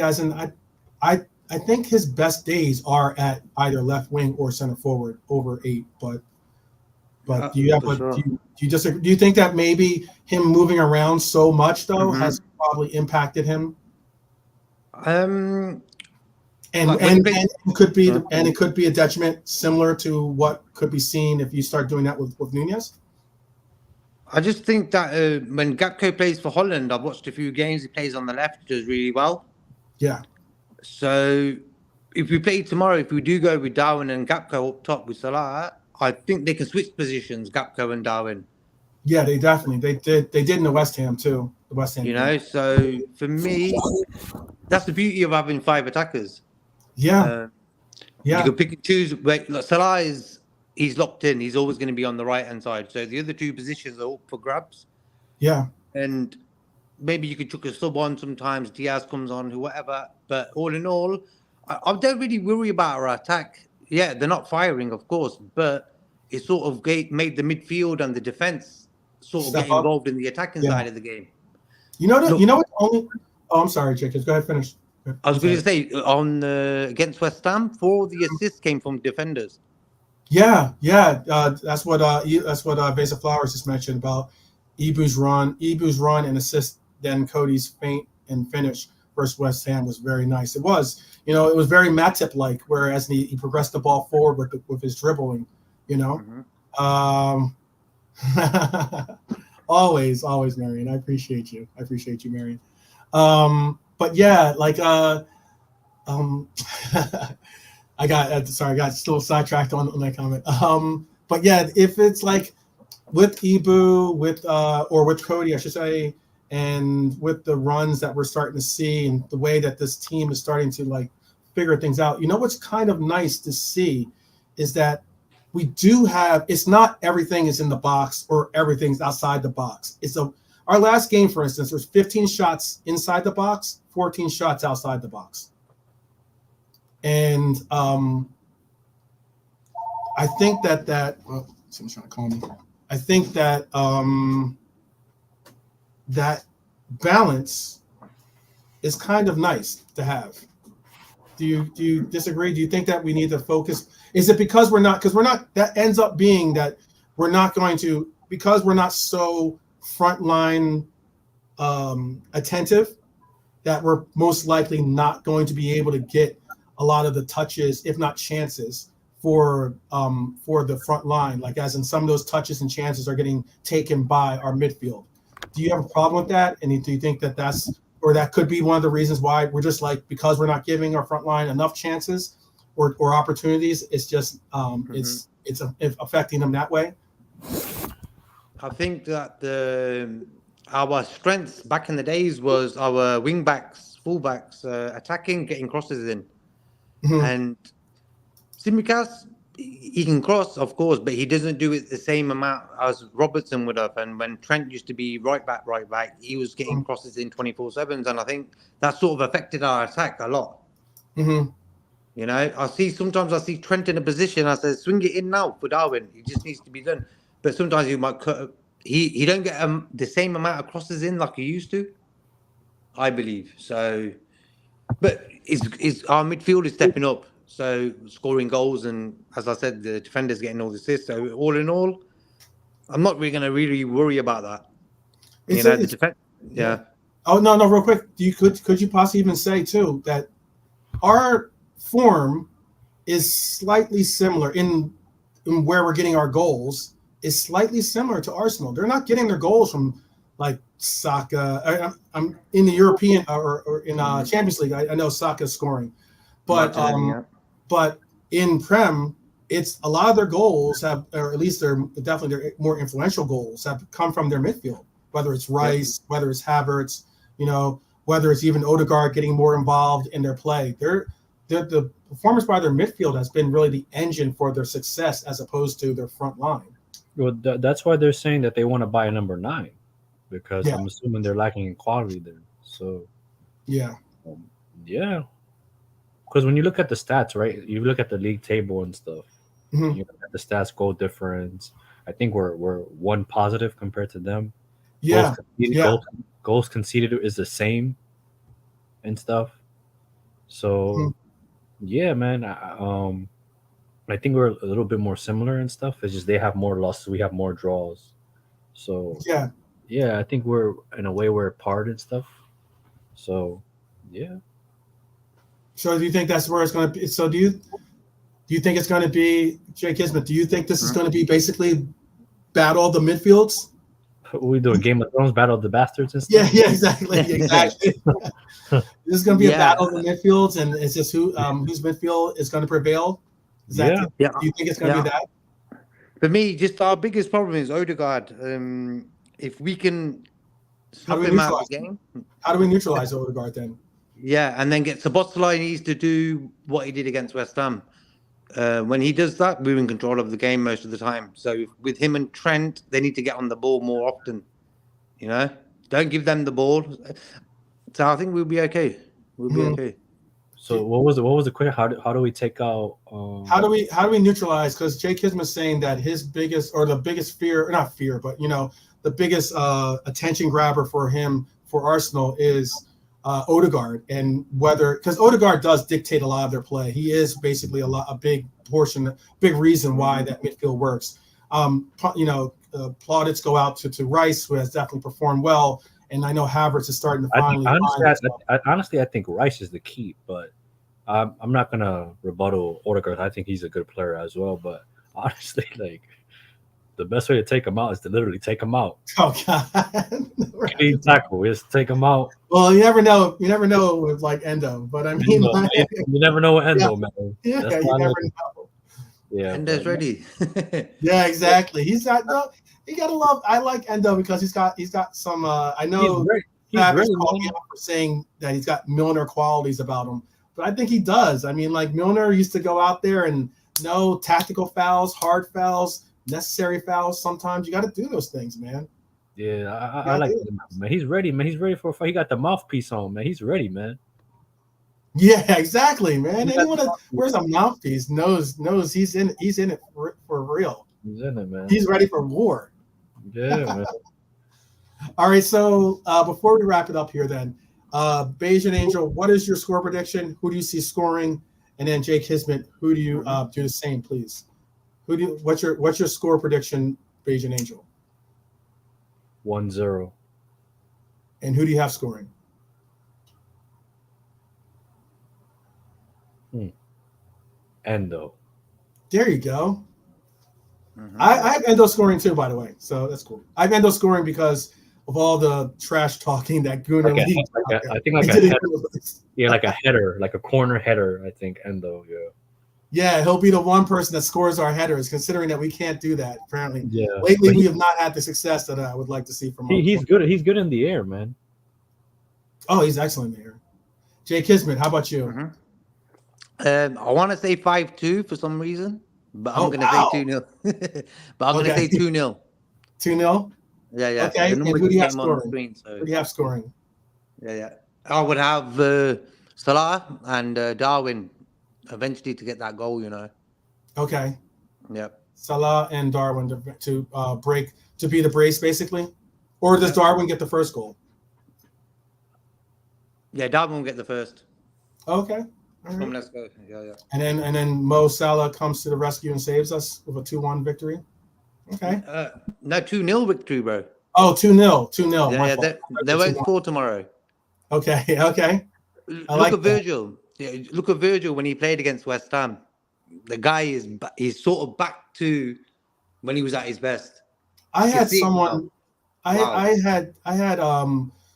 think his best days are at either left wing or center forward over 8. But do you disagree? Do you think that maybe him moving around so much though has probably impacted him? And it could be a detriment similar to what could be seen if you start doing that with Nunez. I just think that when Gakpo plays for Holland, I've watched a few games. He plays on the left, does really well. Yeah. So if we play tomorrow, if we do go with Darwin and Gakpo up top with Salah, I think they can switch positions, Gakpo and Darwin. Yeah, they did in the West Ham too. The West Ham. So for me, that's the beauty of having 5 attackers. Yeah. You can pick and choose. Salah he's locked in. He's always going to be on the right-hand side. So the other 2 positions are up for grabs. Yeah. And maybe you could chuck a sub on sometimes. Diaz comes on, whoever. But all in all, I don't really worry about our attack. Yeah, they're not firing, of course, but it sort of made the midfield and the defense sort of get involved in the attacking side of the game. I'm sorry, Jacob. Go ahead, finish. I was going to say against West Ham, 4 of the assists came from defenders. Yeah. That's what Vesa Flowers just mentioned about Ibu's run and assist. Then Cody's feint and finish versus West Ham was very nice. It was, it was very Matip like, whereas he progressed the ball forward with his dribbling. Always, Marion. I appreciate you. Marion. But yeah, I got a little sidetracked on that comment. But yeah, if it's like with Ibu, or with Cody, I should say, and with the runs that we're starting to see and the way that this team is starting to figure things out, what's kind of nice to see is that we do have. It's not everything is in the box or everything's outside the box. Our last game, for instance, there's 15 shots inside the box, 14 shots outside the box. And I think someone's trying to call me. I think that that balance is kind of nice to have. Do you disagree? Do you think that we need to focus? Is it because we're not? That ends up being that we're not going to, because we're not so frontline attentive, that we're most likely not going to be able to get a lot of the touches, if not chances, for the front line. Like as in some of those touches and chances are getting taken by our midfield. Do you have a problem with that? And do you think that that could be one of the reasons why we're just like, because we're not giving our front line enough chances or opportunities, it's just it's affecting them that way? I think that our strengths back in the days was our wing backs, full backs, attacking, getting crosses in. And Simicast, he can cross, of course, but he doesn't do it the same amount as Robertson would have. And when Trent used to be right back, he was getting crosses in 24/7s, and I think that sort of affected our attack a lot. You know, sometimes I see Trent in a position, I say, swing it in now for Darwin. It just needs to be done. But sometimes you might cut. He don't get the same amount of crosses in like he used to, I believe. So, but is our midfield is stepping up, so scoring goals, and as I said, the defenders getting all the assists. So all in all, I'm not really going to really worry about that. The defense. Yeah. Oh no, real quick. Could you possibly even say too that our form is slightly similar in where we're getting our goals is slightly similar to Arsenal. They're not getting their goals from like Saka. I'm in the European or in Champions League. I know Saka's scoring, but but in Prem, it's a lot of their goals have, or at least they're definitely their more influential goals have come from their midfield. Whether it's Rice, whether it's Havertz, whether it's even Odegaard getting more involved in their play. The performance by their midfield has been really the engine for their success as opposed to their front line. Well, that's why they're saying that they want to buy a number 9, because I'm assuming they're lacking in quality there. So, because when you look at the stats, right? You look at the league table and stuff. You look at the stats, goal difference. I think we're 1 positive compared to them. Goals conceded is the same and stuff. So, man, I think we're a little bit more similar and stuff. It's just they have more losses, we have more draws. So I think we're in a way we're apart and stuff. So So do you think that's where it's going to be? So do you think it's going to be, Jay Kismet? Do you think this is going to be basically battle of the midfields? We do a Game of Thrones, battle of the bastards and stuff. Yeah, exactly. This is going to be a battle of the midfields, and it's just whose midfield is going to prevail. Do you think it's going to be that? For me, just our biggest problem is Odegaard. If we can snuff him out of the game, how do we neutralize Odegaard then? Yeah, and then get Szoboszlai needs to do what he did against West Ham. When he does that, we're in control of the game most of the time. So with him and Trent, they need to get on the ball more often. Don't give them the ball. So I think we'll be okay. We'll be okay. So what was the question? How do we take out? How do we neutralize? Because Jay Kisman's saying that his biggest fear, or not fear, but the biggest attention grabber for him for Arsenal is Odegaard, and because Odegaard does dictate a lot of their play. He is basically a big reason why that midfield works. Plaudits go out to Rice, who has definitely performed well, and I know Havertz is starting to finally. Honestly, I think Rice is the key, but I'm not gonna rebuttal Odegaard. I think he's a good player as well, but honestly, the best way to take him out is to literally take him out. Oh God! Clean tackle, just take him out. Well, you never know. You never know with Endo, but I mean, you never know with Endo, man. Yeah, that's you never know. Yeah, Endo's ready. Yeah, exactly. He's got you gotta love. I like Endo because he's got some. I know he's really called me out for saying that he's got Milner qualities about him, but I think he does. I mean, Milner used to go out there and tactical fouls, hard fouls, necessary fouls. Sometimes you got to do those things, man. Yeah, I like him, man. He's ready, man. He's ready for a fight. He got the mouthpiece on, man. He's ready, man. Yeah, exactly, man. Anyone that wears a mouthpiece knows he's in it for real. He's in it, man. He's ready for war. Yeah, man. All right, so before we wrap it up here, then, Bayesian Angel, what is your score prediction? Who do you see scoring? And then Jake Kismet, who do you do the same, please? What's your score prediction, Bayesian Angel? 1-0. And who do you have scoring? Endo. There you go. Mm-hmm. I have Endo scoring too, by the way, so that's cool. I have Endo scoring because of all the trash talking that Gooner League. I think like a header, like a header, like a corner header. I think Endo. Yeah. Yeah, he'll be the one person that scores our headers, considering that we can't do that. Apparently, Yeah. Lately we have not had the success that I would like to see from. He's good. He's good in the air, man. Oh, he's excellent in the air. Jay Kismet, how about you? Mm-hmm. I want to say 5-2 for some reason, but I'm going to say 2-0. But I'm going to say 2-0. 2-0? Yeah. Okay, and who do you have scoring? Screen, so. Who do you have scoring? Yeah. I would have Salah and Darwin eventually to get that goal, Okay. Yep. Salah and Darwin to break, to be the brace, basically? Or does Darwin get the first goal? Yeah, Darwin will get the first. Okay. All right. Let's go. Yeah. And then Mo Salah comes to the rescue and saves us with a 2-1 victory. Okay. No, 2-0 victory, bro. Oh, 2-0. 2-0. Yeah. They won't score tomorrow. Okay. Look at Virgil. Yeah, look at Virgil when he played against West Ham. The guy is sort of back to when he was at his best. I had someone. I had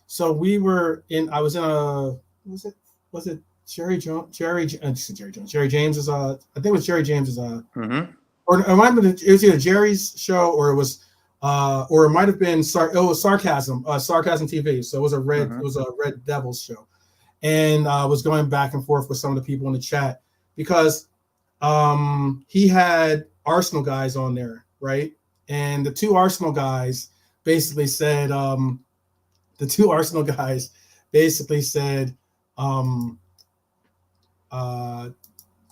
so we were in. I was in a. Was it Jerry Jones? Jerry James is I think it was Jerry James's or it might have been, it was either Jerry's show or it was or it might have been Sarcasm TV. So it was a Red Devils show, and I was going back and forth with some of the people in the chat because he had Arsenal guys on there, right? And the two Arsenal guys basically said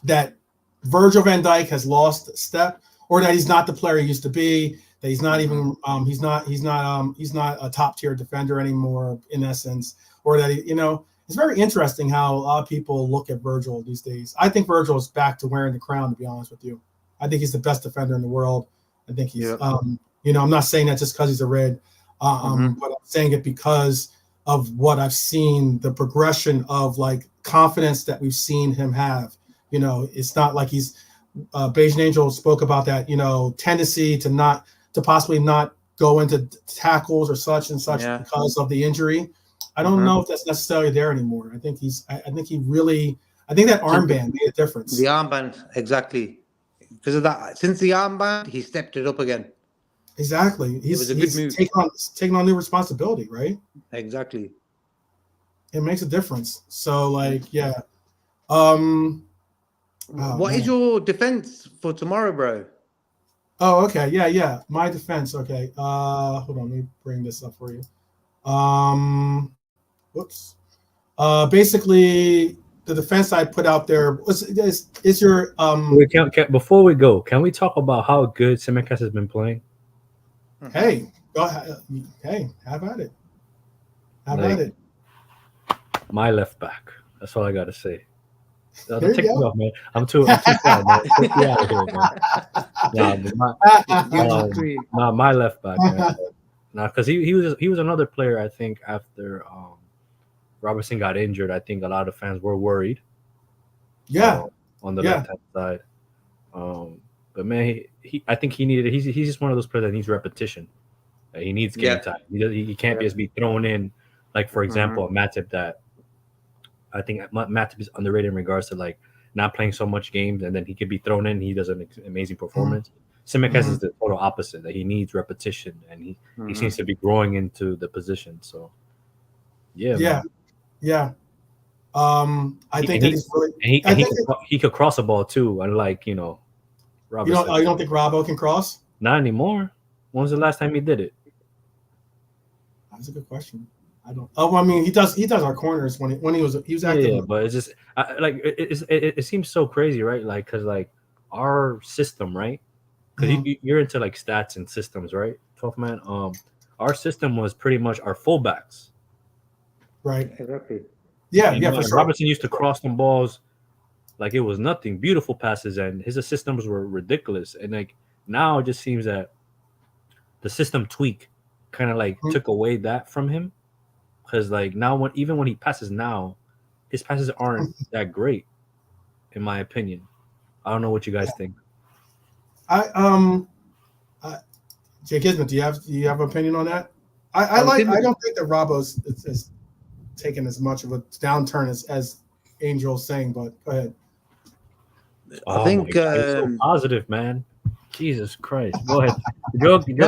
that Virgil van Dijk has lost step, or that he's not the player he used to be, that he's not even he's not a top tier defender anymore in essence, or that it's very interesting how a lot of people look at Virgil these days. I think Virgil is back to wearing the crown, to be honest with you. I think he's the best defender in the world. I think he's I'm not saying that just because he's a Red, but I'm saying it because of what I've seen, the progression of like confidence that we've seen him have. It's not like he's Beijing Angel spoke about that, tendency to possibly not go into tackles or such and such because of the injury. I don't know if that's necessarily there anymore. I think that armband made a difference. The armband, exactly. Because of that, since the armband, he stepped it up again. Exactly. It was a good move. Taking on new responsibility, right? Exactly. It makes a difference. So, what is your defense for tomorrow, bro? Oh, okay. Yeah. My defense. Okay. Hold on. Let me bring this up for you. Whoops. Basically, the defense I put out there is your Before we go, can we talk about how good Tsimikas has been playing? Hey, go ahead. Hey, have at it. My left back. That's all I gotta say. Take me off, man. I'm too sad, man. Take me out of here, man. My left back, man. Nah, because he was another player. I think after Robertson got injured, I think a lot of fans were worried. Yeah, on the left hand side. But man, I think he needed. He's just one of those players that needs repetition. He needs game time. He can't just be thrown in. Like for example, Matip. That I think Matip is underrated in regards to like not playing so much games, and then he could be thrown in. He does an amazing performance. Tsimikas is the total opposite. That he needs repetition, and he seems to be growing into the position. So yeah. I think that he's really. He could cross a ball too, unlike Robertson. You don't think Robbo can cross? Not anymore. When was the last time he did it? That's a good question. I don't. Oh, I mean, he does our corners when he was active. Yeah, but it's just it seems so crazy, right? Like because like our system, right? Because you're into like stats and systems, right? 12 man. Our system was pretty much our fullbacks. Right. Exactly. Yeah, for sure. Robertson used to cross them balls like it was nothing. Beautiful passes, and his assist numbers were ridiculous. And like now, it just seems that the system tweak kind of like took away that from him. Because like now, even when he passes now, his passes aren't that great. in my opinion. I don't know what you guys think. Jay Kismet, do you have an opinion on that? I don't think that Robbo's is taking as much of a downturn as Angel's saying, but go ahead. I think so positive, man. Jesus Christ. Go ahead. Go ahead. Go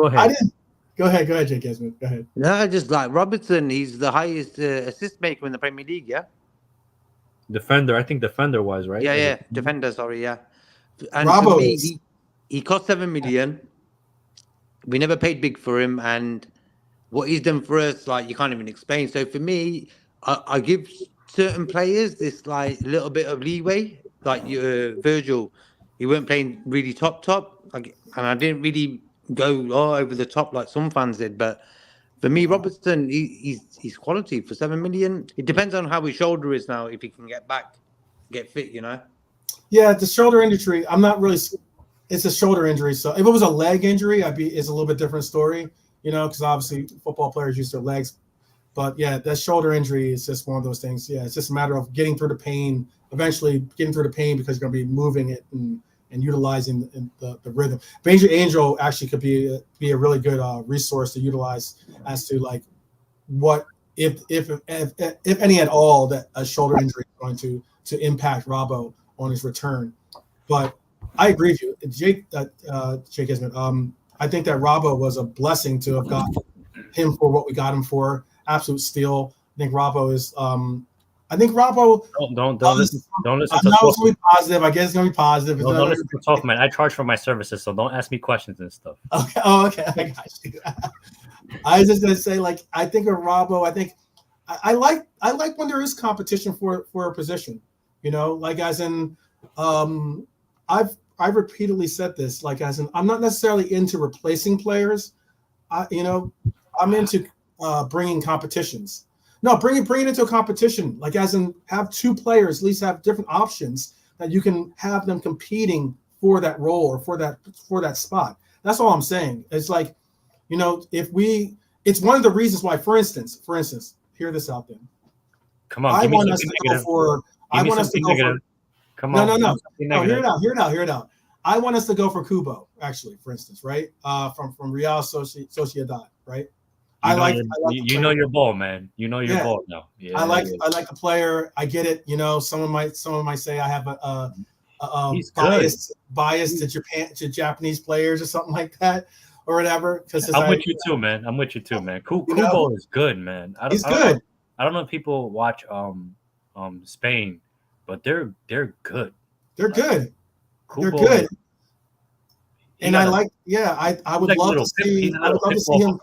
ahead. I didn't. Go ahead, Jay Kismet. Go ahead. No, just like Robertson, he's the highest assist maker in the Premier League, yeah? Defender, I think defender-wise, right? Yeah. Defender, sorry, yeah. And Robbo for me, he cost 7 million. We never paid big for him, and what he's done for us, like, you can't even explain. So for me, I give certain players this like little bit of leeway. Like Virgil, he weren't playing really top, like, and I didn't really go over the top like some fans did. But for me, Robertson, he's quality for 7 million. It depends on how his shoulder is now. If he can get fit, you know. Yeah, the shoulder injury. I'm not really. It's a shoulder injury. So if it was a leg injury, it's a little bit different story, you know, because obviously football players use their legs. But yeah, that shoulder injury is just one of those things. Yeah, it's just a matter of getting through the pain, eventually getting through the pain because you're going to be moving it and utilizing the rhythm. Angel actually could be a really good resource to utilize as to like what if any at all that a shoulder injury is going to impact Robbo on his return. But I agree with you, Jake Kismet. I think that Robbo was a blessing to have got him for what we got him for. Absolute steal. I think Robbo is. I think Robbo. Don't listen. Don't listen. No, it's gonna be positive. I guess it's gonna be positive. Don't listen to talk, man. I charge for my services, so don't ask me questions and stuff. Okay. Oh, okay. I got you. I was just gonna say, like, I think of Robbo. I think I like when there is competition for a position. You know, like as in, I've repeatedly said this. Like as in, I'm not necessarily into replacing players. I'm into bringing competitions. No, bring it into a competition. Like as in, have two players at least have different options that you can have them competing for that role or for that spot. That's all I'm saying. It's like, you know, it's one of the reasons why, for instance, hear this out then. Come on, I want us to go for. Come on. No. Hear it out. I want us to go for Kubo, actually, for instance, right? From Real Sociedad, right? You know your ball, man. You know your ball now. Yeah, I like the player. I get it. You know, someone might say I have a bias to Japanese players or something like that, or whatever. I'm with you too, man. Kubo is good, man. He's good. I don't know if people watch Spain, but they're good. They're good. Kubo, they're good. And I would love to see him.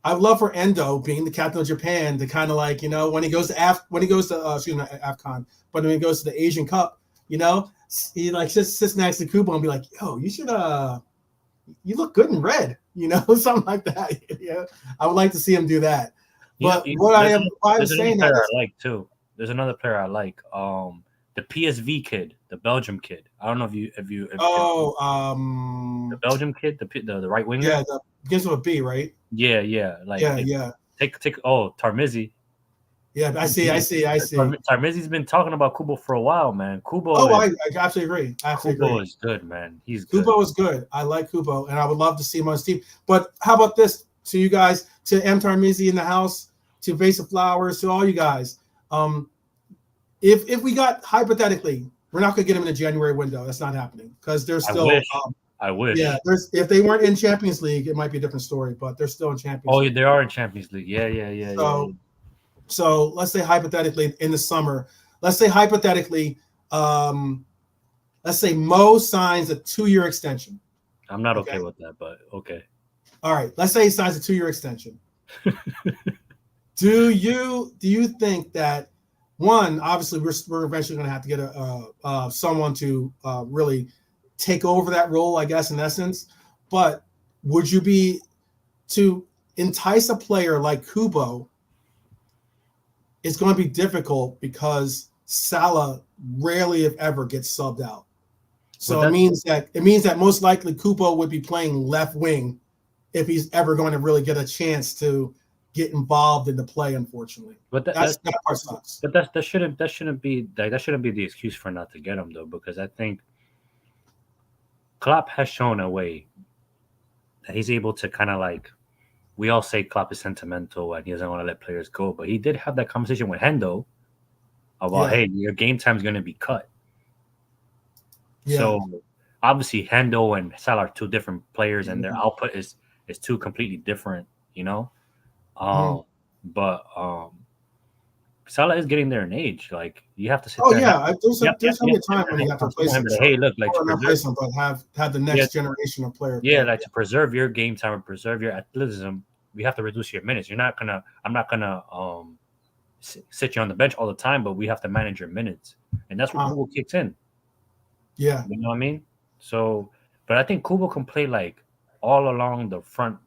I would love for Endo, being the captain of Japan, to kind of like, you know, when he goes to AFCON, but when he goes to the Asian Cup, you know, he like sits next to Kubo and be like, yo, you should you look good in red, you know, something like that. Yeah, I would like to see him do that. But there's another player I like, the PSV kid, the Belgium kid. I don't know if you the Belgium kid, the right winger. Yeah, begins with a B, right? Yeah. Take Tarmizi. Yeah, I see. Tarmizi's been talking about Kubo for a while, man. Kubo. I absolutely agree. Kubo is good, man. Kubo is good. I like Kubo, and I would love to see him on his team. But how about this to you guys, to M. Tarmizi in the house, to Vase of Flowers, to all you guys? If we got, hypothetically, we're not going to get him in the January window. That's not happening because there's still. I wish. Yeah, if they weren't in Champions League, it might be a different story. But they're still in Champions League. Oh, they are in Champions League. Yeah. So let's say hypothetically in the summer. Let's say hypothetically, let's say Mo signs a 2-year extension. I'm not okay with that, but okay. All right. Let's say he signs a 2-year extension. Do you think that? One, obviously, we're eventually going to have to get someone to really take over that role, I guess, in essence. But would you be to entice a player like Kubo? It's going to be difficult because Salah rarely, if ever, gets subbed out. So it means that most likely Kubo would be playing left wing if he's ever going to really get a chance to get involved in the play. Unfortunately, But that part sucks. But that shouldn't be the excuse for not to get him though, because I think Klopp has shown a way that he's able to kind of like. We all say Klopp is sentimental and he doesn't want to let players go, but he did have that conversation with Hendo about, hey, your game time is going to be cut. Yeah. So obviously Hendo and Salah are two different players, and their output is two completely different, you know. But Salah is getting there in age. Like you have to sit there. There's a time when you have to replace him. Hey, look, like to replace him, but have the next generation of player. Yeah, like to preserve your game time and preserve your athleticism, we have to reduce your minutes. I'm not gonna sit you on the bench all the time, but we have to manage your minutes, and that's where Kubo kicks in. Yeah, you know what I mean. So, but I think Kubo can play like all along the front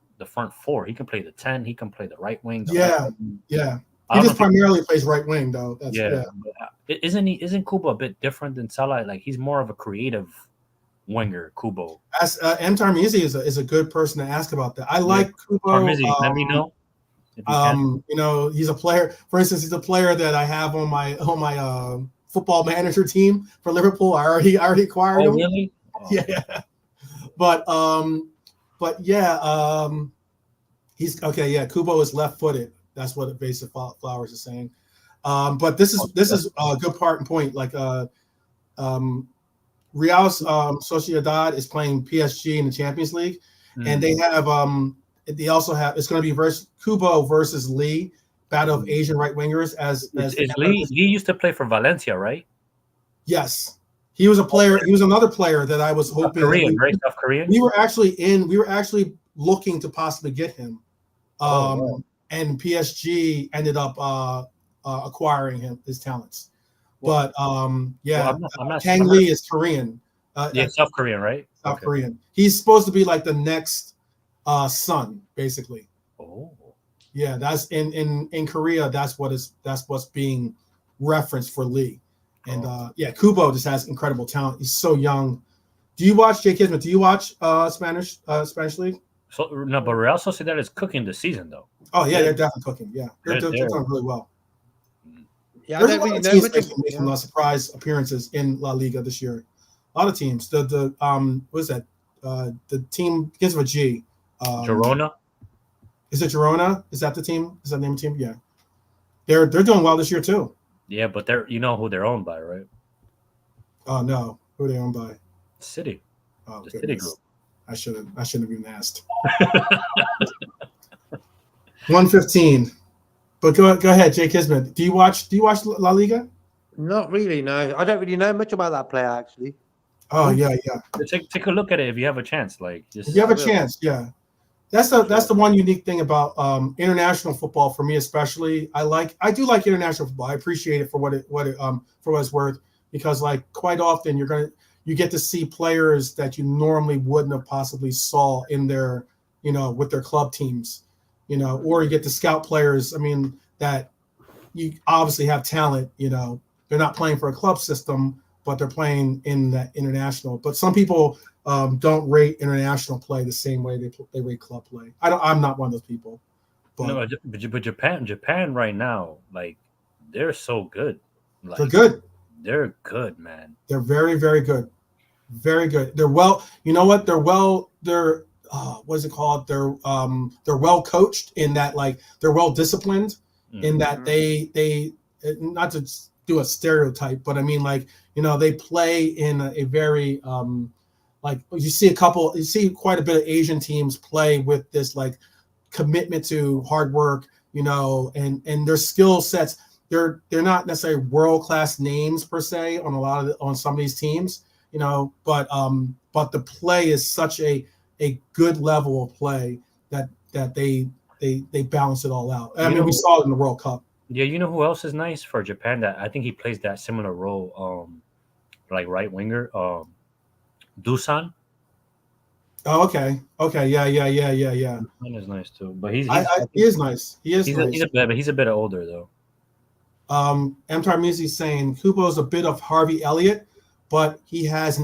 four. He can play the 10. He can play the right wing. Yeah. He just primarily plays right wing, though. Isn't Kubo a bit different than Salah? Like he's more of a creative winger. Kubo. As M. Tarmizi is a good person to ask about that. I like Kubo. Tarmizi, let me know. He's a player. For instance, he's a player that I have on my football manager team for Liverpool. I already acquired him. Really? Oh. Yeah. But he's okay. Yeah, Kubo is left-footed. That's what Evasive Flowers is saying. But this is a good part and point. Like Real Sociedad is playing PSG in the Champions League, and they also have it's going to be Kubo versus Lee, battle of Asian right wingers. As Lee used to play for Valencia, right? Yes, he was a player. He was another player that I was hoping. Korean, right? South Korean. We were actually looking to possibly get him. And PSG ended up acquiring his talents. But I'm not Kang Lee is Korean. South Korean, right? South Korean. He's supposed to be like the next son, basically. Oh. Yeah, that's in Korea. That's what's being referenced for Lee. And Kubo just has incredible talent. He's so young. Do you watch Jay Kismet? Do you watch Spanish League? So no, but Real Sociedad is cooking this season though. Oh yeah, they're definitely cooking. Yeah, they're doing really well. Yeah, there's a lot of teams making surprise appearances in La Liga this year. A lot of teams. The what is that? The team begins with a G. Girona. Is it Girona? Is that the team? Is that the name of the team? Yeah, they're doing well this year too. Yeah, but you know who they're owned by, right? Oh no, who are they owned by? City. Oh, the City Group. I shouldn't have even asked. 115. But go ahead, Jay Kismet. Do you watch La Liga? Not really, no. I don't really know much about that player actually. Oh yeah. Take a look at it if you have a chance. Like if you have a chance, yeah. That's the one unique thing about international football for me, especially. I do like international football. I appreciate it for what it's worth, because like quite often you get to see players that you normally wouldn't have possibly saw in their, with their club teams, or you get to scout players. I mean, that you obviously have talent, they're not playing for a club system, but they're playing in that international. But some people don't rate international play the same way they rate club play. I'm not one of those people. But Japan right now, like they're so good. Like, they're good. They're good, man. They're very, very good. Very good. They're well. You know what? They're well. They're what is it called? They're well coached in that, like they're well disciplined in that they not to do a stereotype, but I mean like they play in a very like you see quite a bit of Asian teams play with this like commitment to hard work, and their skill sets. They're not necessarily world-class names per se on some of these teams, but the play is such a good level of play that they balance it all out. I mean, we saw it in the World Cup. Yeah, you know who else is nice for Japan that I think he plays that similar role, like right winger, Dusan. Oh, okay, yeah. Dusan is nice too, but he is nice. He's a bit older though. Mtar Music saying Kubo's a bit of Harvey Elliott, but he has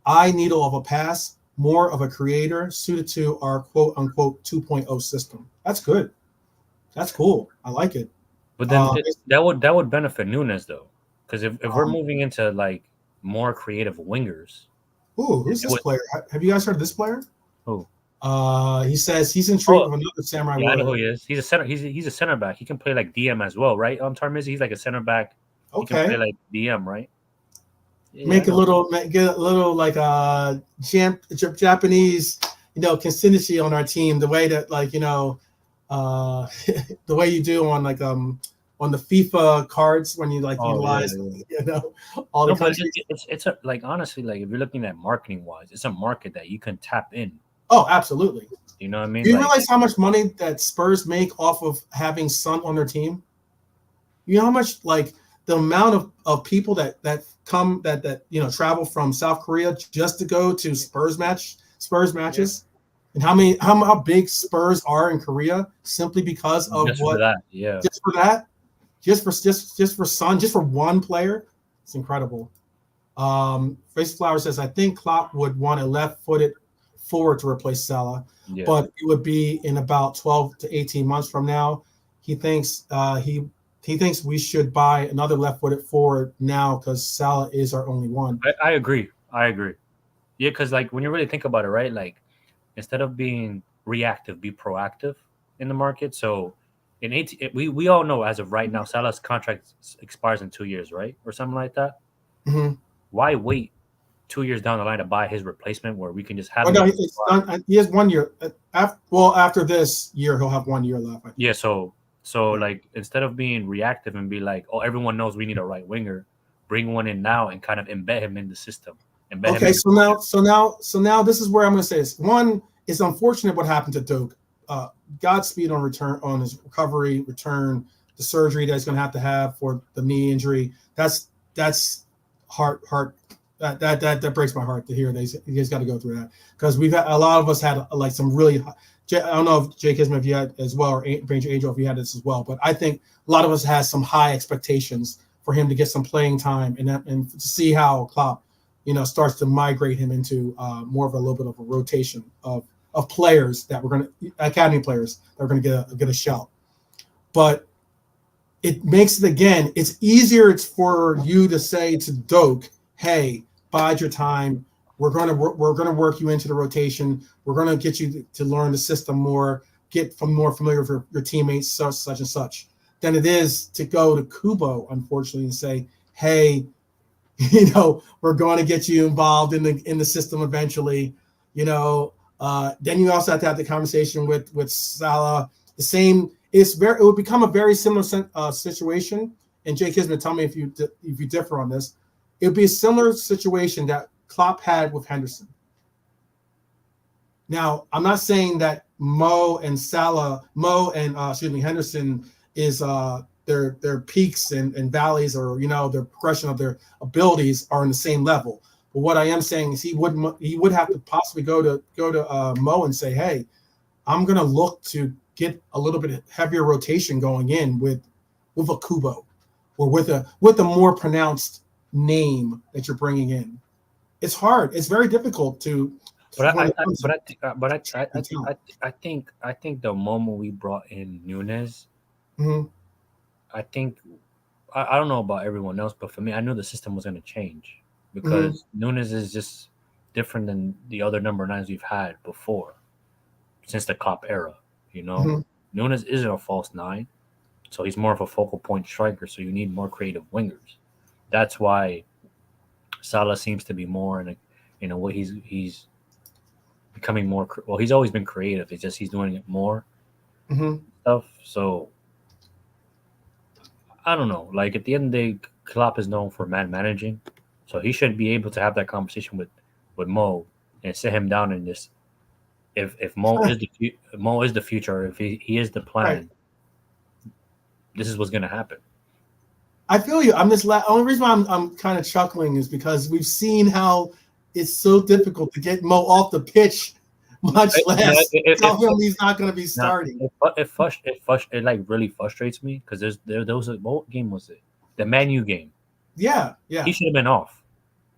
eye needle of a pass, more of a creator suited to our quote unquote 2.0 system. That's good. That's cool. I like it. But then that would benefit Nunes though, because if we're moving into like more creative wingers. Ooh, who's this player? Have you guys heard of this player? Who? He says he's intrigued with another samurai. Yeah, I know who he is. He's a center. He's a center back. He can play like DM as well, right? Tarmizi, he's like a center back. He can play like DM, right? Yeah, get a little like Japanese, consistency on our team. The way that like the way you do on like on the FIFA cards when you like utilize all the countries. It's a, like honestly, like if you're looking at marketing wise, it's a market that you can tap in. Oh, absolutely. You know what I mean? Do you realize how much money that Spurs make off of having Son on their team? You know how much like the amount of people that come that travel from South Korea just to go to Spurs matches, and how big Spurs are in Korea simply because of just for that, just for Son, just for one player. It's incredible. Face Flower says, I think Klopp would want a left-footed forward to replace Salah, but it would be in about 12 to 18 months from now. He thinks he thinks we should buy another left-footed forward now because Salah is our only one. I agree. Yeah, because like when you really think about it, right? Like instead of being reactive, be proactive in the market. So we all know as of right now, Salah's contract expires in 2 years, right, or something like that. Mm-hmm. Why wait 2 years down the line to buy his replacement where we can just have? He has 1 year. After this year, he'll have 1 year left. Yeah. So like instead of being reactive and be like, oh, everyone knows we need a right winger, bring one in now and kind of embed him in the system. So now this is where I'm going to say this. One, it's unfortunate what happened to Doak. Godspeed on his recovery, return, the surgery that he's going to have for the knee injury. That's heart. That breaks my heart to hear that he's got to go through that, because we've had a lot of us had like some really. I don't know if Jake Kisman, if you had as well, or Ranger Angel, if you had this as well, but I think a lot of us has some high expectations for him to get some playing time and to see how Klopp, starts to migrate him into more of a little bit of a rotation of players that academy players that are going to get a shout. But it makes it, again, it's easier for you to say to Doak, hey, bide your time. We're going to work you into the rotation. We're going to get you to learn the system more, get more familiar with your teammates, such and such, than it is to go to Kubo, unfortunately, and say, hey, we're going to get you involved in the system eventually. Then you also have to have the conversation with Salah. The same. It would become a very similar situation. And Jake Kisman, tell me if you differ on this. It would be a similar situation that Klopp had with Henderson. Now, I'm not saying that Henderson is their peaks and valleys, or their progression of their abilities are in the same level. But what I am saying is he would have to possibly go to Mo and say, hey, I'm going to look to get a little bit heavier rotation going in with a Kubo, or with a more pronounced name that you're bringing in. It's hard. It's very difficult to. I think the moment we brought in Nunes, mm-hmm. I think I don't know about everyone else, but for me, I knew the system was going to change, because Nunes is just different than the other number 9s we've had before, since the Klopp era. Nunes isn't a false 9, so he's more of a focal point striker. So you need more creative wingers. That's why Salah seems to be more in a way he's becoming more. Well, he's always been creative. It's just he's doing it more stuff. So I don't know. Like at the end of the day, Klopp is known for managing, so he should be able to have that conversation with Mo and sit him down and just if Mo is the future, if he is the plan, right, this is what's going to happen. I feel you. Only reason why I'm kind of chuckling is because we've seen how it's so difficult to get Mo off the pitch, much less tell him he's not going to be starting. It like really frustrates me, because there was what game was it? The Man U game. Yeah. He should have been off,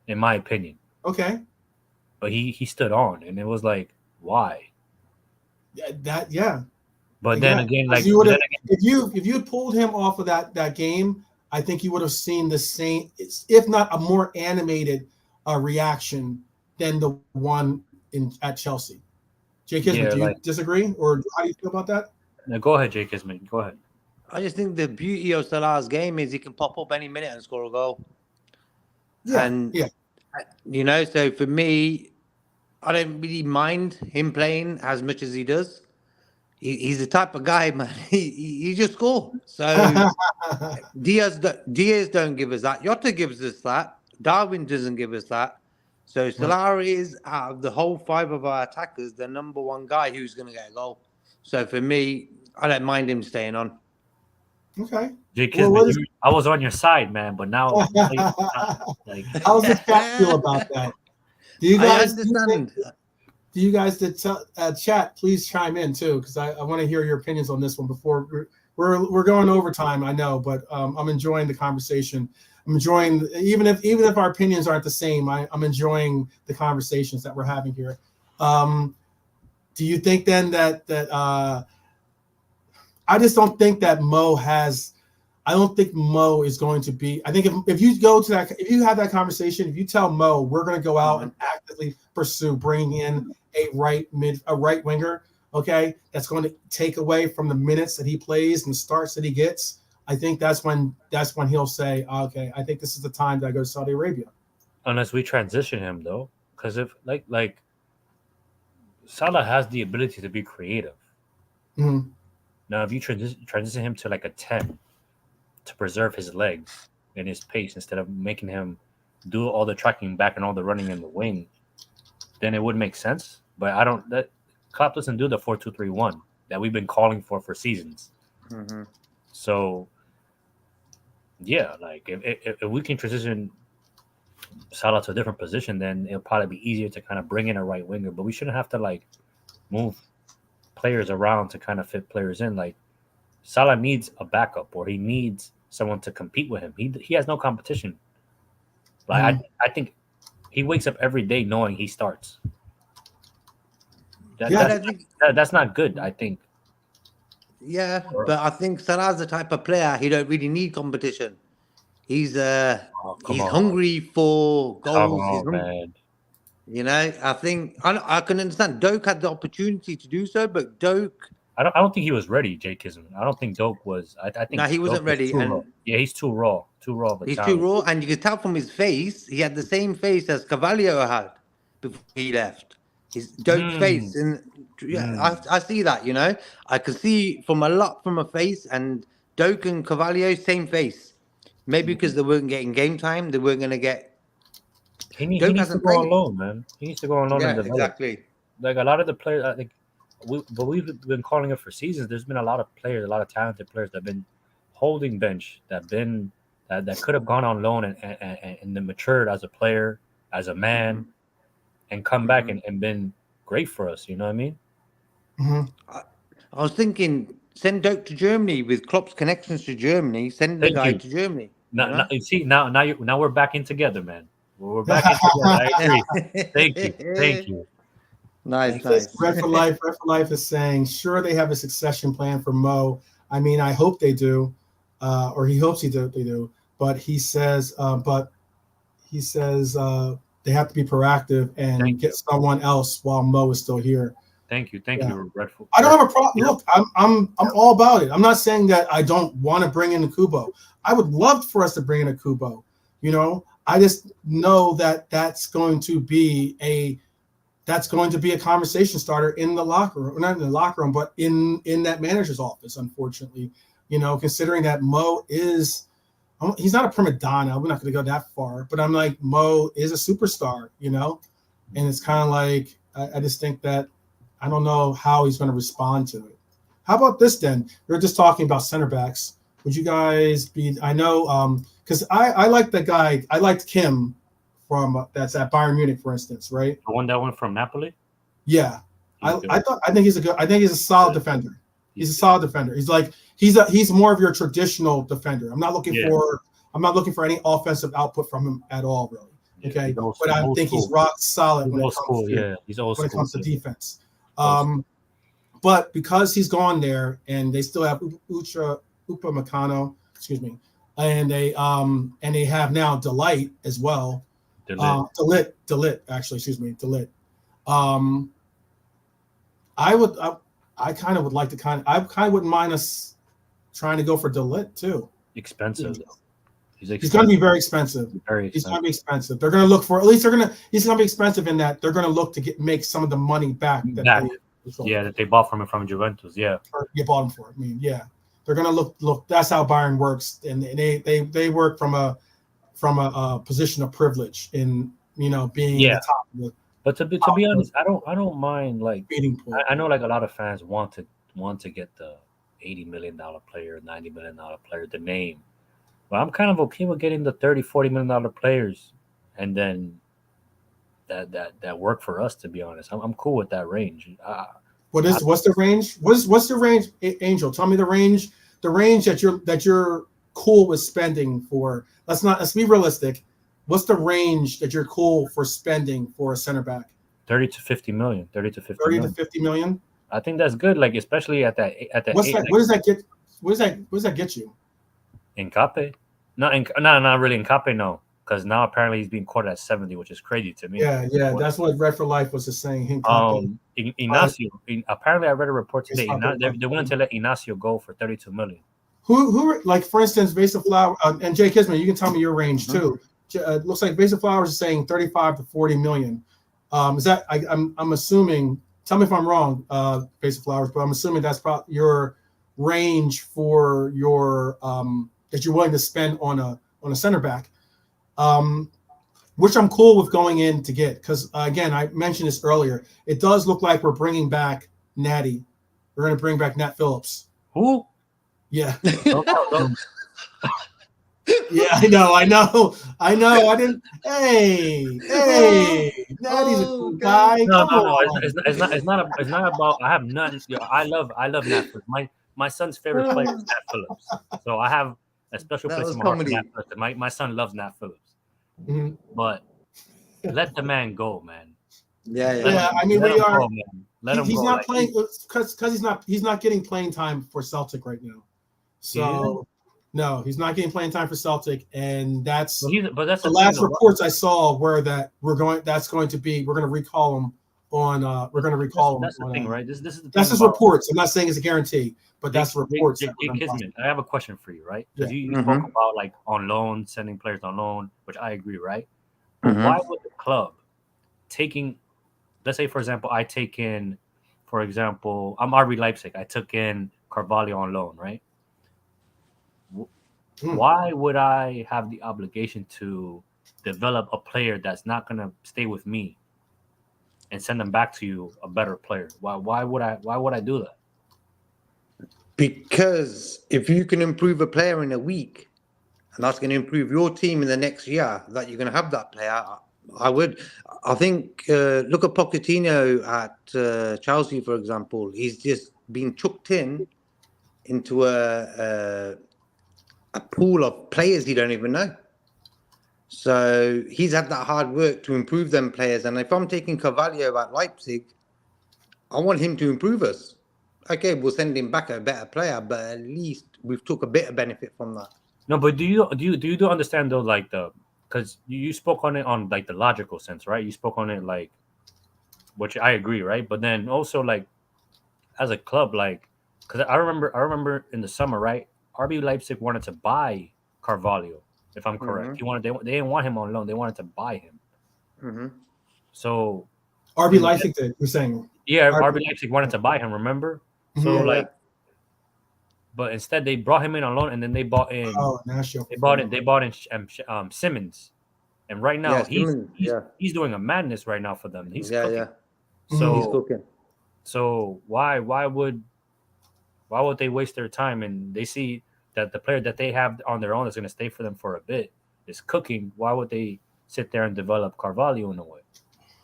in my opinion. Okay. but he stood on, and it was like, why? Yeah. But then again, like you would have, if you pulled him off of that game, I think you would have seen the same, if not a more animated reaction than the one at Chelsea. Jay Kisman, do you disagree, or how do you feel about that? No, go ahead, Jay Kisman. Go ahead. I just think the beauty of Salah's game is he can pop up any minute and score a goal. Yeah, so for me, I don't really mind him playing as much as he does. He's the type of guy, man. He just score. So Diaz don't give us that. Jota gives us that. Darwin doesn't give us that. So Salah is, out of the whole 5 of our attackers, the number 1 guy who's going to get a goal. So for me, I don't mind him staying on. Okay. Jay Kisman, I was on your side, man, but now like, how does the chat feel about that? Do you guys understand? Do you guys chat? Please chime in too, because I want to hear your opinions on this one. Before we're going overtime, I know, but I'm enjoying the conversation. I'm enjoying, even if our opinions aren't the same, I'm enjoying the conversations that we're having here. Do you think then that I just don't think that Mo has. I don't think Mo is going to be. I think if you go to that, if you have that conversation, if you tell Mo we're going to go out and actively pursue bringing in a right winger, okay, that's going to take away from the minutes that he plays and the starts that he gets. I think that's when he'll say, okay, I think this is the time that I go to Saudi Arabia. Unless we transition him though, because if like Salah has the ability to be creative. Mm-hmm. Now, if you transition him to like a 10 to preserve his legs and his pace instead of making him do all the tracking back and all the running in the wing, then it would make sense. But that Klopp doesn't do the 4-2-3-1 that we've been calling for seasons. Mm-hmm. So, yeah, like if we can transition Salah to a different position, then it'll probably be easier to kind of bring in a right winger. But we shouldn't have to like move players around to kind of fit players in. Like Salah needs a backup, or he needs someone to compete with him. He has no competition. Like I think he wakes up every day knowing he starts. That's not good, I think. Yeah, but I think Salah's the type of player he don't really need competition. He's hungry for goals. Man. I think I can understand Doak had the opportunity to do so, but Doak. I don't think he was ready, Jay Kisman. I don't think Doak was. I think he wasn't ready. He's too raw. He's too raw, and you could tell from his face. He had the same face as Carvalho had before he left. His Doak's face, and I see that. I can see from a face, and Doak and Carvalho same face. Maybe because they weren't getting game time, they weren't going to get. He needs to go on loan, man. He needs to go on loan and develop. Exactly. Like a lot of the players, I think. We've been calling it for seasons. There's been a lot of players, a lot of talented players that have been holding bench, that could have gone on loan and then matured as a player, as a man, and come back and been great for us. You know what I mean? Mm-hmm. I was thinking, send Doak to Germany with Klopp's connections to Germany. Send the guy to Germany. Now we're back in together, man. We're back in together. I agree. Thank you. Nice. Red for Life is saying, sure, they have a succession plan for Mo. I mean, I hope they do, or he hopes they do. But he says, they have to be proactive and get someone else while Mo is still here. Thank you, Red. I don't have a problem. Look, I'm all about it. I'm not saying that I don't want to bring in a Kubo. I would love for us to bring in a Kubo. I just know that that's going to be a conversation starter in the locker room, not in the locker room, but in that manager's office, unfortunately, considering that Mo he's not a prima donna. We're not going to go that far, but I'm like, Mo is a superstar, and it's kind of like, I just think that I don't know how he's going to respond to it. How about this then? We're just talking about center backs. Would you guys be, I know, because I like the guy, I liked Kim from that's at Bayern Munich, for instance, right? The one that went from Napoli. Yeah, I think he's a solid defender. He's a solid defender. He's more of your traditional defender. I'm not looking for any offensive output from him at all, really. Okay, but I think he's rock solid when it comes to he's old when it school comes to defense. But because he's gone there, and they still have Upa Makano, excuse me, and they have now Delight as well. Delit, actually, excuse me, Delit. I kind of would like to I kind of wouldn't mind us trying to go for Delit too. Expensive though. He's going to be very expensive. He's going to be expensive. They're going to look for he's going to be expensive in that they're going to look to make some of the money back. That they bought from Juventus. Yeah, or you bought him for. I mean, yeah, they're going to look. That's how Bayern works, and they work from a position of privilege in being the top of the. But to be honest, I don't mind like beating. I know like a lot of fans want to get the $80 million player, $90 million player, the name. But I'm kind of okay with getting the $30-40 million players, and then that work for us. To be honest, I'm cool with that range. What's the range? What's the range, Angel? Tell me the range. The range that you're cool with spending for. Let's be realistic. What's the range that you're cool for spending for a center back? 30 to 50 million. 30 to 50 million. 30 to 50 million. I think that's good. Like especially at that. What does that get? What does that get you? Nkape? Not really Nkape. No, because now apparently he's being quoted at 70, which is crazy to me. Yeah. That's what Red for Life was just saying. Ignacio. Apparently, I read a report today. They wanted to let Ignacio go for 32 million. Who like for instance, Vasa Flower and Jay Kisman? You can tell me your range too. It looks like Vasa Flowers is saying 35 to 40 million. Is that I'm assuming? Tell me if I'm wrong, Vasa Flowers, but I'm assuming that's probably your range for your that you're willing to spend on a center back, which I'm cool with going in to get because again I mentioned this earlier. It does look like we're bringing back Natty. We're going to bring back Nat Phillips. Who? Yeah. Yeah, I know. I didn't. Hey, Natty's a cool guy. No. It's not about. I have nothing. I love Nat Phillips. My son's favorite player is Nat Phillips. So I have a special place in my heart for Nat Phillips. My son loves Nat Phillips. Mm-hmm. But let the man go, man. Yeah. I mean, we are. He's not playing because he's not getting playing time for Celtic right now. So. No, he's not getting playing time for Celtic, and that's the last reports I saw were that we're going to recall him on. That's the thing, right? That's his reports. I'm not saying it's a guarantee, but that's reports. I have a question for you, right? Because you spoke about like on loan, sending players on loan, which I agree, right? But why would the club let's say, for example, I'm RB Leipzig. I took in Carvalho on loan, right? Why would I have the obligation to develop a player that's not going to stay with me and send them back to you a better player? Why would I do that? Because if you can improve a player in a week, and that's going to improve your team in the next year, that you're going to have that player, I would. I think look at Pochettino at Chelsea, for example. He's just been chucked into a pool of players he don't even know. So he's had that hard work to improve them players. And if I'm taking Carvalho at Leipzig, I want him to improve us. Okay, we'll send him back a better player, but at least we've took a bit of benefit from that. No, but do you understand though, like because you spoke on it on like the logical sense, right? You spoke on it like, which I agree, right? But then also like as a club, like, because I remember in the summer, right? RB Leipzig wanted to buy Carvalho, if I'm correct. They didn't want him on loan. They wanted to buy him. Mm-hmm. So RB Leipzig did. You're saying? Yeah, RB Leipzig wanted to buy him. Remember? So but instead they brought him in on loan, and then they bought in. Oh, National. They bought in Simmons, and right now he's doing a madness right now for them. He's cooking. So he's cooking. So why would they waste their time and they see that the player that they have on their own is going to stay for them for a bit is cooking? Why would they sit there and develop Carvalho in a way?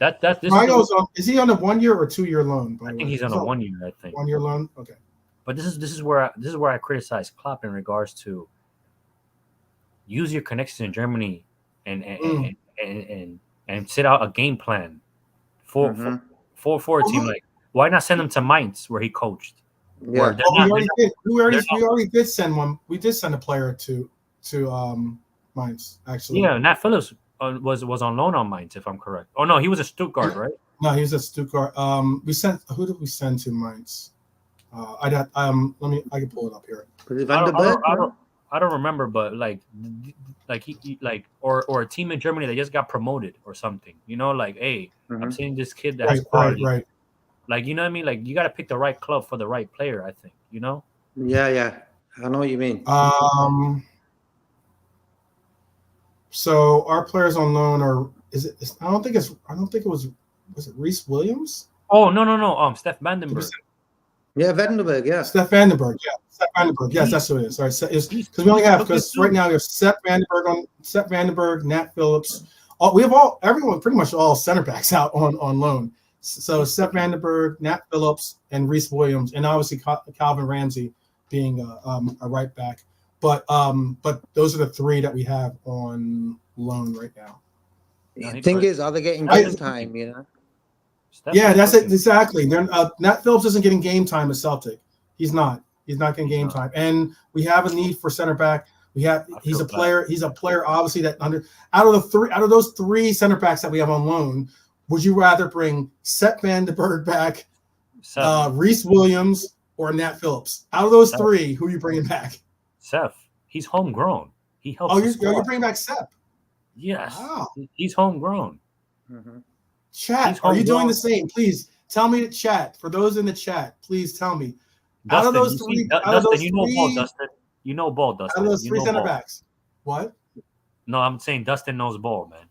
Is he on a 1 year or 2 year loan? I think he's on a 1 year. I think 1 year loan. Okay. But this is where I criticize Klopp in regards to use your connections in Germany and and sit out a game plan for a team. Like, why not send him to Mainz where he coached? Yeah, we already did send one. We did send a player to Mainz, actually. Yeah, Nat Phillips was on loan on Mainz, if I'm correct. Oh no, he was at Stuttgart, right? No, he was at Stuttgart. Who did we send to Mainz? I can pull it up here. I don't remember, but like he or a team in Germany that just got promoted or something. You know, like, hey, I'm seeing this kid that has quality. Right. Like, you know what I mean? Like, you got to pick the right club for the right player, I think, you know? Yeah. I know what you mean. So our players on loan I don't think it was it Reese Williams? Oh, no. Steph Vandenberg. Yeah, Vandenberg, yeah. Steph Vandenberg, yes, that's who it is. All right, because we only have right now we have Steph Vandenberg, Nat Phillips. Everyone pretty much all center backs out on loan. So Seth Vandenberg, Nat Phillips, and Reese Williams, and obviously Calvin Ramsey being a right back. But those are the three that we have on loan right now. The thing is, are they getting game time? You know. Yeah, that's it exactly. Nat Phillips isn't getting game time at Celtic. He's not. He's not getting game time, and we have a need for center back. He's a player. He's a player, obviously, that out of those three center backs that we have on loan. Would you rather bring Seth Vandenberg back, Reese Williams, or Nat Phillips? Out of those three, who are you bringing back? Seth. He's homegrown. He helps. You're bringing back Seth. Yes. Wow. He's homegrown. Chat, are you doing the same? Please tell me to chat. For those in the chat, please tell me. Dustin, out of those three, you know ball, Dustin. Out of those three center backs. What? No, I'm saying Dustin knows ball, man.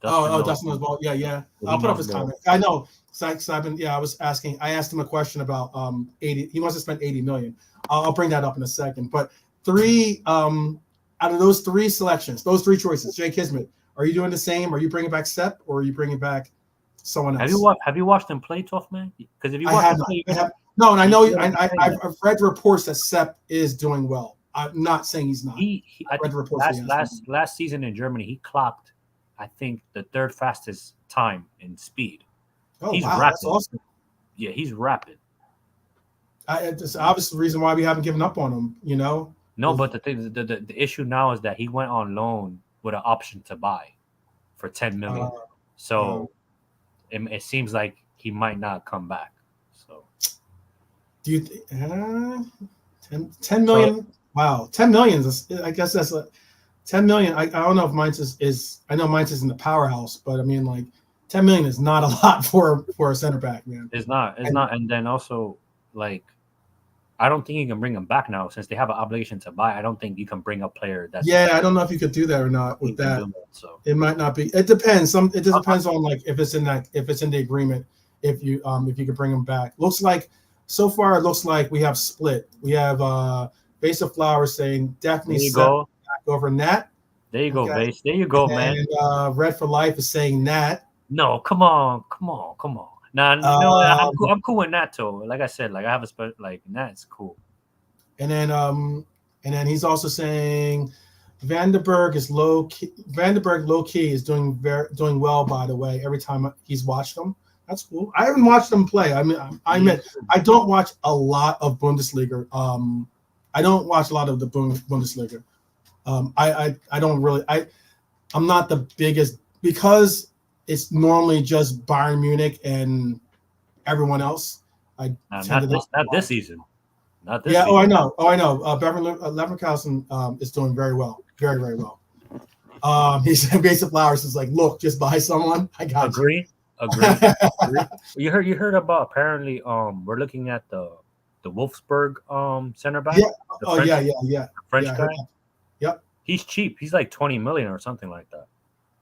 Dustin knows ball. Yeah. I'll put up his comment. I know. I was asking. I asked him a question about 80. He wants to spend 80 million. I'll bring that up in a second. But out of those three selections, those three choices, Jay Kismet, are you doing the same? Are you bringing back Sepp, or are you bringing back someone else? Have you watched him play, Tough Man? Because if you watch him play, no, and I know I've read reports that Sepp is doing well. I'm not saying he's not. I read reports last season in Germany, he clocked, I think, the third fastest time in speed. Oh, he's rapid. That's awesome. Yeah, he's rapid. It's obvious the reason why we haven't given up on him, you know? No, but the issue now is that he went on loan with an option to buy for 10 million. It seems like he might not come back. So, do you think 10 million? Wow, 10 million. I guess that's 10 million. I don't know if Mainz is. I know Mainz is in the powerhouse, but I mean, like, 10 million is not a lot for a center back, man. It's not. And then also, like, I don't think you can bring him back now since they have an obligation to buy. I don't think you can bring a player that's. Yeah, I don't know if you could do that or not with that. It might not be. It depends. It just depends on, like, if it's in the agreement. If you can bring him back. Looks like so far it looks like we have split. We have Base of Flowers saying definitely Seth back over Nat. There you go, Base. There you go, man. And Red for Life is saying Nat. No, come on. Nah, no, I'm cool with Nat too. Like I said, like I have a special, like, Nat's cool. And then he's also saying Vandenberg is low key. Vandenberg low key is doing well, by the way. Every time he's watched them, that's cool. I haven't watched him play. I mean, I admit I don't watch a lot of Bundesliga. I don't watch a lot of the Bundesliga. I don't really. I'm not the biggest because it's normally just Bayern Munich and everyone else. Not this season. Not this. Yeah. Season. I know. Leverkusen is doing very well. Very, very well. He said, "Base of Flowers is like, look, just buy someone. I got Agree. You heard about apparently. We're looking at the Wolfsburg center back. Yeah. The French guy. Yep. He's cheap. He's like 20 million or something like that.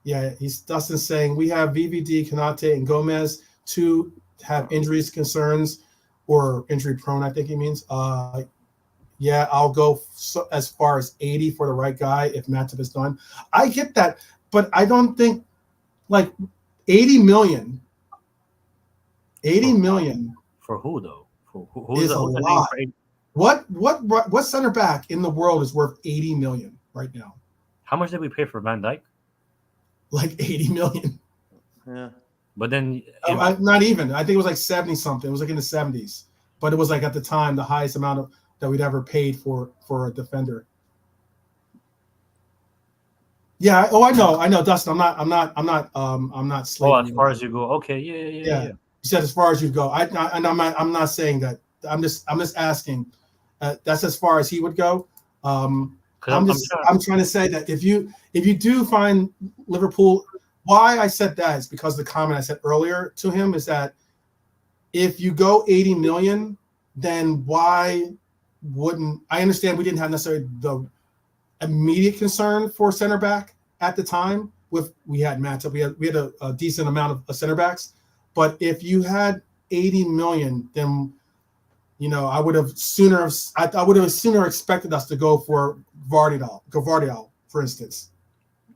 Yeah, Dustin saying we have VVD, Konate, and Gomez to have injuries concerns or injury prone. I think he means. Yeah, I'll go as far as 80 for the right guy if Matip is done. I get that, but I don't think like 80 million. 80 million for who though? Who is a lot. What center back in the world is worth 80 million right now? How much did we pay for Van Dijk? like 80 million. Yeah. But then not even. I think it was like 70 something. It was like in the 70s. But it was like at the time the highest amount that we'd ever paid for a defender. Yeah. Oh, I know, Dustin. I'm not slating. As far as you go, okay, yeah. You said as far as you go. I'm not saying that. I'm just asking. That's as far as he would go. I'm trying to say that if you do find Liverpool, why I said that is because the comment I said earlier to him is that if you go 80 million, then why wouldn't I understand we didn't have necessarily the immediate concern for center back at the time. We had matchup, we had a decent amount of center backs, but if you had 80 million, then I would have sooner expected us to go for Vardial, for instance.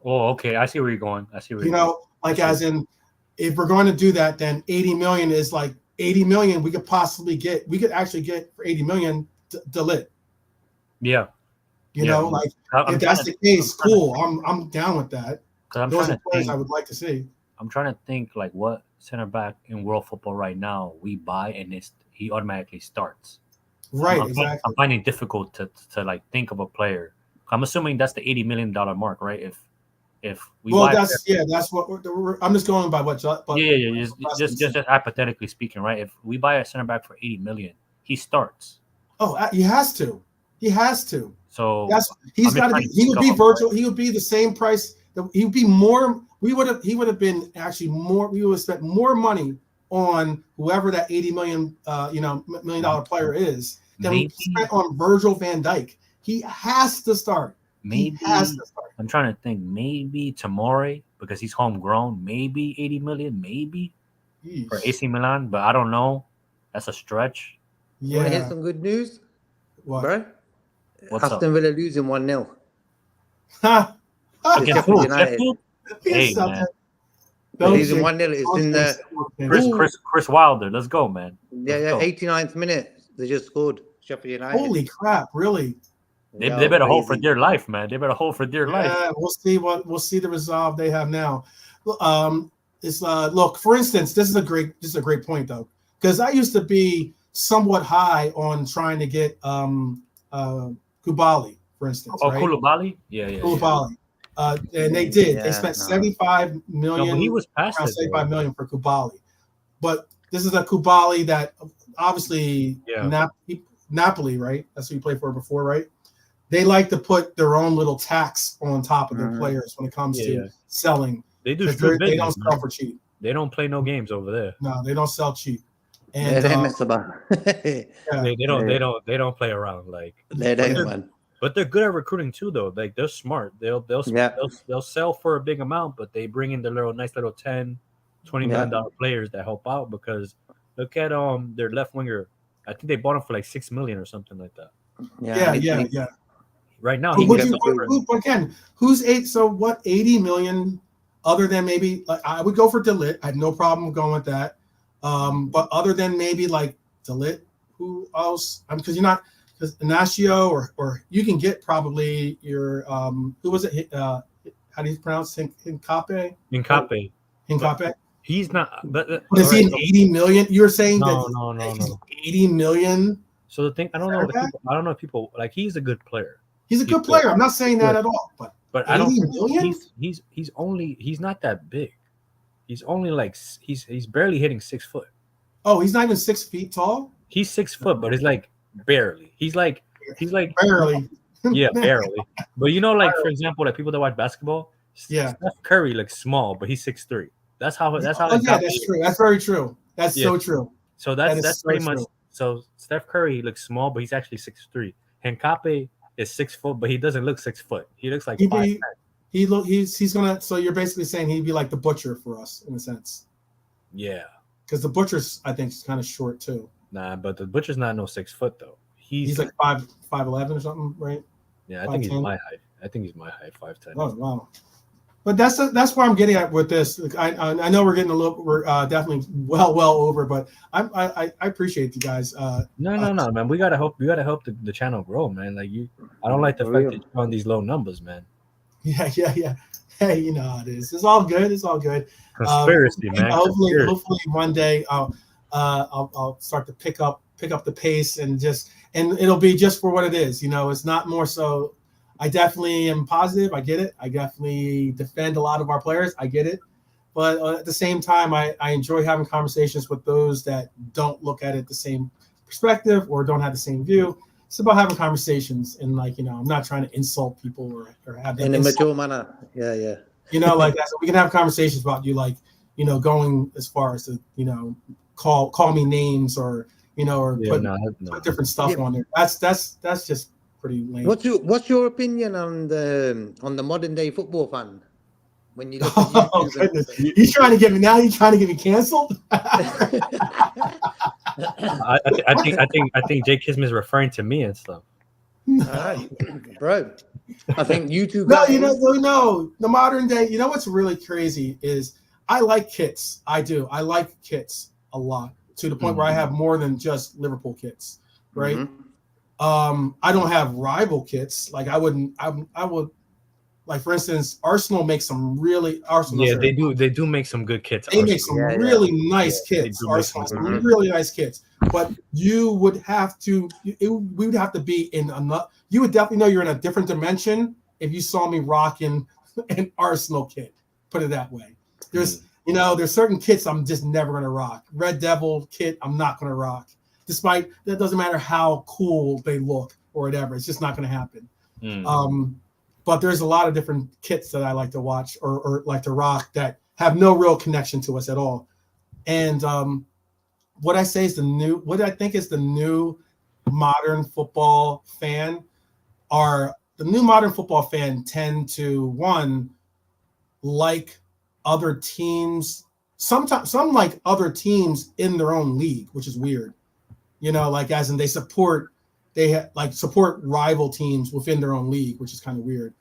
Oh, okay. I see where you're going. As in, if we're going to do that, then 80 million is like 80 million. We could actually get for 80 million De Ligt. Yeah. If that's the case, cool. I'm down with that. Those are players I would like to see. I'm trying to think like what center back in world football right now we buy and he automatically starts. Right, exactly. I'm finding it difficult to like think of a player. I'm assuming that's the $80 million mark, right? If we that's what I'm just going by what. Just hypothetically speaking, right? If we buy a center back for 80 million, he starts. Oh, he has to. So he's got to be. He would be virtual. He would be the same price. He would be more. He would have been actually more. We would have spent more money on whoever that $80 million player is than we spent on Virgil van Dijk. He has to start. Maybe he has to start. I'm trying to think. Maybe Tomori because he's homegrown. Maybe 80 million. Maybe for AC Milan, but I don't know. That's a stretch. Yeah. Want to hear some good news? What, bro? What's Aston Villa losing 1-0. Against United. Hey, man. Losing 1-0. It's in the Chris Wilder. Let's go, man. Yeah. 89th minute. They just scored. Sheffield United. Holy crap! Really? They better hold for dear life, man. They better hold for dear life. We'll see the resolve they have now. Look, for instance, this is a great point though, because I used to be somewhat high on trying to get Koulibaly, for instance. Oh, right? Koulibaly? Yeah. Koulibaly. And they did. They spent 75 million. No, he was past around 75 million for Koulibaly. But this is a Koulibaly that obviously Napoli, right? That's who you played for before, right? They like to put their own little tax on top of their players when it comes to selling. They do. They don't sell for cheap. They don't play no games over there. No, they don't sell cheap. And they mess about. They don't play around like. But they're good at recruiting too, though. Like they're smart. They'll sell for a big amount, but they bring in their nice little $10, $20 million players that help out. Because look at their left winger. I think they bought him for like $6 million or something like that. Yeah. Right now, who's 8? So what? 80 million. Other than maybe, like, I would go for De Ligt. I had no problem going with that. But other than maybe like De Ligt, who else? Because you're not. Because Inacio or you can get probably your who was it? How do you pronounce Hincape? Hincape. He's not. But is he an 80 million? You're saying no. 80 million. So the thing, I don't know if people like. He's a good player. He's a good player. I'm not saying that at all. But I don't. He's not that big. He's only like he's barely hitting 6 foot. Oh, he's not even 6 feet tall. He's 6 foot, but it's like. Barely. He's like barely. Yeah, barely. But for example, like people that watch basketball, Steph Curry looks small, but he's 6'3". That's how. That's true. That's very true. That's so true. So that's pretty much. So Steph Curry looks small, but he's actually 6'3". Hincape is 6 foot, but he doesn't look 6 foot. He looks like 5'10". He's gonna. So you're basically saying he'd be like the Butcher for us in a sense. Yeah. Because the Butcher's, I think, is kind of short too. Nah, but the Butcher's not no 6 foot though. He's like 5'11" or something, right? Yeah, I think he's my height. 5'10". Oh wow! But that's where I'm getting at with this. I know we're definitely well over, but I appreciate you guys. No, man. We gotta help the channel grow, man. Like I don't like the fact that you're on these low numbers, man. Yeah. Hey, you know how it is. It's all good. It's all good. Conspiracy, man. Hopefully one day I'll start to pick up the pace and it'll be just for what it is. You know, it's not more so. I definitely am positive. I get it. I definitely defend a lot of our players. I get it. But at the same time, I enjoy having conversations with those that don't look at it the same perspective or don't have the same view. It's about having conversations and I'm not trying to insult people or have them in a mature manner. Yeah. We can have conversations about you, going as far as to, call me names or put different stuff on there. That's just pretty lame. What's your opinion on the modern day football fan? When you look at YouTube, He's trying to get me canceled. I think Jake Kisman is referring to me and stuff. All right, bro. I think YouTube. No, the modern day. You know what's really crazy is I like kits. I do. I like kits a lot to the point where I have more than just Liverpool kits, right? Mm-hmm. I don't have rival kits. Like I would. Like for instance, Arsenal makes some really they do make some good kits. They make some really nice kits. Arsenal, some really nice kits. But you would have to. We would have to be in another. You would definitely know you're in a different dimension if you saw me rocking an Arsenal kit. Put it that way. There's certain kits I'm just never gonna rock. Red Devil kit I'm not gonna rock. Despite that doesn't matter how cool they look or whatever. It's just not gonna happen. But there's a lot of different kits that I like to watch or like to rock that have no real connection to us at all. And what I think is the new modern football fan tend to like other teams. Sometimes some like other teams in their own league, which is weird. As in they support rival teams within their own league, which is kind of weird.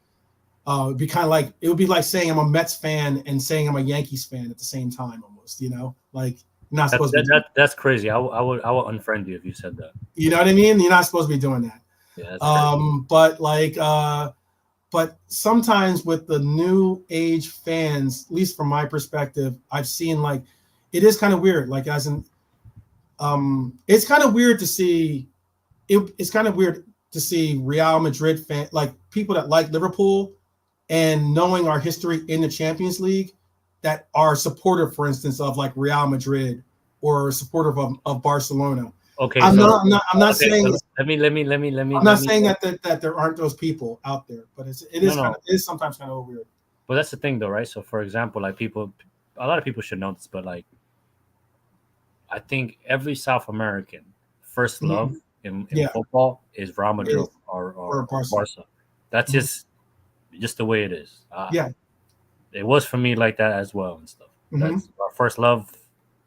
It would be like saying I'm a Mets fan and saying I'm a Yankees fan at the same time, almost. Not supposed to. That's crazy. I would unfriend you if you said that. You know what I mean? You're not supposed to be doing that. Yeah. That's crazy. But sometimes with the new age fans, at least from my perspective, I've seen it is kind of weird. It's kind of weird to see. It's kind of weird to see Real Madrid people that like Liverpool and knowing our history in the Champions League that are supportive, for instance, of Real Madrid or supportive of Barcelona. Okay, I'm not saying. So let me. I'm not saying that there aren't those people out there, but it is sometimes kind of weird. But that's the thing, though, right? So, for example, a lot of people should know this, but I think every South American first love in football is Real Madrid or Barca. That's just the way it is. It was for me like that as well and stuff. That's our first love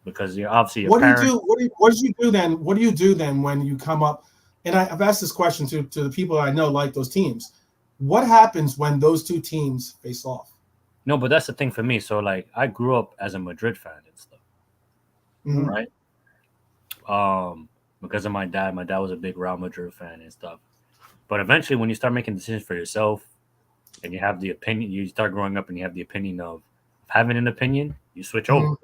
because obviously your parents. What do you do then? What do you do then when you come up? And I've asked this question to the people I know like those teams. What happens when those two teams face off? No, but that's the thing for me. So I grew up as a Madrid fan and stuff, right? Because of my dad. My dad was a big Real Madrid fan and stuff. But eventually, when you start making decisions for yourself, and you have the opinion, you start growing up, and you have the opinion of having an opinion, you switch over.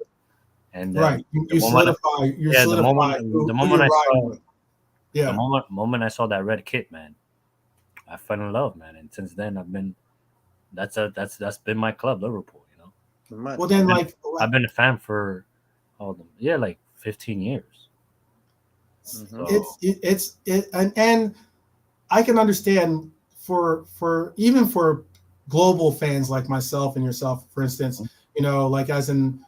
And right, you solidify. The moment I saw that red kit, man, I fell in love, man, and since then that's been my club, Liverpool. Well, then I've been a fan for 15 years. And I can understand for even for global fans like myself and yourself, for instance, as in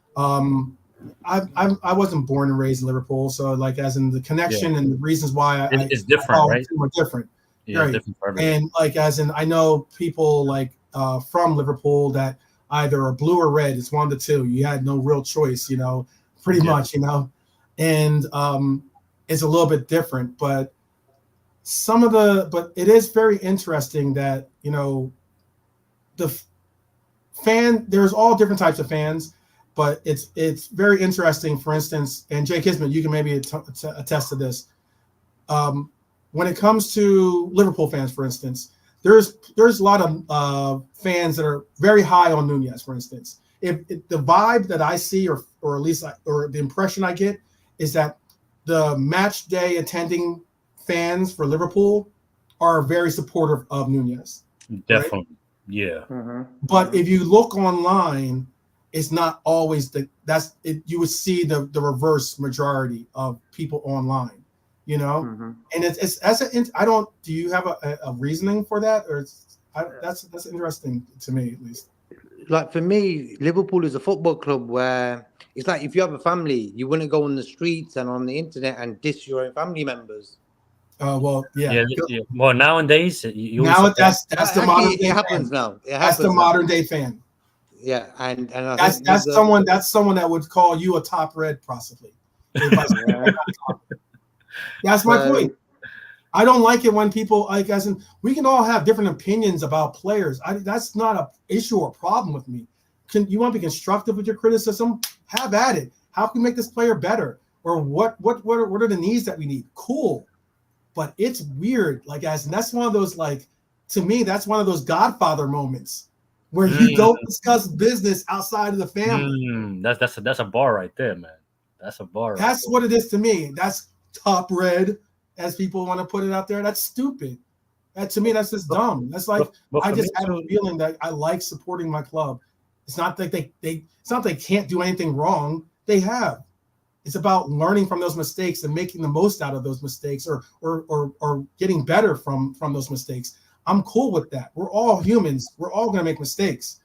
I wasn't born and raised in Liverpool, so as in the connection and the reasons why it's different, right? Are different. Yeah, right. Different for everyone. And as in I know people from Liverpool that either are blue or red. It's one of the two. You had no real choice, pretty much, and it's a little bit different, but it is very interesting that, there's all different types of fans, but it's very interesting, for instance, and Jay Kisman, you can maybe attest to this. When it comes to Liverpool fans, for instance, there's a lot of fans that are very high on Nunez, for instance. If the vibe that I see, or at least or the impression I get, is that the match day attending fans for Liverpool are very supportive of Nunez. Definitely, right? Yeah. But if you look online, it's not always you would see the reverse majority of people online, and it's I don't. Do you have a reasoning for that, or that's interesting to me at least. Like for me, Liverpool is a football club where it's like if you have a family, you wouldn't go on the streets and on the internet and diss your own family members. Well, yeah. Well, nowadays, now that's the modern day it happens fan. now. That's the modern day fan. Yeah, and I that's think that's someone that would call you a top red, possibly. That's my point. I don't like it when people we can all have different opinions about players. That's not an issue or problem with me. You want to be constructive with your criticism? Have at it. How can we make this player better? Or what are the needs that we need? Cool. But it's weird, and that's one of those, to me, that's one of those Godfather moments where you don't discuss business outside of the family. That's a bar right there, man. That's a bar. That's what it is to me. That's top red, as people want to put it out there. That's stupid. To me, that's just dumb. That's like I just have a feeling that I like supporting my club. It's not that it's not they can't do anything wrong. They have. It's about learning from those mistakes and making the most out of those mistakes, or getting better from those mistakes. I'm cool with that. We're all humans. We're all going to make mistakes.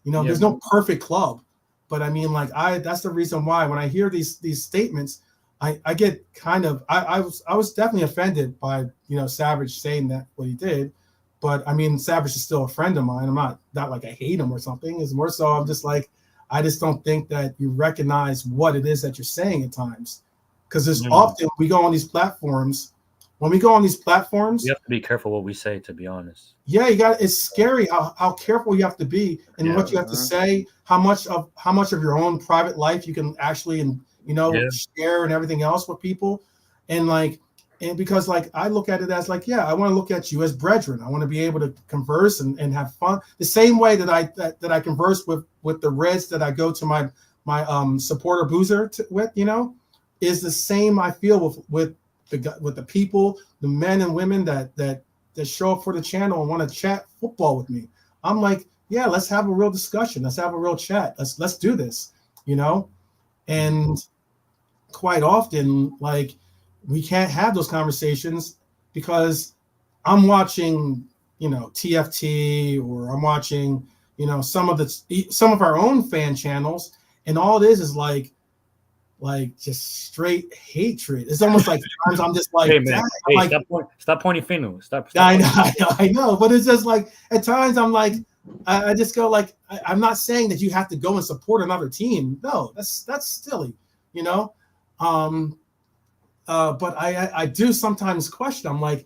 There's no perfect club. But I mean, that's the reason why when I hear these statements, I get kind of I was definitely offended by Savage saying that what he did. But I mean, Savage is still a friend of mine. I'm not like I hate him or something. It's more so I'm just like, I just don't think that you recognize what it is that you're saying at times, because there's often we go on these platforms. When we go on these platforms, you have to be careful what we say. To be honest, yeah, it's scary how careful you have to be and what you have to say. How much of your own private life you can actually share and everything else with people, and because I look at it as I want to look at you as brethren. I want to be able to converse and have fun the same way that I converse with the Reds that I go to my supporter boozer with, is the same I feel with the people, the men and women that show up for the channel and want to chat football with me. I'm like, yeah, let's have a real discussion. Let's have a real chat. Let's do this, and quite often we can't have those conversations because I'm watching, TFT, or I'm watching, some of our own fan channels, and all it is just straight hatred. It's almost like times I'm just like, hey, man, stop pointing fingers. Stop. I know, but it's just at times I'm like, I just go I'm not saying that you have to go and support another team. No, that's silly, but I do sometimes question. I'm like,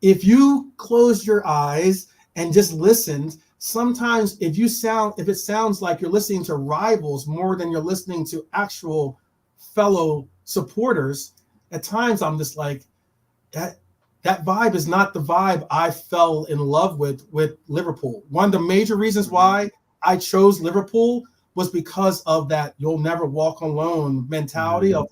if you closed your eyes and just listened, sometimes if it sounds like you're listening to rivals more than you're listening to actual fellow supporters, at times I'm just like, that vibe is not the vibe I fell in love with Liverpool. One of the major reasons why I chose Liverpool was because of that "you'll never walk alone" mentality of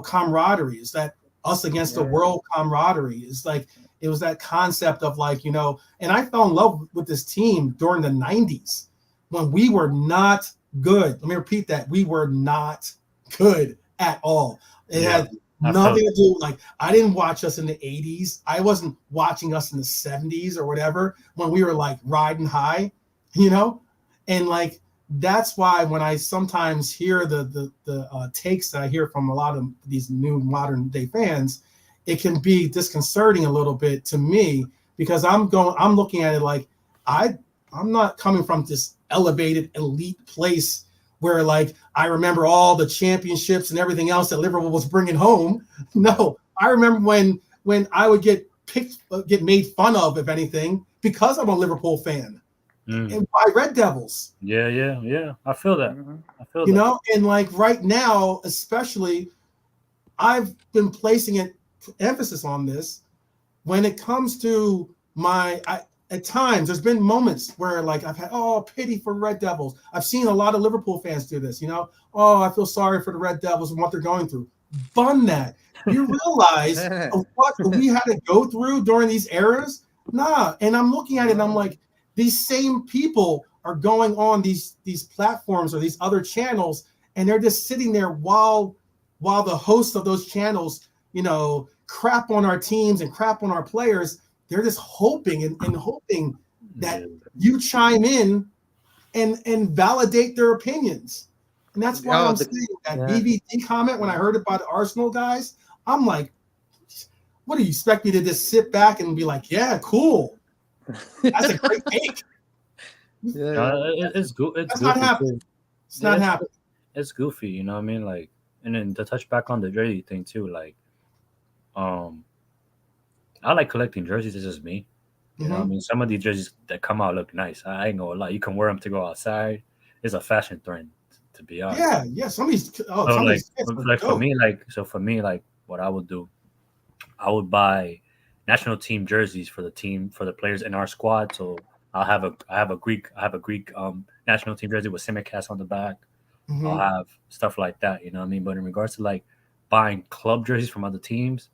camaraderie. Is that us against the world camaraderie? It's it was that concept of and I fell in love with this team during the 90s when we were not good. Let me repeat that. We were not good at all. It had nothing to do, I didn't watch us in the 80s. I wasn't watching us in the 70s or whatever when we were riding high, and that's why when I sometimes hear the takes that I hear from a lot of these new modern day fans, it can be disconcerting a little bit to me, because I'm looking at it I'm not coming from this elevated elite place where I remember all the championships and everything else that Liverpool was bringing home. No, I remember when I would get made fun of, if anything, because I'm a Liverpool fan. And by Red Devils. Yeah. I feel that. I feel that. And right now, especially, I've been placing emphasis on this when it comes to at times there's been moments where like I've had pity for Red Devils. I've seen a lot of Liverpool fans do this, I feel sorry for the Red Devils and what they're going through. Bun that. You realize of what we had to go through during these eras? Nah. And I'm looking at it and I'm like, these same people are going on these platforms or these other channels, and they're just sitting there while the hosts of those channels, crap on our teams and crap on our players. They're just hoping and hoping that you chime in and validate their opinions. And that's why I'm saying that BVD comment, when I heard about the Arsenal guys, I'm like, what do you expect me to just sit back and be like, yeah, cool. That's a great take. It's good. That's not happening. It's not happening. It's goofy, you know what I mean? Like, and then to touch back on the jersey thing too, like, I like collecting jerseys. It's just me. You know what I mean? Some of these jerseys that come out look nice. I ain't gonna lie. You can wear them to go outside. It's a fashion trend, to be honest. Yeah. For me, what I would do, I would buy national team jerseys for the players in our squad. So I have a Greek national team jersey with Simicast on the back. I'll have stuff like that. You know what I mean? But in regards to like buying club jerseys from other teams,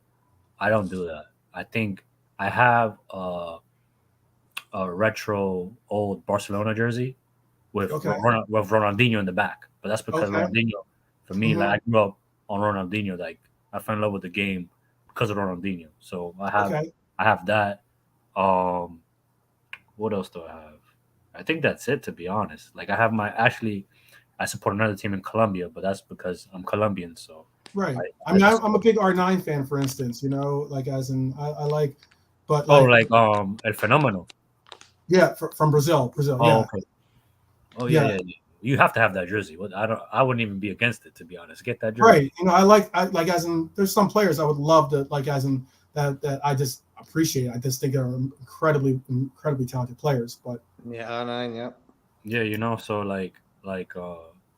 I don't do that. I think I have a retro old Barcelona jersey with Ronaldinho in the back, but that's because Ronaldinho, for me, like I grew up on Ronaldinho. Like I fell in love with the game because of Ronaldinho. So I have that. What else do I have? I think that's it, to be honest. Like I have I support another team in Colombia, but that's because I'm Colombian. So right. I'm a big R9 fan, for instance. Like as in I like, but El Fenómeno. Yeah, from Brazil. Oh, okay. Oh yeah. You have to have that jersey. I wouldn't even be against it, to be honest. Get that jersey. Right. I like as in there's some players I would love to like as in that I just appreciate. I just think they're incredibly talented players. But R9, yeah. So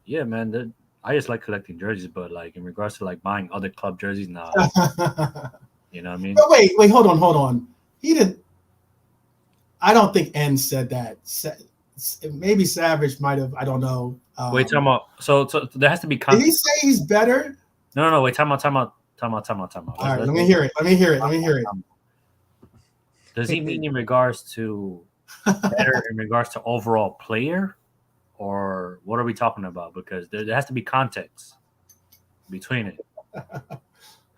yeah, man. I just like collecting jerseys, but like in regards to like buying other club jerseys, now, you know what I mean? But wait, hold on. He didn't. I don't think N said that. Maybe Savage might have. I don't know. Wait, time out. So there has to be context. Did he say he's better? No. Wait, time out. All right, let me hear it. Does he mean in regards to better in regards to overall player, or what are we talking about? Because there has to be context between it.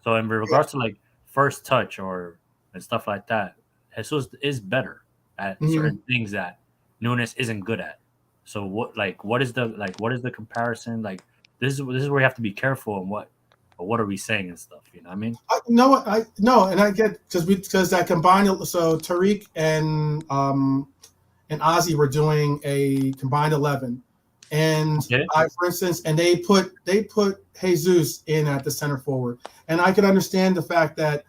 So in regards to like first touch and stuff like that, Jesus is better at certain things that Nunes isn't good at. So what is the comparison? Like this is where you have to be careful and what are we saying and stuff, you know what I mean? And I get because that combined, so Tariq and Ozzy were doing a combined 11, and for instance, and they put Jesus in at the center forward, and I could understand the fact that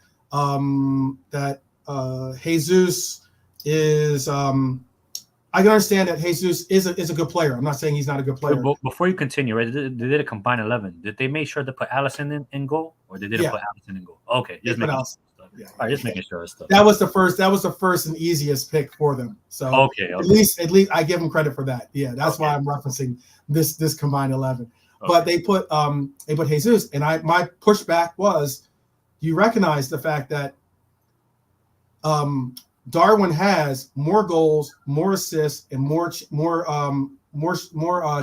Jesus is I can understand that Jesus is a good player. I'm not saying he's not a good player. Before you continue, right? They did a combined 11. Did they make sure to put Allison in goal, or they didn't put Allison in goal? Okay, just making sure. All right, just making sure stuff. That was the first and easiest pick for them. So okay. At least I give them credit for that. Yeah, that's why I'm referencing this combined 11. Okay. But they put Jesus, and my pushback was, you recognize the fact that Darwin has more goals, more assists, and more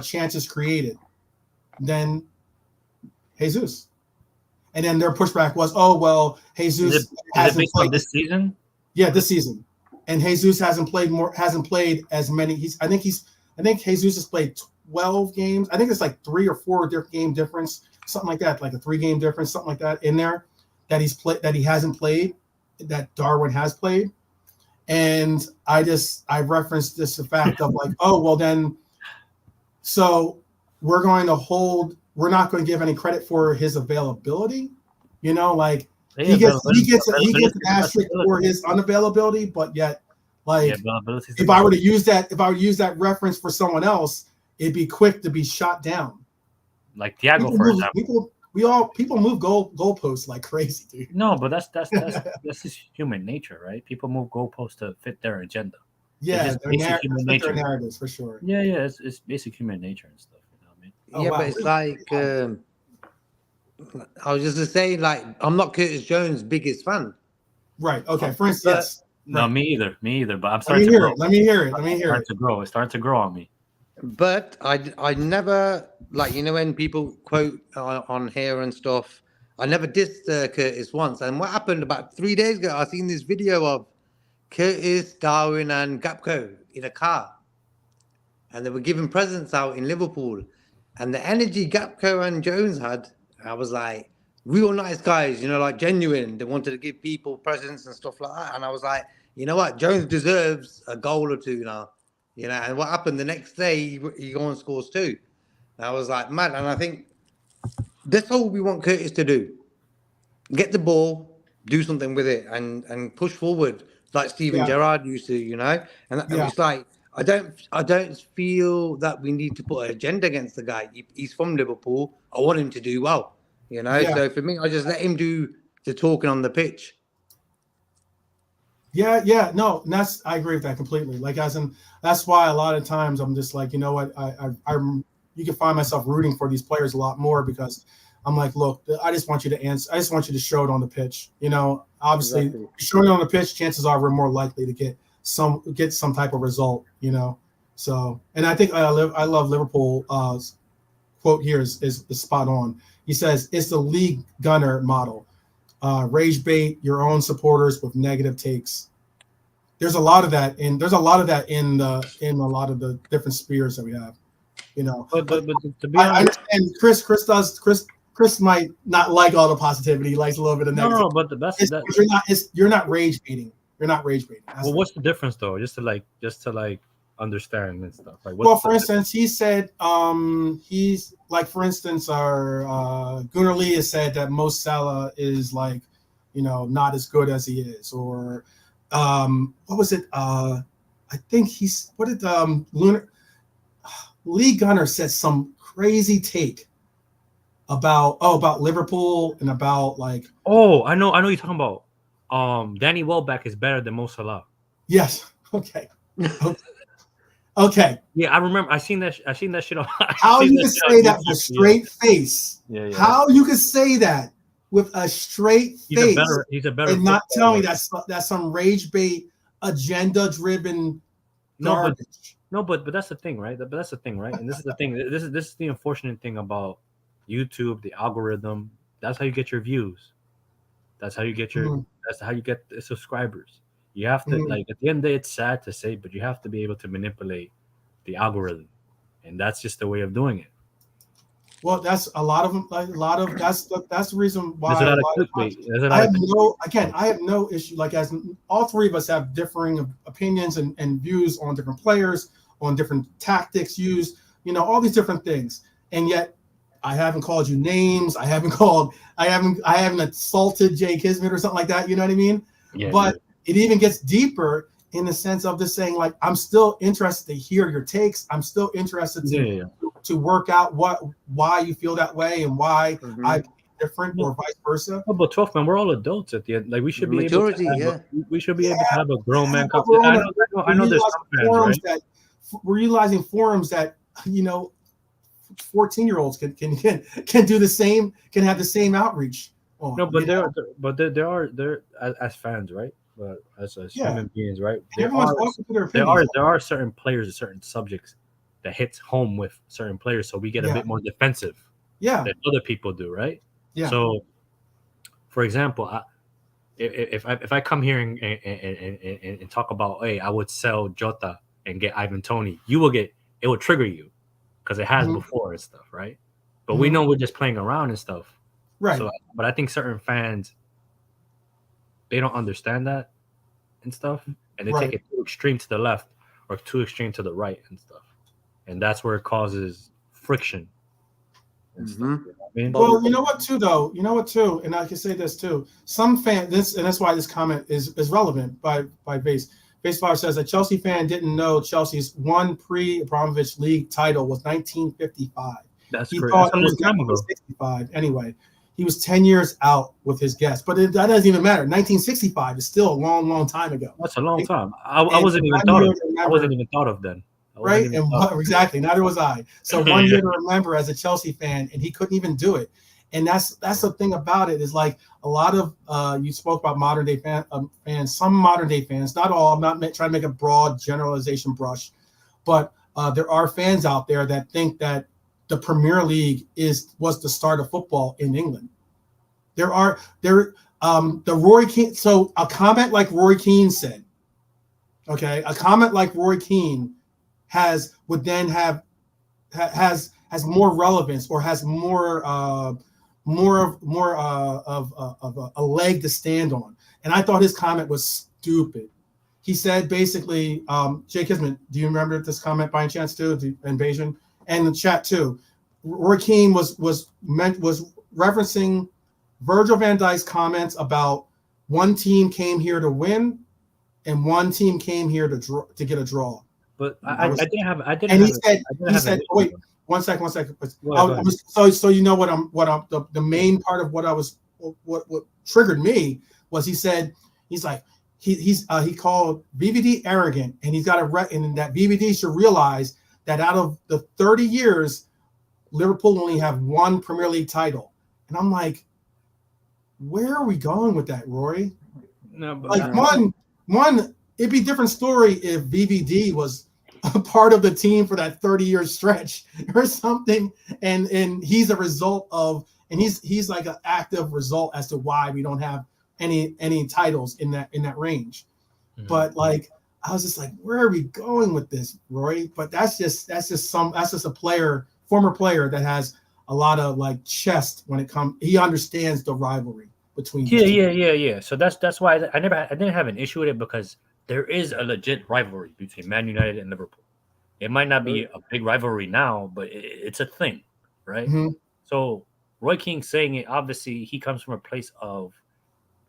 chances created than Jesus. And then their pushback was, Jesus hasn't played this season. Yeah, this season, and Jesus hasn't played as many. I think Jesus has played 12 games. I think it's like 3 or 4 different game difference, something like that, like a 3-game difference, something like that in there that he hasn't played, that Darwin has played. And I referenced this the fact of like, so we're not going to give any credit for his availability, like he gets an asterisk for his unavailability, but yet if I were to use that reference for someone else, it'd be quick to be shot down. Like Thiago, for example. people move goalposts like crazy, dude. No, but that's just human nature, right? People move goalposts to fit their agenda. Yeah, basic human nature. Their narratives for sure. Yeah, it's basic human nature and stuff. You know what I mean? Oh, yeah, wow. But it's like I was just to say, like, I'm not Curtis Jones' biggest fan. Right. Okay. For instance, yes. No, me either. But I'm starting to grow. Let me hear it. It's starting to grow on me. But I never, like, you know, when people quote on here and stuff, I never dissed Curtis once. And what happened about 3 days ago, I seen this video of Curtis, Darwin, and Gapco in a car, and they were giving presents out in Liverpool. And the energy Gapco and Jones had, I was like, real nice guys, you know, like genuine. They wanted to give people presents and stuff like that. And I was like, you know what, Jones deserves a goal or two now, you know. And what happened the next day, he goes and scores 2. And I was like, man. And I think that's all we want Curtis to do: get the ball, do something with it, and push forward like Steven Gerrard used to, you know. And it's like, I don't feel that we need to put an agenda against the guy. He's from Liverpool. I want him to do well, you know. So for me, I just let him do the talking on the pitch. Yeah, no, and I agree with that completely. Like, that's why a lot of times I'm just like, you know what, you can find myself rooting for these players a lot more, because I'm like, look, I just want you to answer. I just want you to show it on the pitch. You know, obviously, showing it on the pitch, chances are we're more likely to get some type of result. You know, so, and I think I love Liverpool. Quote here is spot on. He says it's the league gunner model. Rage bait your own supporters with negative takes. There's a lot of that in a lot of the different spheres that we have. You know, but to be honest, I understand Chris might not like all the positivity. He likes a little bit of negative. No, but the best is that you're not rage baiting. You're not rage baiting. Well, what's the difference though? Just to understand and stuff. Like, for instance, he said he's like, for instance, our Gunnar Lee has said that Mo Salah is like, you know, not as good as he is, or what was it? I think Lee Gunner said some crazy take about Liverpool and about like. Oh, I know you're talking about. Danny Welbeck is better than Mo Salah. Yes. Okay. Okay. Yeah, I remember. I seen that shit on. How you can say that with a straight face? Yeah. How you can say that with a straight face? He's a better. And not tell me that's some rage bait, agenda driven garbage. But that's the thing, right? But that's the thing, right? And this is the thing. This is the unfortunate thing about YouTube, the algorithm. That's how you get your views. That's how you get That's how you get the subscribers. You have to like, at the end of the day, it's sad to say, but you have to be able to manipulate the algorithm, and that's just the way of doing it. Well, that's that's the reason why. There's a lot of clickbait. I have no issue. Like, as all three of us have differing opinions and views on different players, on different tactics used, you know, all these different things, and yet I haven't called you names. I haven't assaulted Jay Kismet or something like that. You know what I mean? Yeah. But it even gets deeper in the sense of just saying, like, I'm still interested to hear your takes. I'm still interested to work out why you feel that way and why I different or vice versa. Oh, but 12 man, we're all adults at the end. Like, we should be able to have a grown man. I know there's some forums that we're utilizing forums that, you know, 14-year-olds can do the same, can have the same outreach on. No, but there are as fans, right? But as human beings, right? There are certain players and certain subjects that hits home with certain players, so we get a bit more defensive than other people do, right? Yeah. So, for example, if I come here and talk about, hey, I would sell Jota and get Ivan Toney, it will trigger you because it has before and stuff, right? But we know we're just playing around and stuff, right? So, but I think certain fans, they don't understand that and stuff, and they take it too extreme to the left or too extreme to the right and stuff, and that's where it causes friction and stuff. You know what I mean? Well, you know what too, and I can say this too. Some fans, and that's why this comment is relevant by Base. Baseball says a Chelsea fan didn't know Chelsea's one pre-Abramovich league title was 1955. That's he great. thought That's a it was long time ago. 1965. Anyway, he was 10 years out with his guess, but that doesn't even matter. 1965 is still a long, long time ago. That's a long Right? time. I wasn't even thought of. I wasn't even thought of then. Right, and exactly, neither was I. So one year to remember as a Chelsea fan, and he couldn't even do it. And that's the thing about it is like a lot of you spoke about modern day fans, some modern day fans, not all. I'm not trying to make a broad generalization brush, but there are fans out there that think that the Premier League was the start of football in England. The Roy Keane. So a comment like Roy Keane said, okay, a comment like Roy Keane has more relevance or has more of a leg to stand on. And I thought his comment was stupid. He said basically, Jay Kisman, do you remember this comment by any chance too? And Bayesian and the chat too. Roy Keane was referencing Virgil van Dijk's comments about one team came here to win and one team came here to get a draw. But I didn't have. He said, wait, one second. So you know the main part of what triggered me was he called VVD arrogant, and he's got and that VVD should realize that out of the 30 years, Liverpool only have one Premier League title. And I'm like, where are we going with that, Rory? No, but like one, it'd be a different story if VVD was a part of the team for that 30-year stretch or something, and he's a result of, and he's like an active result as to why we don't have any titles in that range. Mm-hmm. But like I was just like, where are we going with this, Roy? But that's just a former player that has a lot of like chest when it comes. He understands the rivalry between. Yeah. So that's why I didn't have an issue with it, because there is a legit rivalry between Man United and Liverpool. It might not be a big rivalry now, but it's a thing, right? Mm-hmm. So Roy Keane saying it, obviously he comes from a place of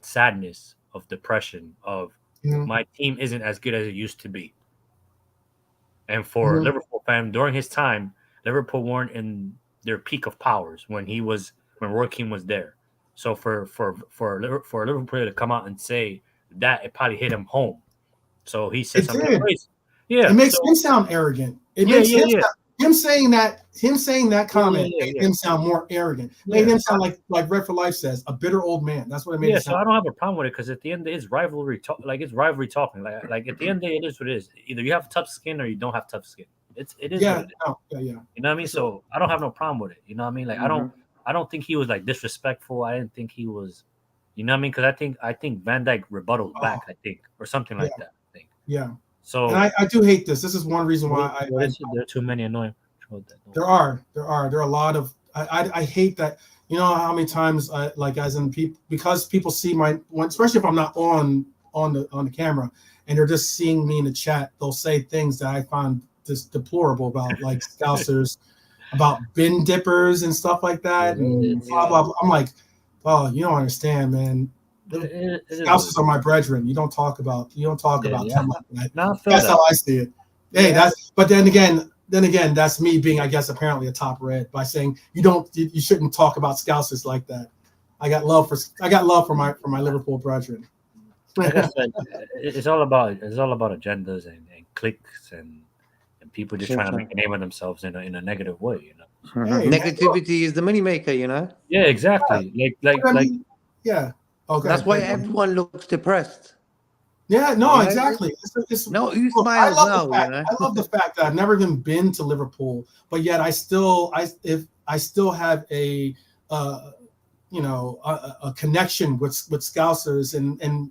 sadness, of depression, of my team isn't as good as it used to be. And for a Liverpool fan, during his time, Liverpool weren't in their peak of powers when Roy Keane was there. So for a Liverpool player to come out and say that, it probably hit him home. So he said something crazy. Yeah, it makes him sound arrogant. It makes him saying that comment made him sound more arrogant. Made him sound like Red for Life says, a bitter old man. That's what it made. Yeah, so I don't have a problem with it, because at the end it's rivalry talk. Like it's rivalry talking. Like at the end of the day, it is what it is. Either you have tough skin or you don't have tough skin. It is. Yeah, what it is. You know what I mean? So I don't have no problem with it. You know what I mean? Like I don't think he was like disrespectful. I didn't think he was. You know what I mean? Because I think Van Dijk rebutted back. I think, or something like that. I think. Yeah. So and I do hate this. This is one reason why there are too many annoying. There are a lot of. I hate that. You know how many times because people see especially if I'm not on the camera and they're just seeing me in the chat, they'll say things that I find just deplorable about like Scousers, about bin dippers and stuff like that, and blah blah blah. I'm like, oh, you don't understand, man. Scousers are my brethren. You don't talk about them like that. That's how I see it. Hey, but then again, that's me being, I guess, apparently a top red by saying you shouldn't talk about Scousers like that. I got love for my Liverpool brethren. Like I said, it's all about agendas and cliques and people just trying to make a name of themselves in a negative way, you know. Hey, negativity is the moneymaker, you know. Yeah, exactly. Yeah. Okay. That's why everyone looks depressed. Yeah, no, exactly. Who smiles now? I love the fact that I've never even been to Liverpool, but yet I still have a connection with Scousers,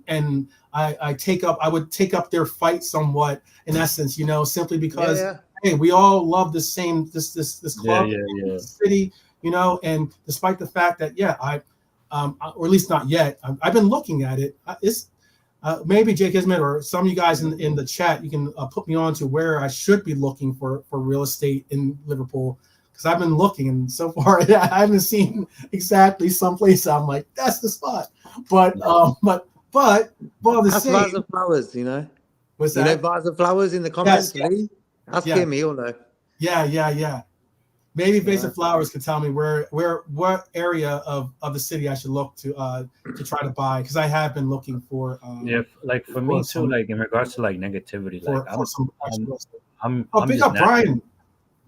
and I would take up their fight somewhat in essence, you know, simply because hey, we all love the same this club, this city, you know, and despite the fact that or at least not yet, I've been looking at it. It's maybe Jake Ismet or some of you guys in the chat, you can put me on to where I should be looking for real estate in Liverpool, because I've been looking, and so far I haven't seen exactly some place I'm like, that's the spot. But the that's same. Vase of Flowers, you know. What's that? You know Vase of Flowers in the comments, Lee? Ask him, he'll know. Yeah. maybe Vase of Flowers can tell me what area of the city I should look to try to buy, because I have been looking for. Like for me too. Like in regards to like negativity, like I'm big up Brian.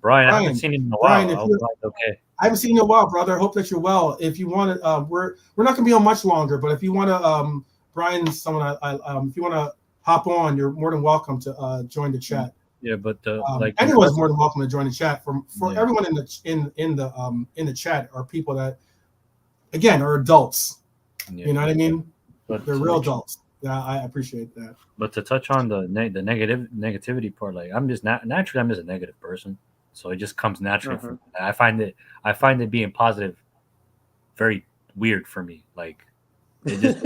Brian, I haven't seen him in a while. Okay. I haven't seen you in a while, brother. I hope that you're well. If you want to, we're not going to be on much longer, but if you want to, Brian's someone if you want to hop on, you're more than welcome to join the chat. Yeah, but like anyone's more than welcome to join the chat. For everyone in the chat are people that, again, are adults. Yeah, you know what I mean? But they're real adults. Yeah, I appreciate that. But to touch on the negativity part, like I'm just naturally I'm just a negative person. So it just comes naturally from me. I find it being positive very weird for me. Like it just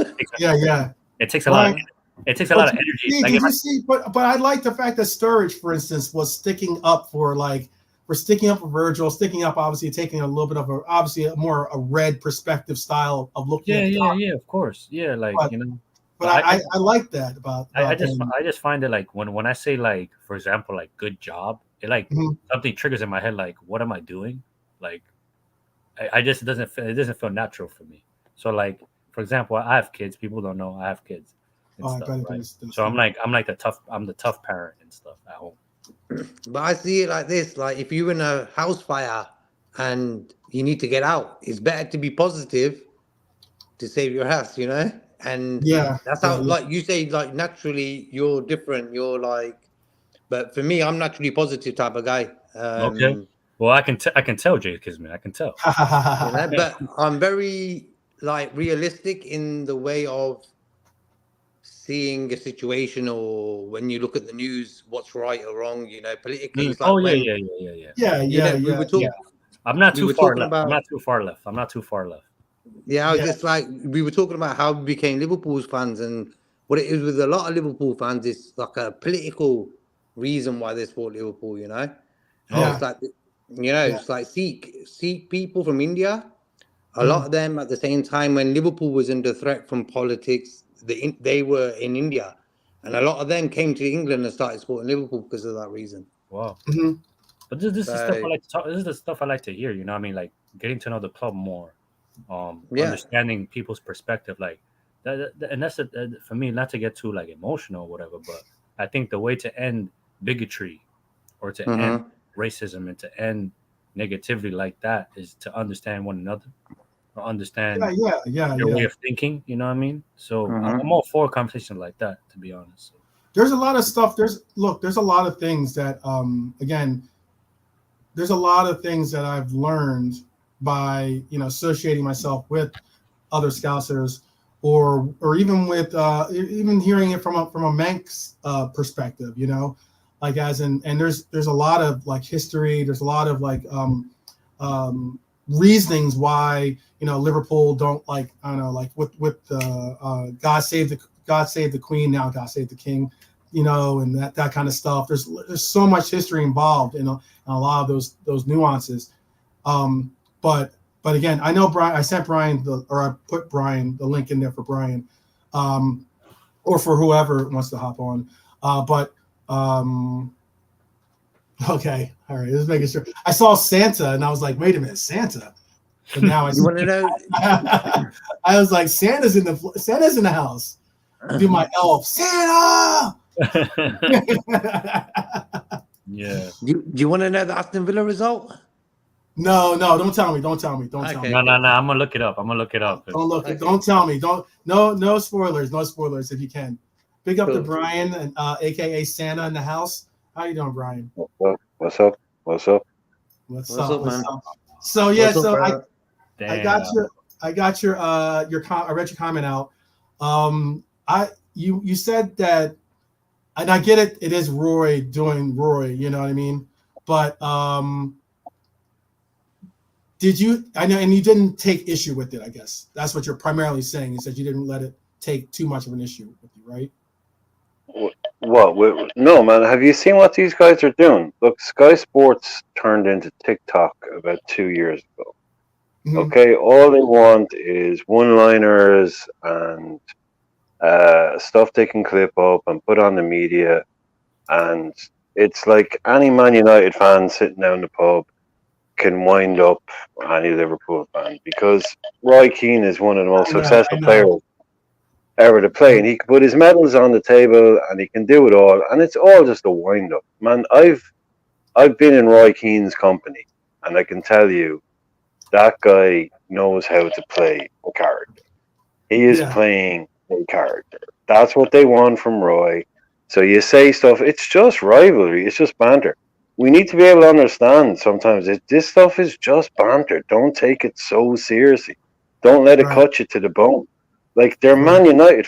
it takes a lot of energy. Did you see? But I like the fact that Sturridge, for instance, was sticking up for Virgil, sticking up, obviously taking a little bit of a more red perspective style of looking at yeah, of course. Yeah, like But I like that about I just find it like when I say like, for example, like good job, it like something triggers in my head like, what am I doing? Like I just it doesn't feel natural for me. So like, for example, I have kids. People don't know I have kids and stuff, right? So I'm the tough parent and stuff at home. But I see it like this: like if you're in a house fire and you need to get out, it's better to be positive to save your house, And that's how, like you say, like naturally you're different. You're like, but for me, I'm naturally positive type of guy. Okay. Well, I can tell, Jay Kisman. I can tell. But I'm very like realistic in the way of seeing a situation, or when you look at the news, what's right or wrong. Politically. It's like yeah. We were talking. I'm not too far left. I'm not too far left. Yeah, I was just like, we were talking about how we became Liverpool's fans, and what it is with a lot of Liverpool fans is like a political reason why they support Liverpool, It's like, it's like Sikh people from India. A lot of them at the same time when Liverpool was under threat from politics, they were in India, and a lot of them came to England and started supporting Liverpool because of that reason. Wow. But this is stuff I like to talk. This is the stuff I like to hear. I mean, like getting to know the club more. Understanding people's perspective, like that, and that's for me, not to get too like emotional or whatever, but I think the way to end bigotry or to end racism and to end negativity like that is to understand one another or understand your way of thinking. You know what I mean? So I'm all for a conversation like that, to be honest. There's a lot of stuff. There's a lot of things that there's a lot of things that I've learned by associating myself with other Scousers, or even with even hearing it from a Manx perspective, like and there's a lot of like history. There's a lot of like reasonings why Liverpool don't like, I don't know, like with the God save the Queen, now God save the King, and that kind of stuff. There's so much history involved in a lot of those nuances. But again, I know Brian. I sent Brian I put Brian the link in there for Brian, or for whoever wants to hop on. Okay, all right. Just making sure. I saw Santa and I was like, wait a minute, Santa. But now I want to know. I was like, Santa's in the house. Do my elf, Santa. Yeah. Do you want to know the Aston Villa result? No, don't tell me. Don't tell me. No. I'm gonna look it up. Don't tell me. No spoilers. No spoilers if you can. Big up to Brian and aka Santa in the house. How you doing, Brian? What's up? What's up, man? So yeah, I got your I read your comment out. You said that, and I get it. It is Roy doing Roy. You know what I mean? But did you? I know, and you didn't take issue with it. I guess that's what you're primarily saying. You said you didn't let it take too much of an issue with you, right? What? No, man. Have you seen what these guys are doing? Look, Sky Sports turned into TikTok about 2 years ago. Mm-hmm. Okay, all they want is one-liners and stuff they can clip up and put on the media, and it's like any Man United fan sitting down in the pub can wind up any Liverpool fan, because Roy Keane is one of the most successful players ever to play, and he can put his medals on the table and he can do it all, and it's all just a wind up. Man, I've been in Roy Keane's company, and I can tell you that guy knows how to play a character. He is playing a character. That's what they want from Roy. So you say stuff, it's just rivalry, it's just banter. We need to be able to understand sometimes this stuff is just banter. Don't take it so seriously. Don't let it cut you to the bone. Like, they're Man United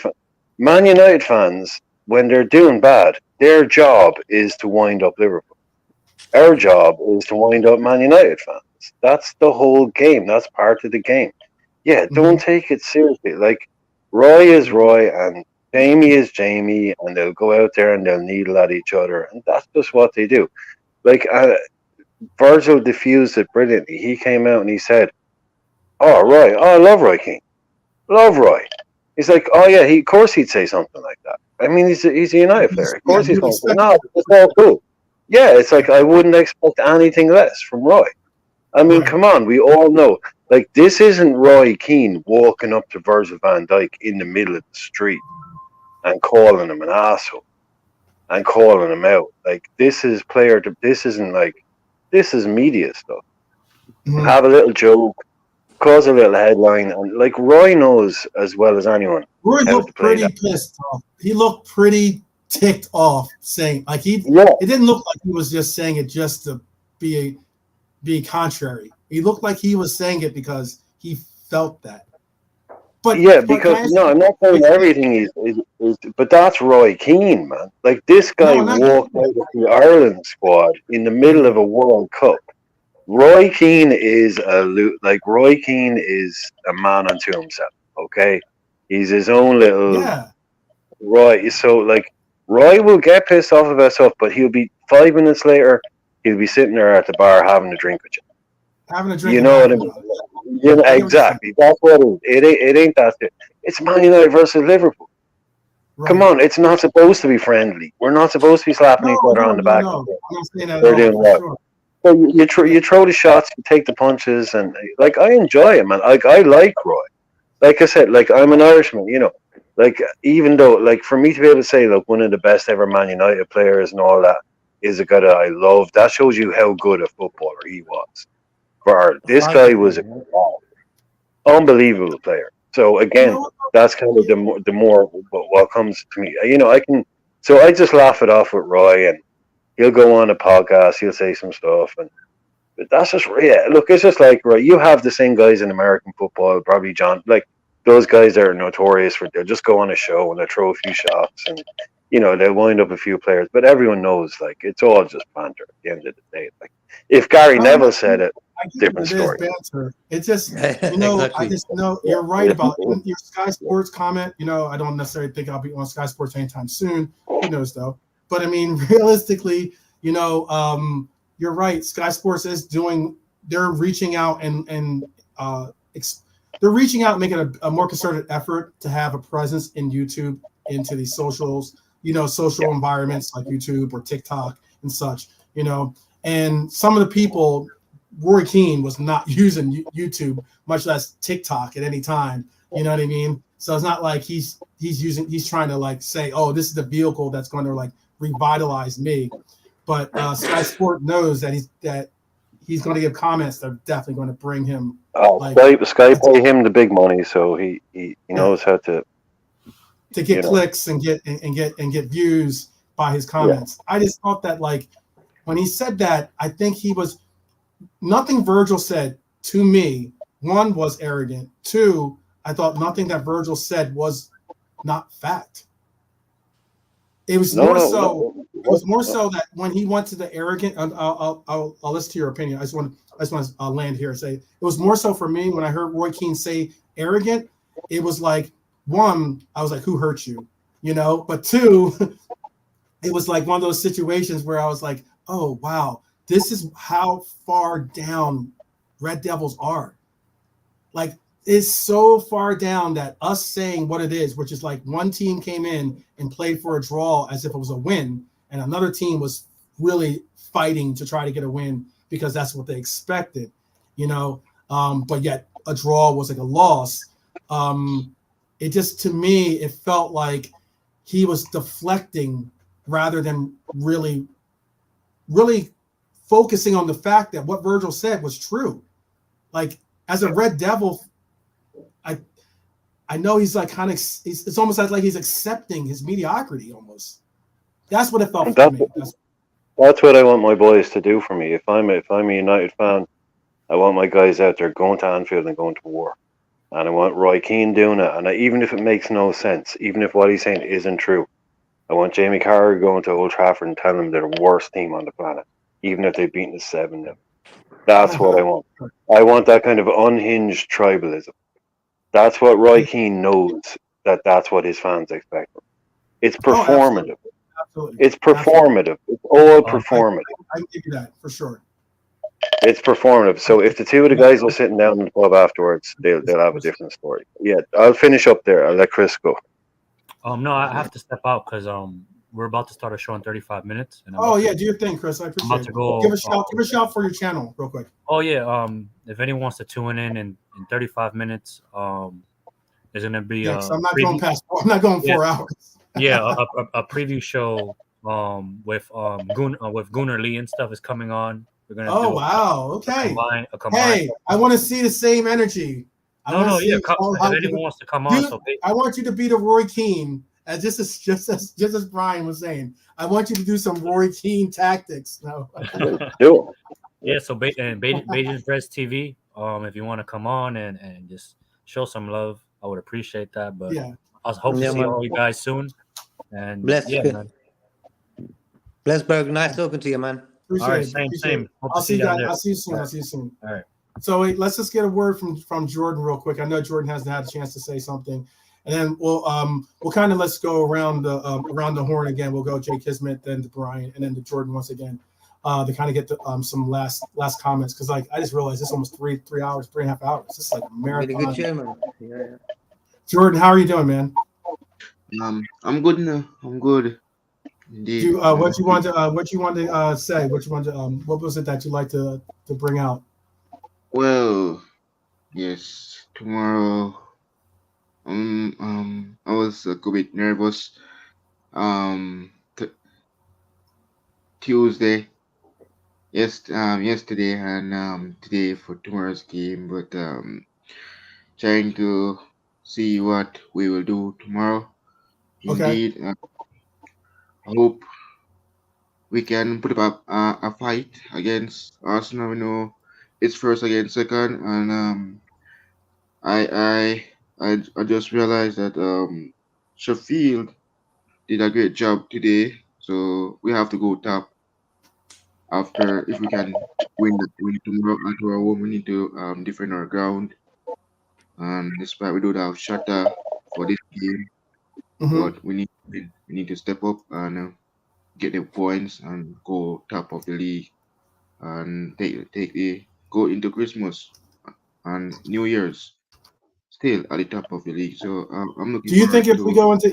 fans, when they're doing bad, their job is to wind up Liverpool. Our job is to wind up Man United fans. That's the whole game. That's part of the game. Yeah, don't take it seriously. Like, Roy is Roy and Jamie is Jamie, and they'll go out there and they'll needle at each other, and that's just what they do. Like, Virgil diffused it brilliantly. He came out and he said, "Oh, Roy, I love Roy Keane. Love Roy." He's like, "Oh yeah, of course he'd say something like that. I mean, he's a United player. Of course he's going to say, no, it's all cool." Yeah, it's like, I wouldn't expect anything less from Roy. I mean, come on, we all know. Like, this isn't Roy Keane walking up to Virgil van Dijk in the middle of the street and calling him an asshole and calling him out. Like, this is this is media stuff. Have a little joke, cause a little headline, and like, Roy knows as well as anyone. Roy looked pretty pissed off. He looked pretty ticked off, saying, like, it didn't look like he was just saying it just to be contrary. He looked like he was saying it because he felt that. But because I'm not saying everything is, but that's Roy Keane, man. Like, this guy walked out of the Ireland squad in the middle of a World Cup. Roy Keane is a man unto himself. Okay, he's his own little Roy. So, like, Roy will get pissed off about stuff, but he'll be 5 minutes later, he'll be sitting there at the bar having a drink with you. Having a drink. You know what I mean? You know, exactly. That's what it is. It ain't that. It's Man United versus Liverpool. Right. Come on, it's not supposed to be friendly. We're not supposed to be slapping each other on the back. No. I'm not saying that. They're doing what? Sure. So you throw the shots, you take the punches, and like, I enjoy it, man. Like, I like Roy. Like I said, like, I'm an Irishman, you know. Like, even though, like, for me to be able to say, look, one of the best ever Man United players and all that is a guy that I love, that shows you how good a footballer he was. This guy was an unbelievable player. So again, that's kind of the more what comes to me. You know, I just laugh it off with Roy, and he'll go on a podcast, he'll say some stuff, but that's just, look, it's just like, right, you have the same guys in American football, probably John, like, those guys that are notorious for, they'll just go on a show and they'll throw a few shots, and, you know, they'll wind up a few players, but everyone knows, like, it's all just banter at the end of the day. Like, if Gary Neville said it, different story. It's just, you know, exactly. I just know you're right about your Sky Sports comment. You know, I don't necessarily think I'll be on Sky Sports anytime soon. Who knows, though? But I mean, realistically, you know, you're right. Sky Sports is they're reaching out and they're reaching out and making a more concerted effort to have a presence in YouTube, into these socials, you know, social environments like YouTube or TikTok and such, you know. And some of the people, Roy Keane was not using YouTube, much less TikTok at any time. You know what I mean? So it's not like he's trying to, like, say, oh, this is the vehicle that's going to, like, revitalize me. But Sky Sport knows that he's going to give comments that are definitely going to bring him. Sky pay him the big money, so he knows how to get clicks and get views by his comments. I just thought that, like, when he said that, I think nothing Virgil said to me, one, was arrogant. Two, I thought nothing that Virgil said was not fact. It was more so that when he went to the arrogant, I'll listen to your opinion. I just want to land here and say it was more so for me when I heard Roy Keane say arrogant. It was like, one, I was like, who hurt you? You know, but two, it was like one of those situations where I was like, oh wow, this is how far down Red Devils are. Like, it's so far down that us saying what it is, which is like one team came in and played for a draw as if it was a win, and another team was really fighting to try to get a win because that's what they expected, but yet a draw was like a loss. It just, to me, it felt like he was deflecting rather than really focusing on the fact that what Virgil said was true. Like, as a Red Devil, I know he's like it's almost like he's accepting his mediocrity almost. That's what it felt for me. That's what I want my boys to do for me. If I'm a United fan, I want my guys out there going to Anfield and going to war. And I want Roy Keane doing it. And even if it makes no sense, even if what he's saying isn't true, I want Jamie Carragher going to Old Trafford and telling them they're the worst team on the planet, even if they've beaten us 7-0. That's what I want. I want that kind of unhinged tribalism. That's what Roy Keane knows, that's what his fans expect. It's performative. Absolutely. It's performative. It's all performative. I give you that for sure. It's performative. So if the two of the guys are sitting down in the pub afterwards, they'll have a different story. Yeah, I'll finish up there. I'll let Chris go. No, I have to step out because we're about to start a show in 35 minutes. And do your thing, Chris. I appreciate it. Give a shout for your channel real quick. Oh yeah. If anyone wants to tune in 35 minutes, there's gonna be I'm not going 4 hours. A preview show with Gunnar Lee and stuff is coming on. We're gonna okay. A combine. Hey, I want to see the same energy. If anyone wants to come on, I want you to be the Roy Keane, just as Brian was saying. I want you to do some Roy Keane tactics. No, do it. Yeah. So Beijing's Press TV. If you want to come on and just show some love, I would appreciate that. But I hope to see all you guys soon. And bless Berg. Nice talking to you, man. Appreciate all right, same. I'll see you soon. All right. So wait, let's just get a word from Jordan real quick. I know Jordan hasn't had a chance to say something, and then we'll kind of let's go around the horn again. We'll go Jay Kismet, then to Brian, and then to Jordan once again, to kind of get some last comments, because I just realized it's almost 3 hours, 3.5 hours. This is like a marathon. Really good show, man. Yeah. Jordan, how are you doing, man? I'm good now. I'm good. Indeed. What you want to say? What was it that you like to bring out? Well, yes. Tomorrow, I was a bit nervous. Tuesday, yesterday, and today for tomorrow's game. But trying to see what we will do tomorrow. Indeed, I hope we can put up a fight against Arsenal. We know it's first against second, and I just realized that Sheffield did a great job today, so we have to go top. After, if we can win tomorrow at our home, we need to defend our ground. And despite we don't have Shatta for this game, but we need to step up and get the points and go top of the league and go into Christmas and New Year's still at the top of the league. So I'm looking. Do you think if we go into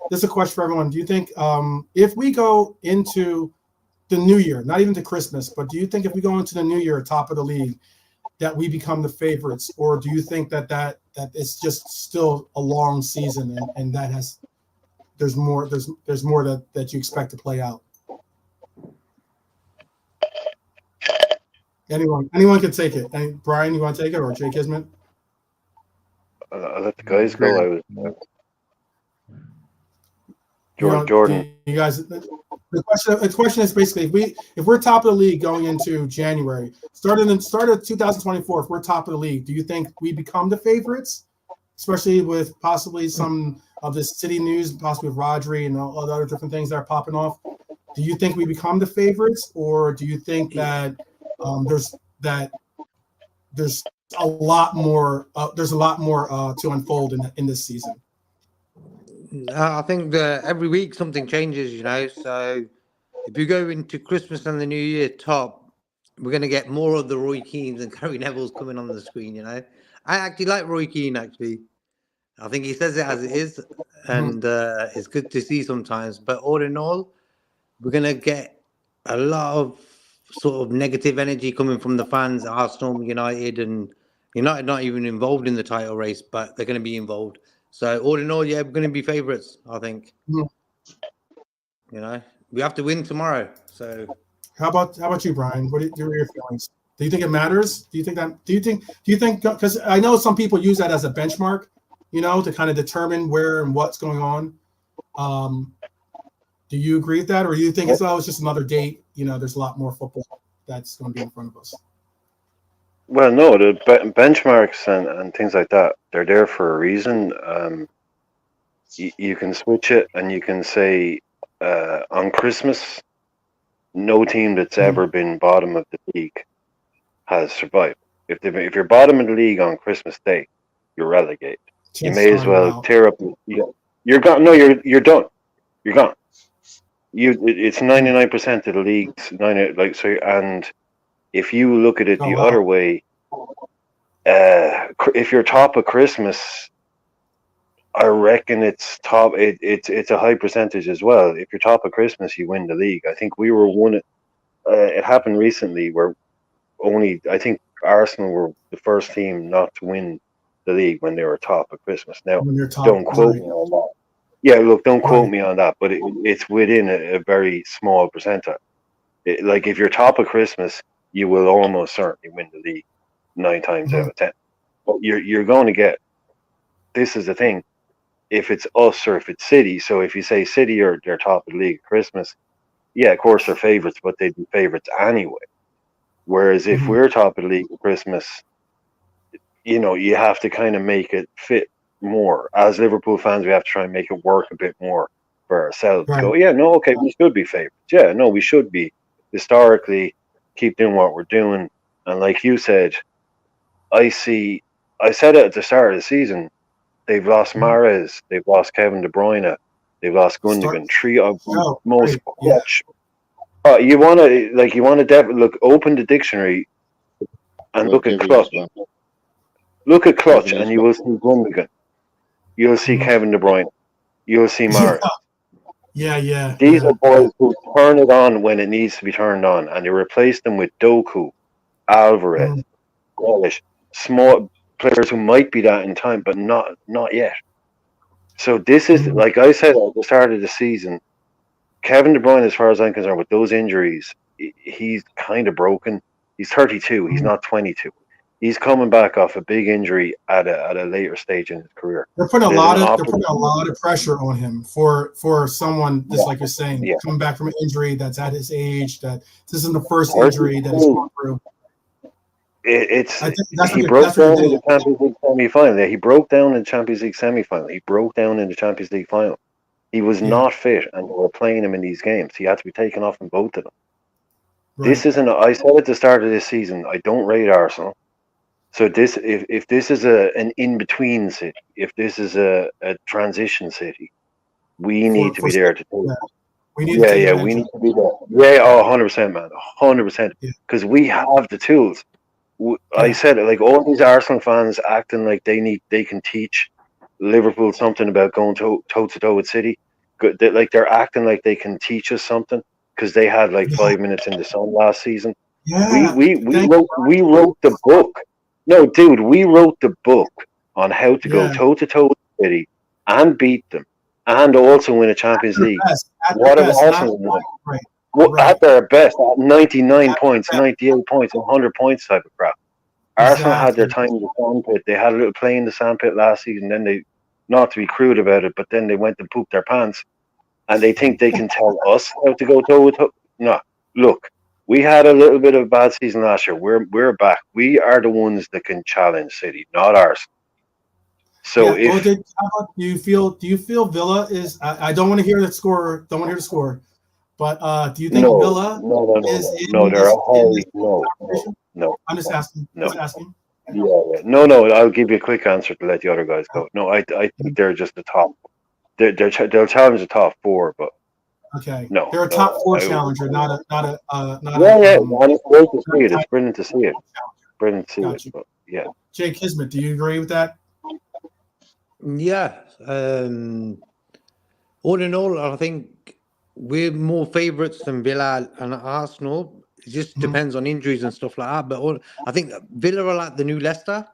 this is a question for everyone. Do you think if we go into the new year, not even to Christmas, but do you think if we go into the new year top of the league, that we become the favorites, or do you think that it's just still a long season and that there's more that you expect to play out? Anyone can take it. Brian, you want to take it, or Jay Kismet? I'll let the guys go. Jordan. You guys, the question is basically if we're top of the league going into January, start of 2024, if we're top of the league, do you think we become the favorites, especially with possibly some of the city news, possibly with Rodri and all the other different things that are popping off? Do you think we become the favorites, or do you think that there's a lot more to unfold in this season? I think that every week something changes, So if you go into Christmas and the New Year top, we're going to get more of the Roy Keanes and Gary Neville's coming on the screen, I actually like Roy Keane, actually. I think he says it as it is, and it's good to see sometimes. But all in all, we're going to get a lot of sort of negative energy coming from the fans, Arsenal, United, and United not even involved in the title race, but they're going to be involved. So all in all, yeah, we're going to be favourites, I think. Mhm. We have to win tomorrow. So how about you, Brian? What are your feelings? Do you think it matters? Do you think because I know some people use that as a benchmark, to kind of determine where and what's going on. Do you agree with that, or do you think it's just another date? There's a lot more football that's going to be in front of us. Well, no, the benchmarks and things like that, they're there for a reason. You can switch it and you can say on Christmas, no team that's ever been bottom of the league has survived. If you're bottom of the league on Christmas Day, you're relegated. You may as well tear up. You're gone. No, you're done. You're gone. It's 99% of the leagues. And if you look at it the other way, if you're top of Christmas, I reckon it's top. It's a high percentage as well. If you're top of Christmas, you win the league. I think we were one. It happened recently where I think Arsenal were the first team not to win the league when they were top of Christmas. Now, don't quote me on that. Yeah, look, don't quote me on that, but it's within a very small percentile. Like if you're top of Christmas, you will almost certainly win the league 9 times out of 10. But you're going to get. This is the thing. If it's us or if it's City, so if you say City or they're top of the league at Christmas, yeah, of course they're favourites, but they'd be favourites anyway. Whereas if we're top of the league at Christmas, you have to kind of make it fit more. As Liverpool fans, we have to try and make it work a bit more for ourselves. Right. Go, yeah, no, okay, we should be favourites. Yeah, no, we should be. Historically, keep doing what we're doing. And like you said, I said it at the start of the season, they've lost Mahrez, they've lost Kevin De Bruyne, they've lost Gundogan. 3 of the most clutch. You want to look, open the dictionary and look at clutch. Look at clutch and you will see Gundogan. You'll see Kevin De Bruyne. You'll see Mahrez. Yeah. These are boys who turn it on when it needs to be turned on, and you replace them with Doku, Alvarez, Grealish, small players who might be that in time, but not yet. So this is, like I said at the start of the season, Kevin De Bruyne, as far as I'm concerned, with those injuries, he's kind of broken. He's 32. He's not 22. He's coming back off a big injury at a later stage in his career. They're putting a lot of pressure on him for someone just like you're saying, coming back from an injury that's at his age. That this isn't the first injury that he's gone through. He broke down in the Champions League semi-final. Yeah, he broke down in the Champions League semi-final. He broke down in the Champions League final. He was not fit, and they were playing him in these games. He had to be taken off in both of them. Right. This isn't. I said at the start of this season, I don't rate Arsenal. So this, if this is an in-between city, if this is a transition city, we need to be there to take it. We need to be there. Yeah, 100%, man, 100%. Because we have the tools. I said it, like all these Arsenal fans acting like they can teach Liverpool something about going toe to toe with City. Like they're acting like they can teach us something because they had like 5 minutes in the sun last season. Yeah, we wrote the book. No, dude, we wrote the book on how to go toe to toe with City and beat them, and also win a Champions League. What have Arsenal won? At their best, at 99 points, 98 points, 100 points type of crap. Arsenal had their time in the sandpit. They had a little play in the sandpit last season. Then they, not to be crude about it, but then they went and pooped their pants, and they think they can tell us how to go toe with toe. No, look. We had a little bit of a bad season last year. We're back. We are the ones that can challenge City, not ours. So do you feel Villa is? I don't want to hear the score. Don't want to hear the score. But do you think Villa is? No. I'm just asking. No. Yeah. No. I'll give you a quick answer to let the other guys go. No, I think they're just the top. They'll challenge the top 4, but. Okay. No, they're a top 4 challenger, not a. And it's great to see it. It's brilliant to see it. Brilliant to see it. But, yeah. Jay Kismet, do you agree with that? Yeah. All in all, I think we're more favourites than Villa and Arsenal. It just depends on injuries and stuff like that. But I think Villa are like the new Leicester.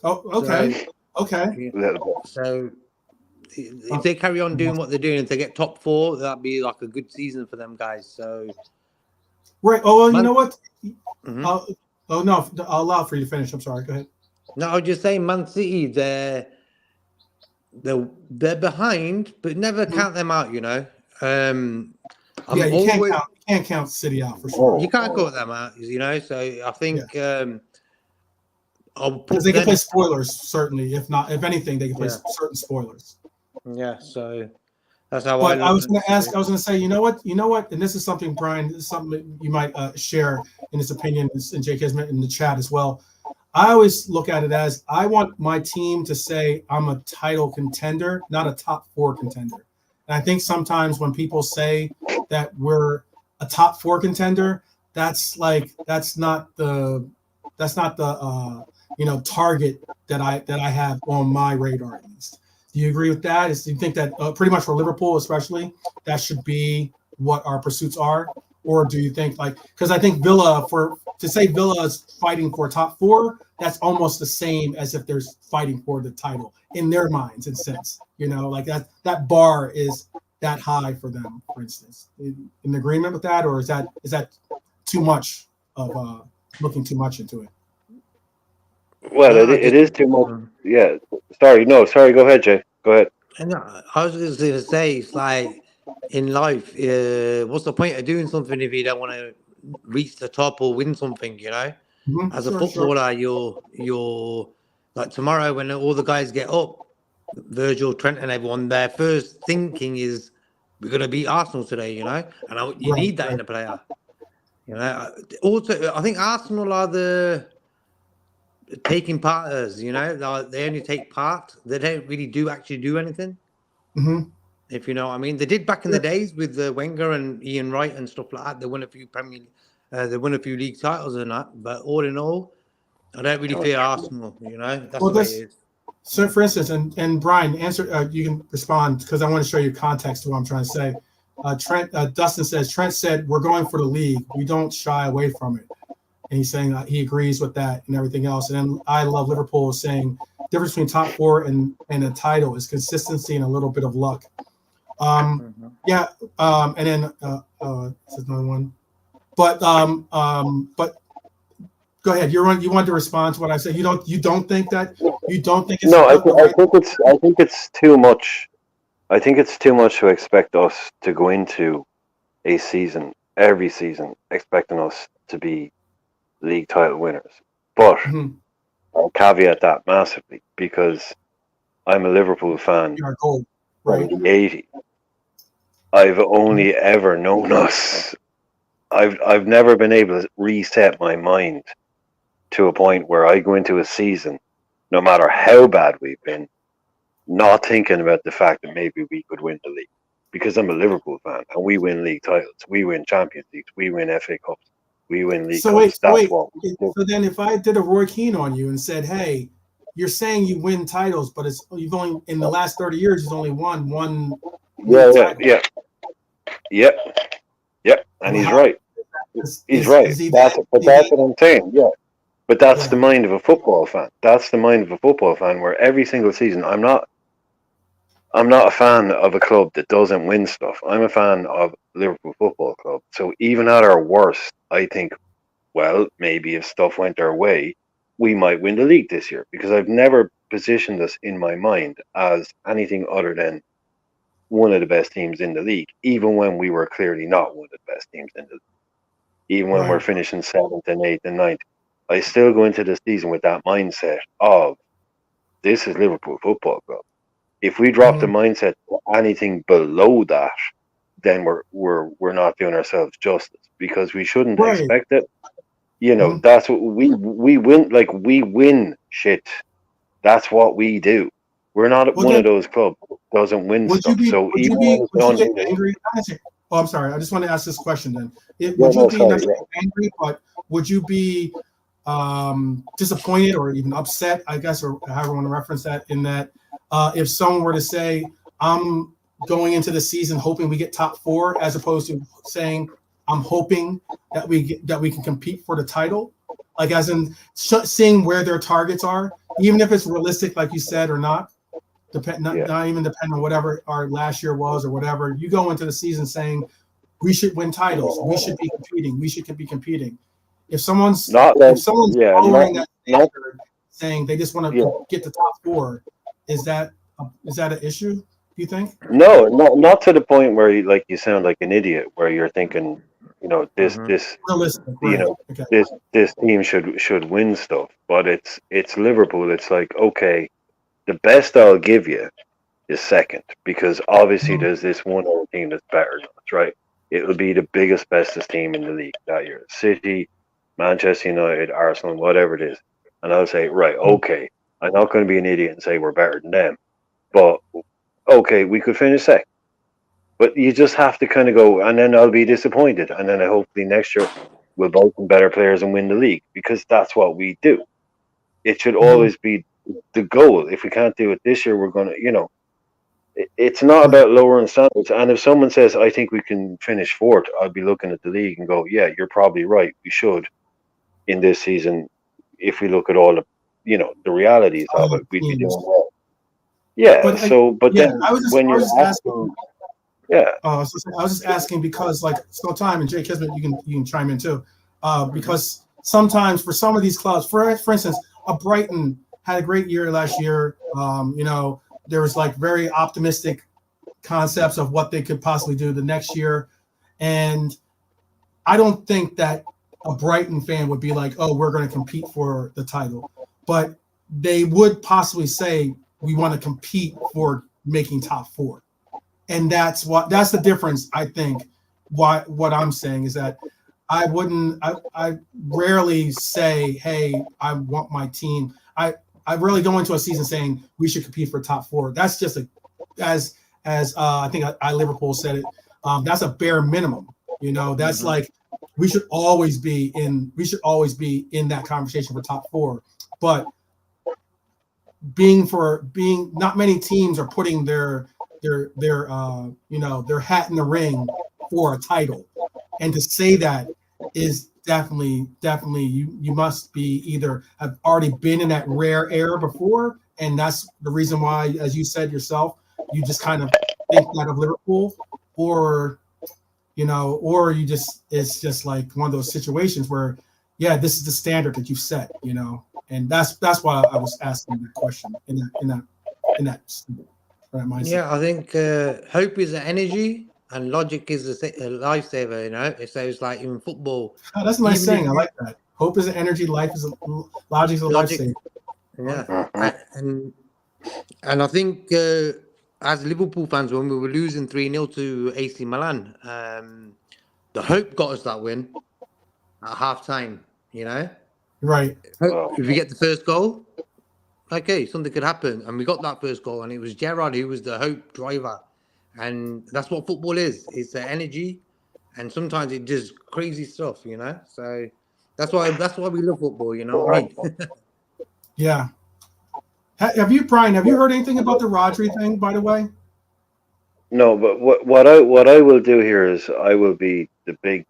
Oh, okay. Okay. So if they carry on doing what they're doing, if they get top 4, that'd be like a good season for them guys. So right. Oh, well, you know what? Oh no, I'll allow for you to finish. I'm sorry. Go ahead. No, I'll just say Man City. They're behind, but never count them out. You know. You can't count City out for sure. You can't count them out. You know. So I think. Because they can play spoilers, certainly. If anything, they can play certain spoilers. Yeah, so that's how But I was going to ask, I was going to say, you know what? And this is something, Brian, this is something that you might share in his opinion, and Jake has in the chat as well. I always look at it as I want my team to say I'm a title contender, not a top 4 contender. And I think sometimes when people say that we're a top 4 contender, that's not the target that I have on my radar at least. Do you agree with that? Do you think that pretty much for Liverpool especially, that should be what our pursuits are? Or do you think because I think to say Villa is fighting for top 4, that's almost the same as if they're fighting for the title in their minds, in a sense. That bar is that high for them, for instance. In agreement with that, or is that too much of looking too much into it? Well, it is too much. Yeah. Sorry. Go ahead, Jay. Go ahead. No, I was just going to say, it's like in life, what's the point of doing something if you don't want to reach the top or win something, you know? As a footballer, you're like tomorrow when all the guys get up, Virgil, Trent and everyone, their first thinking is, we're going to beat Arsenal today, you know? And you need that in a player. You know, also, I think Arsenal are the taking parters, you know, they only take part. They don't really actually do anything. If you know what I mean. They did back in the days with Wenger and Ian Wright and stuff like that. They won a few league titles and that. But all in all, I don't really fear Arsenal, you know. That's the way it is. So, for instance, and Brian, answer. You can respond because I want to show you context to what I'm trying to say. Dustin says, Trent said, we're going for the league. We don't shy away from it. And he's saying he agrees with that and everything else. And then I Love Liverpool is saying difference between top 4 and a title is consistency and a little bit of luck. And then this is another one. But go ahead. You want to respond to what I said. You don't think it's I think it's too much. I think it's too much to expect us to go into a season, every season, expecting us to be league title winners. But I'll caveat that massively because I'm a Liverpool fan from the 80s. I've only ever known us. I've never been able to reset my mind to a point where I go into a season, no matter how bad we've been, not thinking about the fact that maybe we could win the league. Because I'm a Liverpool fan and we win league titles, we win Champions Leagues, we win FA Cups. We win league cups. So then if I did a Roy Keane on you and said, hey, you're saying you win titles, but you've only in the last 30 years you've only won one. Yeah. And he's right. He's right. That's what I'm saying. Yeah. But that's the mind of a football fan. That's the mind of a football fan where every single season I'm not a fan of a club that doesn't win stuff. I'm a fan of Liverpool Football Club. So even at our worst, I think, well, maybe if stuff went our way, we might win the league this year. Because I've never positioned us in my mind as anything other than one of the best teams in the league, even when we were clearly not one of the best teams in the league. Even when we're finishing 7th and 8th and 9th. I still go into the season with that mindset of, this is Liverpool Football Club. If we drop the mindset to anything below that, then we're not doing ourselves justice because we shouldn't expect it. You know, that's what we win. Like we win shit. That's what we do. We're not one of those clubs that doesn't win stuff. Would you get angry? Oh, I'm sorry. I just want to ask this question then. Would you be angry, but would you be disappointed or even upset, I guess, or however you want to reference that, in that if someone were to say, I'm going into the season hoping we get top 4, as opposed to saying I'm hoping that we can compete for the title, like as in seeing where their targets are, even if it's realistic, like you said, or not. Not even depend on whatever our last year was or whatever. You go into the season saying we should win titles, we should be competing, we should be competing. If someone's lowering that standard, saying they just want to get the top 4, is that an issue? Do you think? No, not to the point where you sound like an idiot, where you're thinking, this realistic, this team should win stuff. But it's Liverpool. It's like, okay, the best I'll give you is second, because obviously there's this one other team that's better than us, right? It'll be the biggest, bestest team in the league that year. City, Manchester United, Arsenal, whatever it is. And I'll say, right, okay, I'm not going to be an idiot and say we're better than them. But, okay, we could finish second. But you just have to kind of go, and then I'll be disappointed. And then hopefully next year we'll both be better players and win the league, because that's what we do. It should always be the goal. If we can't do it this year, we're going to, it's not about lowering standards. And if someone says, I think we can finish 4th, I'll be looking at the league and go, yeah, you're probably right. We should in this season. If we look at all the, the realities of it, we'd be doing well. Yeah. Then I was just asking. Yeah. I was just asking because, like, sometime, and Jay Kismet, you can chime in too, because sometimes for some of these clubs, for instance, Brighton had a great year last year. There was like very optimistic concepts of what they could possibly do the next year, and I don't think that a Brighton fan would be like, "Oh, we're going to compete for the title," but they would possibly say, "We want to compete for making top 4." And that's the difference, I think. What I'm saying is that I rarely say, hey, I want my team. I rarely go into a season saying we should compete for top 4. That's just as I think Liverpool said it. That's a bare minimum. That's like we should always be in that conversation for top 4. But being not many teams are putting their hat in the ring for a title, and to say that is definitely you must be either have already been in that rare era before, and that's the reason why, as you said yourself, you just kind of think that of Liverpool, or you just, it's just like one of those situations where, this is the standard that you've set, and that's why I was asking that question in that mindset. Yeah, I think hope is an energy and logic is a lifesaver. So it's like in football. Oh, that's a nice saying. I like that. Hope is an energy, logic is a lifesaver. Yeah, and I think as Liverpool fans, when we were losing 3-0 to AC Milan, the hope got us that win at half time. Right. If we get the first goal, okay, something could happen. And we got that first goal, and it was Gerrard who was the hope driver. And that's what football is. It's the energy, and sometimes it does crazy stuff, So that's why we love football, you know what I mean? Yeah. Have you heard anything about the Rodri thing, by the way? No, but what I will do here is I will be the big,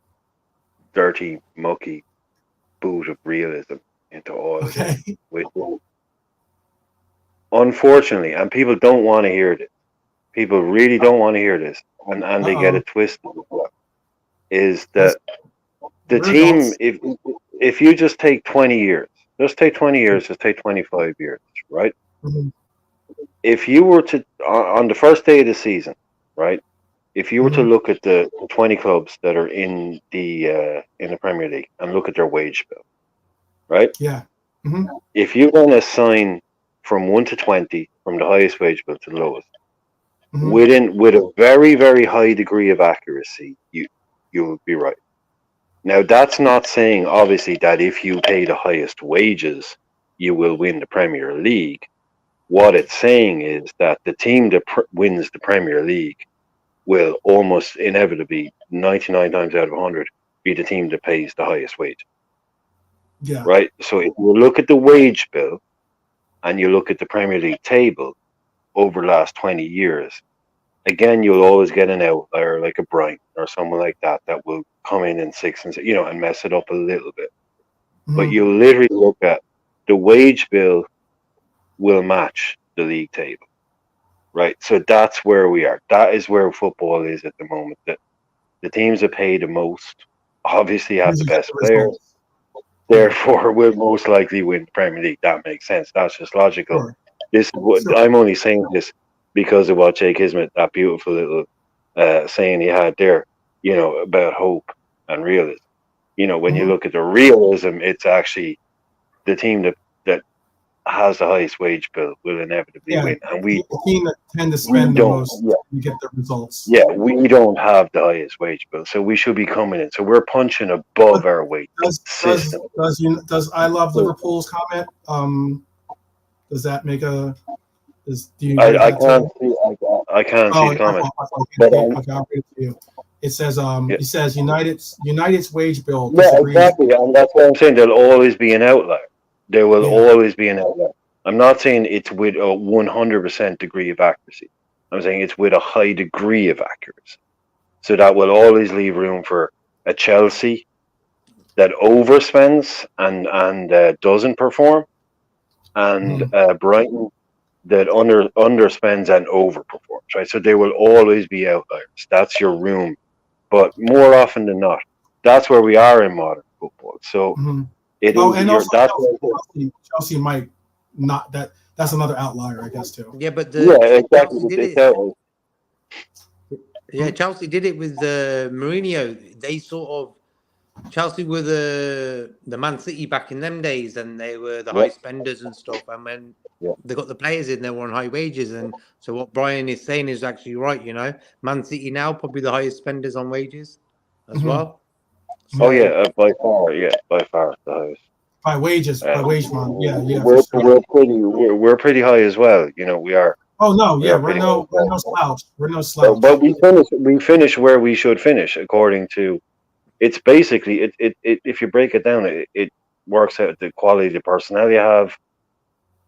dirty, mucky boot of realism into all of this. Unfortunately, and people don't want to hear this. People really don't want to hear this, and they get it twisted. Is that the team? If you just take 20 years, just take 25 years, right? Mm-hmm. If you were to on the first day of the season, right? If you were to look at the 20 clubs that are in the Premier League and look at their wage bill, right? Yeah. Mm-hmm. If you're going to assign from 1 to 20, from the highest wage bill to the lowest, with a very, very high degree of accuracy, you would be right. Now, that's not saying, obviously, that if you pay the highest wages, you will win the Premier League. What it's saying is that the team that wins the Premier League will almost inevitably, 99 times out of 100, be the team that pays the highest wage. Yeah. Right? So if you look at the wage bill and you look at the Premier League table over the last 20 years, again, you'll always get an outlier like a Brighton or someone like that will come in 6 and and mess it up a little bit. But you literally look at the wage bill will match the league table, right? So that's where we are. That is where football is at the moment. That the teams that pay the most obviously have the best players. Therefore, will most likely win the Premier League. That makes sense. That's just logical. Sure. This I'm only saying this because of what Jake Kismet, that beautiful little saying he had there, about hope and realism. When you look at the realism, it's actually the team that has the highest wage bill will inevitably win. And the team that tend to spend the most to get the results. Yeah, we don't have the highest wage bill, so we should be coming in. So we're punching above our weight system. Does I love Liverpool's comment? Does that make a? I can't see the comment. I'll read it to you. It says it says United's wage bill. Yeah, exactly, and that's what I'm saying. There'll always be an outlier. There will always be an outlier. I'm not saying it's with a 100% degree of accuracy. I'm saying it's with a high degree of accuracy. So that will always leave room for a Chelsea that overspends and doesn't perform, and Brighton that underspends and overperforms. Right. So there will always be outliers. That's your room, but more often than not, that's where we are in modern football. So. Chelsea might not. That's another outlier, I guess, too. Yeah, but exactly. Chelsea did it with Mourinho. They sort of Chelsea were the Man City back in them days, and they were the high spenders and stuff. And when they got the players in, they were on high wages. And so what Brian is saying is actually right. Man City now probably the highest spenders on wages as well. So, by far the highest. By wages, by wage man, we're pretty high as well. We are. Oh no, we're no slouch. We're no slouch. But we finish where we should finish according to. It's basically it if you break it down, it works out the quality of the personnel you have,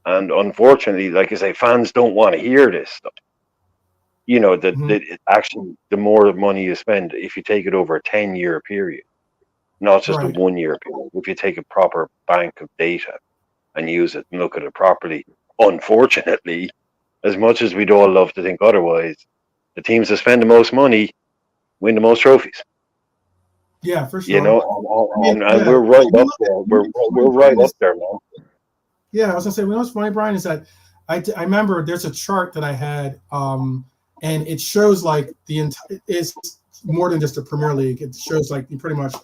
and unfortunately, like I say, fans don't want to hear this stuff. That actually the more money you spend, if you take it over a 10-year period. Not just a 1-year period. If you take a proper bank of data and use it and look at it properly, unfortunately, as much as we'd all love to think otherwise, the teams that spend the most money win the most trophies. Yeah, for sure. And we're right up there. We're right up there, man. Yeah, I was gonna say, what's funny, Brian, is that I remember there's a chart that I had, and it shows like it's more than just the Premier League. It shows like pretty much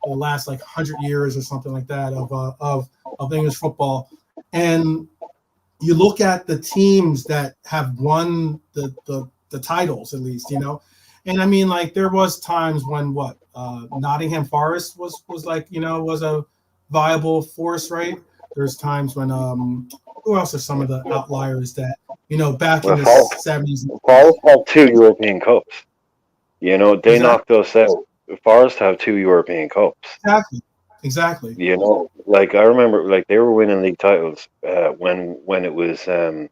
the last 100 years or something like that of English football, and you look at the teams that have won the titles, at least, and I mean, there was times when Nottingham Forest was was a viable force, right? There's times when who else are some of the outliers that back in the 70s? Forest have 2 European Cups. They knocked us out. Forest have 2 European Cups. Exactly. I remember, they were winning league titles when it was a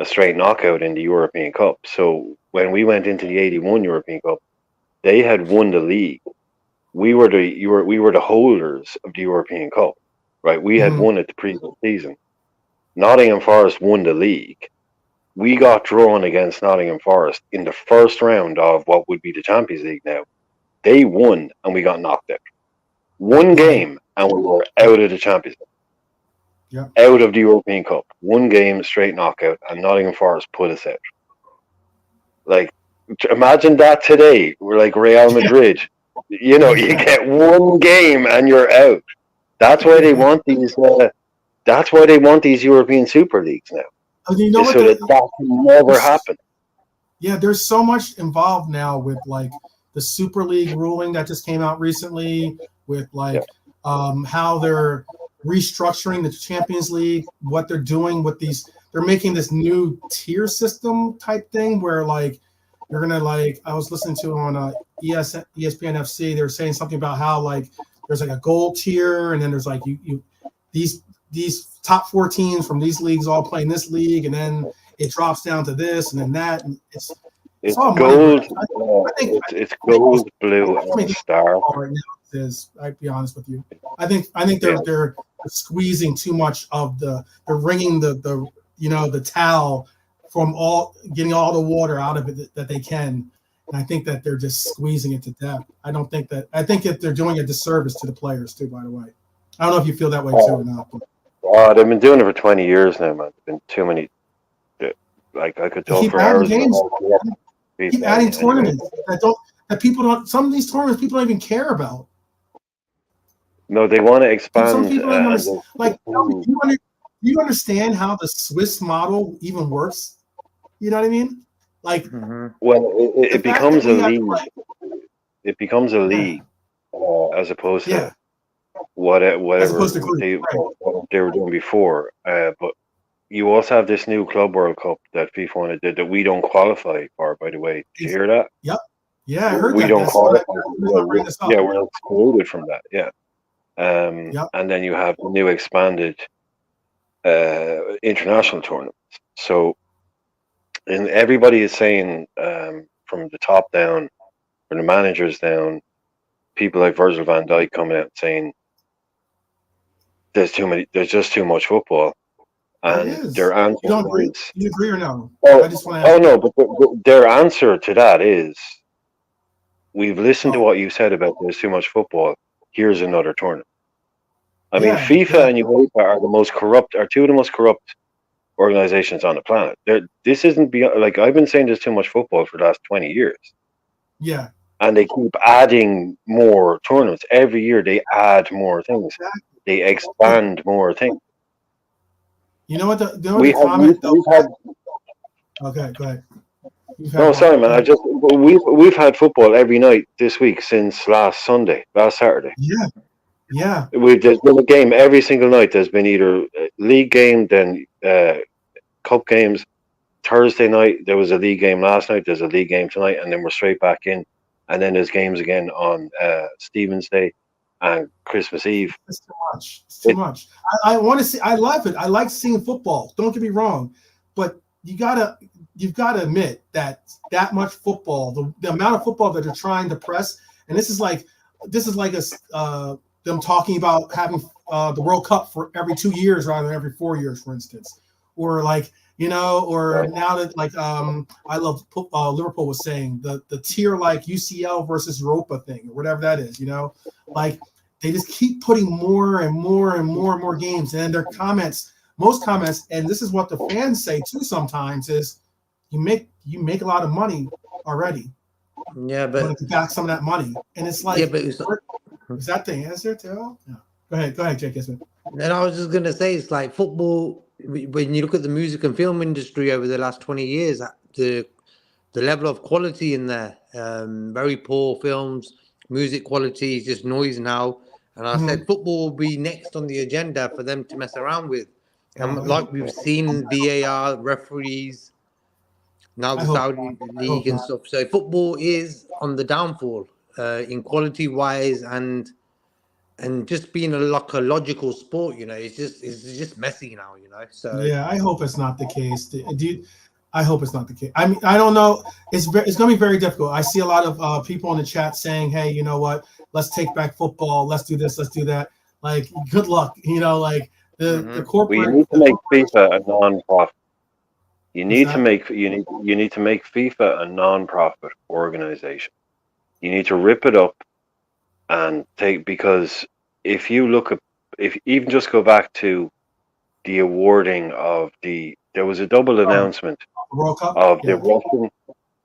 straight knockout in the European Cup. So when we went into the '81 European Cup, they had won the league. We were the holders of the European Cup, right? We had won it the previous season. Nottingham Forest won the league. We got drawn against Nottingham Forest in the first round of what would be the Champions League now. They won and we got knocked out. 1 game and we were out of the Champions League. Out of the European Cup. 1 game, straight knockout, and Nottingham Forest put us out. Imagine that today. We're like Real Madrid. You get 1 game and you're out. That's why they want these. That's why they want these European Super Leagues now. So that can never happen. Yeah, there's so much involved now with the Super League ruling that just came out recently, with how they're restructuring the Champions League, what they're doing with these. They're making this new tier system type thing where you're gonna I was listening to on ESPN FC. They were saying something about how there's a gold tier, and then there's these top 4 teams from these leagues all play in this league, and then it drops down to this and then that, and It's gold. It's gold, blue, and a star. Right now is, I'd be honest with you. I think they're squeezing too much of they're wringing the towel from getting all the water out of it that they can. And I think that they're just squeezing it to death. I think that they're doing a disservice to the players too, by the way. I don't know if you feel that way too or not. They've been doing it for 20 years now, man. There's been too many. Like I could talk for hours. Keep adding tournaments that people don't. Some of these tournaments people don't even care about. No, they want to expand. Some people don't understand. Do you understand how the Swiss model even works? You know what I mean? Like, well, it becomes a league. It becomes a league, as opposed to whatever they were doing before. But you also have this new Club World Cup that FIFA did that we don't qualify for. By the way, did you hear that? Yep. Yeah, I heard we that. Don't qualify. We're excluded from that. Yeah. And then you have the new expanded international tournaments. So, and everybody is saying from the top down, from the managers down, people like Virgil van Dijk coming out saying there's just too much football. And their answer you agree or no? But their answer to that is, we've listened to what you said about there's too much football. Here's another tournament. I mean, FIFA and UEFA are two of the most corrupt organizations on the planet. This isn't beyond, like I've been saying, there's too much football for the last 20 years. Yeah. And they keep adding more tournaments. Every year they add more things. Exactly. They expand more things. You know what the comment though? Okay, go ahead. No, sorry, man. We've had football every night this week since last Saturday. Yeah. There's been a game every single night. There's been either a league game, then cup games. Thursday night there was a league game last night. There's a league game tonight, and then we're straight back in. And then there's games again on Stephen's Day and Christmas Eve. It's too much. It's too much. I want to see. I love it. I like seeing football. Don't get me wrong, but you've got to admit that much football, the amount of football that they're trying to press, and this is like them talking about having the World Cup for every 2 years rather than every 4 years, for instance, or like now that like I love Liverpool was saying the tier like UCL versus Europa thing or whatever that is, like they just keep putting more and more and more and more games, and their most comments, and this is what the fans say too sometimes, is you make a lot of money already. Yeah, but to back some of that money, and it's like, is that the answer too? Yeah. Go ahead, Jake. And I was just gonna say, it's like football. When you look at the music and film industry over the last 20 years, the level of quality in there, very poor films, music quality is just noise now. And I said football will be next on the agenda for them to mess around with. And like we've seen VAR, referees, now the Saudi League and stuff. So football is on the downfall in quality wise and just being a logical sport, it's just messy now, So yeah, I hope it's not the case. I hope it's not the case. I mean, I don't know. It's going to be very difficult. I see a lot of people in the chat saying, "Hey, you know what? Let's take back football. Let's do this. Let's do that." Like, good luck. Like the corporate. We need to make FIFA a non-profit. You need to make FIFA a non-profit organization. You need to rip it up and because if you look at, if even just go back to the awarding of there was a double announcement of the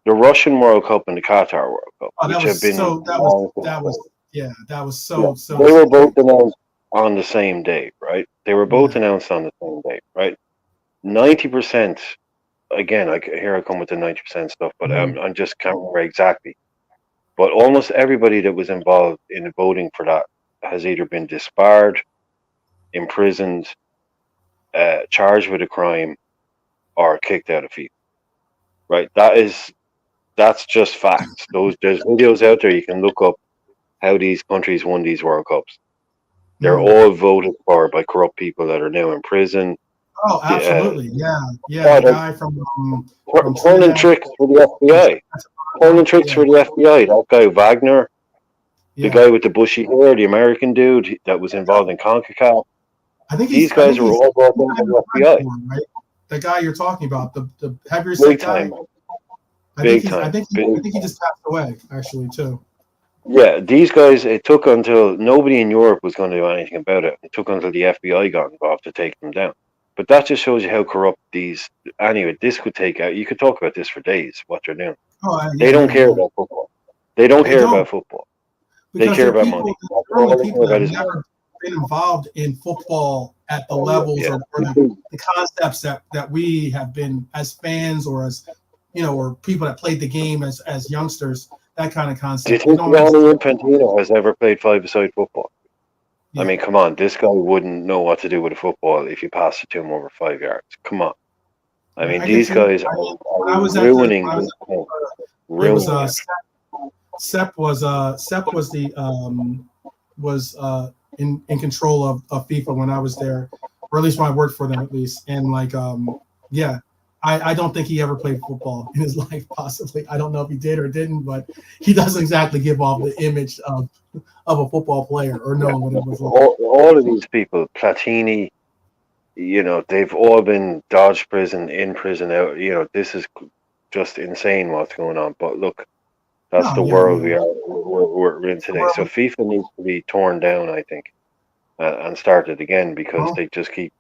Russian World Cup and the Qatar World Cup, which have been that was so. They were both announced on the same day, right? They were both announced on the same day, right? 90%. Again, here I come with the 90% stuff, but I'm just can't remember exactly. But almost everybody that was involved in voting for that has either been disbarred, imprisoned, charged with a crime, or kicked out of FIFA. Right? That's just facts. There's videos out there you can look up how these countries won these World Cups. They're all voted for by corrupt people that are now in prison. Oh, absolutely. Yeah. The guy from turning tricks for the FBI. Turning tricks for the FBI. That guy Wagner, the guy with the bushy hair, the American dude that was involved in CONCACAF. I think these guys are all brought down by the FBI. Right? The guy you're talking about, the heavier Big set guy. time. I think he just passed away actually too. Yeah, these guys. It took until nobody in Europe was going to do anything about it. It took until the FBI got involved to take them down. But that just shows you how corrupt these. Anyway, this could take out. You could talk about this for days. What they're doing. They don't care about football. They don't care about football. They care about money. People that have never been involved in football at the levels or the concepts that we have been as fans or as or people that played the game as youngsters. That kind of concept. Do you think Gianni Infantino has ever played five-a-side football? Yeah. I mean, come on. This guy wouldn't know what to do with a football if you pass it to him over 5 yards. Come on. I mean, these guys are ruining. Sepp was in control of FIFA when I was there, or at least when I worked for them, at least. And I don't think he ever played football in his life. Possibly, I don't know if he did or didn't, but he doesn't exactly give off the image of a football player or know what it was like. All of these people, Platini, they've all been dodged prison, in prison, out. This is just insane what's going on. But look, that's the world we're in today. So FIFA needs to be torn down, I think, and started again because they just keep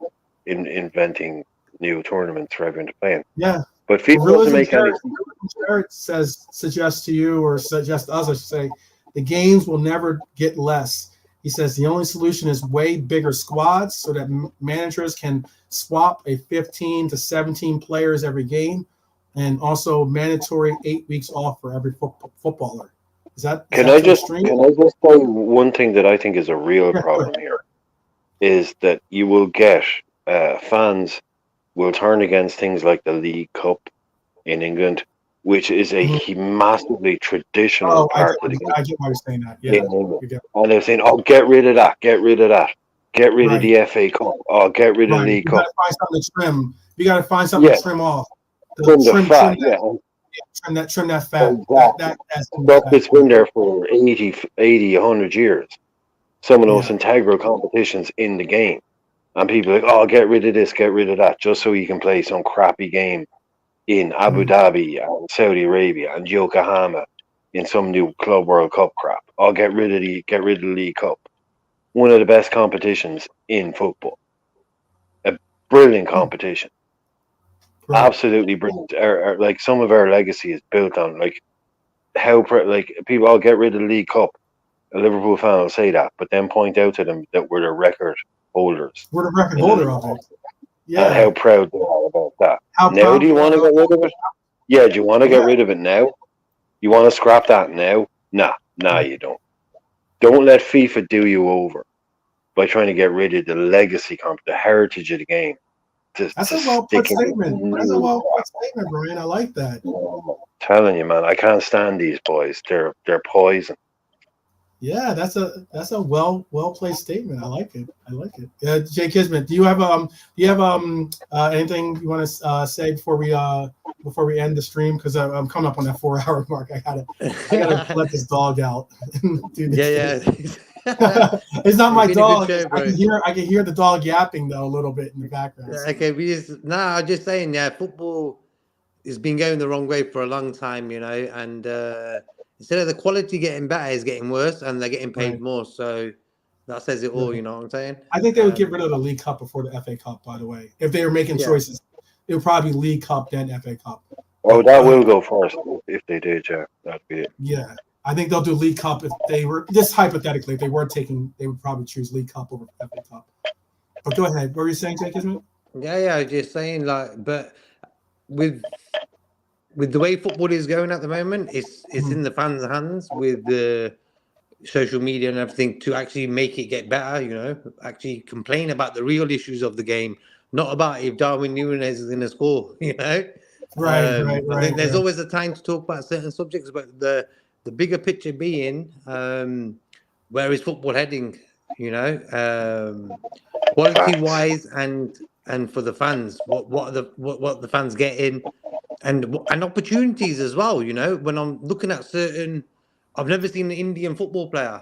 inventing new tournaments for everyone to play in. Yeah. But FIFA doesn't make any sense. Suggests to you or suggest to us, I should say, the games will never get less. He says the only solution is way bigger squads so that managers can swap a 15 to 17 players every game, and also mandatory 8 weeks off for every footballer. Can I just say one thing that I think is a real problem here is that you will get fans will turn against things like the League Cup in England, which is a massively traditional part of the game. I get why you're saying that. Yeah. And they're saying, "Oh, get rid of that. Get rid of that. Get rid of the FA Cup. Oh, get rid of the League Cup." You got to find something to trim off. Trim the fat. Trim that fat. Exactly. Stuff that's been there for 80, 100 years. Some of those integral competitions in the game. And people are like, "Oh, get rid of this, get rid of that," just so you can play some crappy game in Abu Dhabi and Saudi Arabia and Yokohama in some new Club World Cup crap. "Oh, get rid of the League Cup." One of the best competitions in football. A brilliant competition. Right. Absolutely brilliant. Like some of our legacy is built on how people all get rid of the League Cup. A Liverpool fan will say that, but then point out to them that we're the record holders. We're the record holder of it. Yeah. And how proud they are about that. Now do you want to get rid of it? Yeah, do you want to get rid of it now? You want to scrap that now? Nah, you don't. Don't let FIFA do you over by trying to get rid of the legacy the heritage of the game. That's a well-put statement. That's a well-put statement, Brian. I like that. I'm telling you, man, I can't stand these boys. They're poison. Yeah, that's a well-placed statement. I like it. Jay Kismet, do you have anything you want to say before we end the stream? Because I'm coming up on that 4-hour mark. I gotta let this dog out. It's not my dog. Show, I can hear the dog yapping though a little bit in the background. Okay, I'm just saying, football has been going the wrong way for a long time, and instead of the quality getting better, it's getting worse, and they're getting paid more. So that says it all. You know what I'm saying? I think they would get rid of the League Cup before the FA Cup. By the way, if they were making choices, it would probably be League Cup then FA Cup. Oh, that will go first if they did. Yeah, that'd be it. Yeah. I think they'll do League Cup if they were, just hypothetically, if they weren't taking, they would probably choose League Cup over FA Cup. But go ahead. What were you saying, Jake Kismet? Yeah, just saying, but with the way football is going at the moment, it's in the fans' hands with the social media and everything to actually make it get better, actually complain about the real issues of the game, not about if Darwin Núñez is going to score, Right. I think there's always a time to talk about certain subjects, but the bigger picture being, where is football heading? Quality-wise and and for the fans, what the fans getting, and opportunities as well. You know, when I'm looking at certain, I've never seen an Indian football player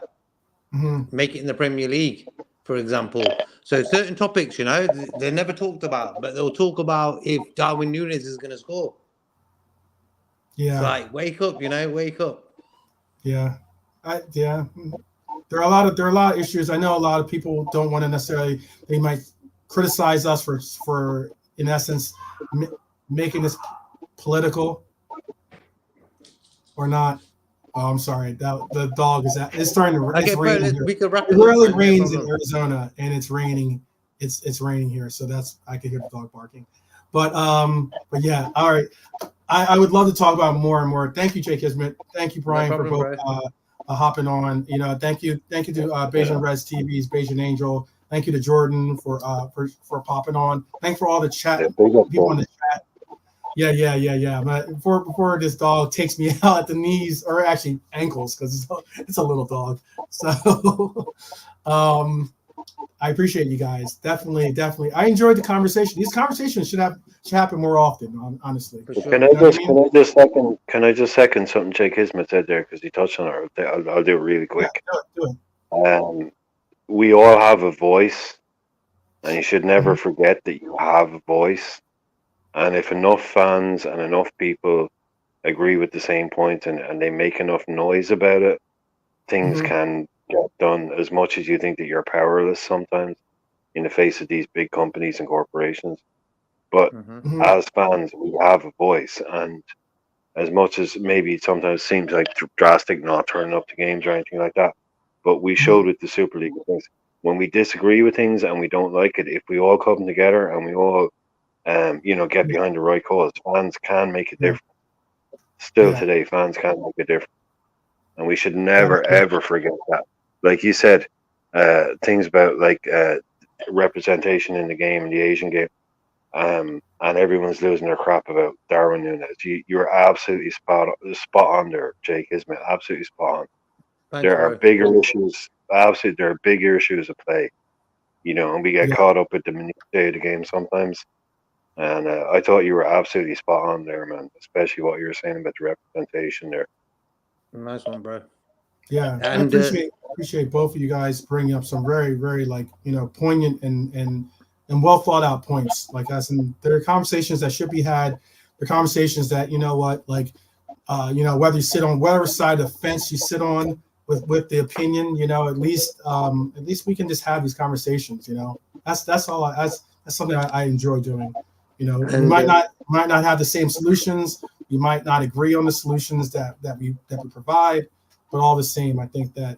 make it in the Premier League, for example. So certain topics, you know, they're never talked about, but they'll talk about if Darwin Núñez is going to score. Yeah, it's like wake up, you know, wake up. Yeah, yeah. There are a lot of issues. I know a lot of people don't want to necessarily. They might criticize us for in essence making this political or not. Oh, I'm sorry. The dog it's starting to. Okay, it's bro, raining here. we can wrap It it up, really man, rains no in Arizona, and it's raining. It's raining here, so that's I can hear the dog barking. But yeah. All right. I would love to talk about more and more. Thank you, Jake Kismet. Thank you, Brian, for both hopping on. You know, thank you to Bayesian Reds TV's Bayesian Angel. Thank you to Jordan for popping on. Thanks for all the chat people in the chat. Yeah. But before this dog takes me out at the knees, or actually ankles, because it's a little dog. So I appreciate you guys. Definitely. I enjoyed the conversation. These conversations should happen more often, honestly. For sure. Can I just second something Jake Kismet said there, because he touched on it. I'll do it really quick. Do it. We all have a voice, and you should never forget that you have a voice. And if enough fans and enough people agree with the same point and they make enough noise about it, things can get done, as much as you think that you're powerless sometimes in the face of these big companies and corporations. But as fans, we have a voice, and as much as maybe it sometimes seems like drastic not turning up to games or anything like that, but we showed with the Super League things, when we disagree with things and we don't like it, if we all come together and we all get behind the right cause, fans can make a difference. Still today, fans can make a difference, and we should never ever forget that. Like you said, things about like representation in the game, in the Asian game, and everyone's losing their crap about Darwin Núñez. You're absolutely spot on there, Jake Kismet. Absolutely spot on. Thanks, there bro. are bigger issues. Absolutely, there are bigger issues at play. You know, and we get caught up with the minutiae of the game sometimes. And I thought you were absolutely spot on there, man. Especially what you were saying about the representation there. Nice one, bro. Yeah, and I appreciate both of you guys bringing up some very, very poignant and well thought out points like us. And there are conversations that should be had. There are conversations that whether you sit on whatever side of the fence you sit on with the opinion, at least we can just have these conversations. That's all. That's something I enjoy doing. We might not have the same solutions. We might not agree on the solutions that we provide, but all the same, I think that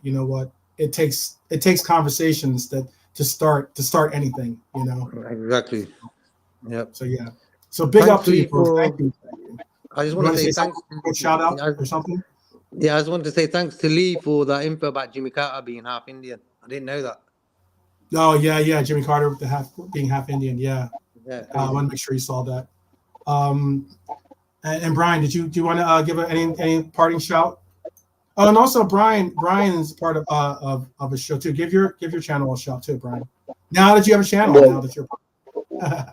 it takes conversations to start anything. Exactly. Yep. So yeah. So big up to you, folks. Thank you. I just want to say thanks. Shout out or something. Yeah, I just wanted to say thanks to Lee for that info about Jimmy Carter being half Indian. I didn't know that. Oh yeah, Jimmy Carter with being half Indian. Yeah. I want to make sure you saw that. And Brian, do you want to give any parting shout? Oh, and also Brian's part of a show too. Give your channel a shout too, Brian. Now that you have a channel, now that you're.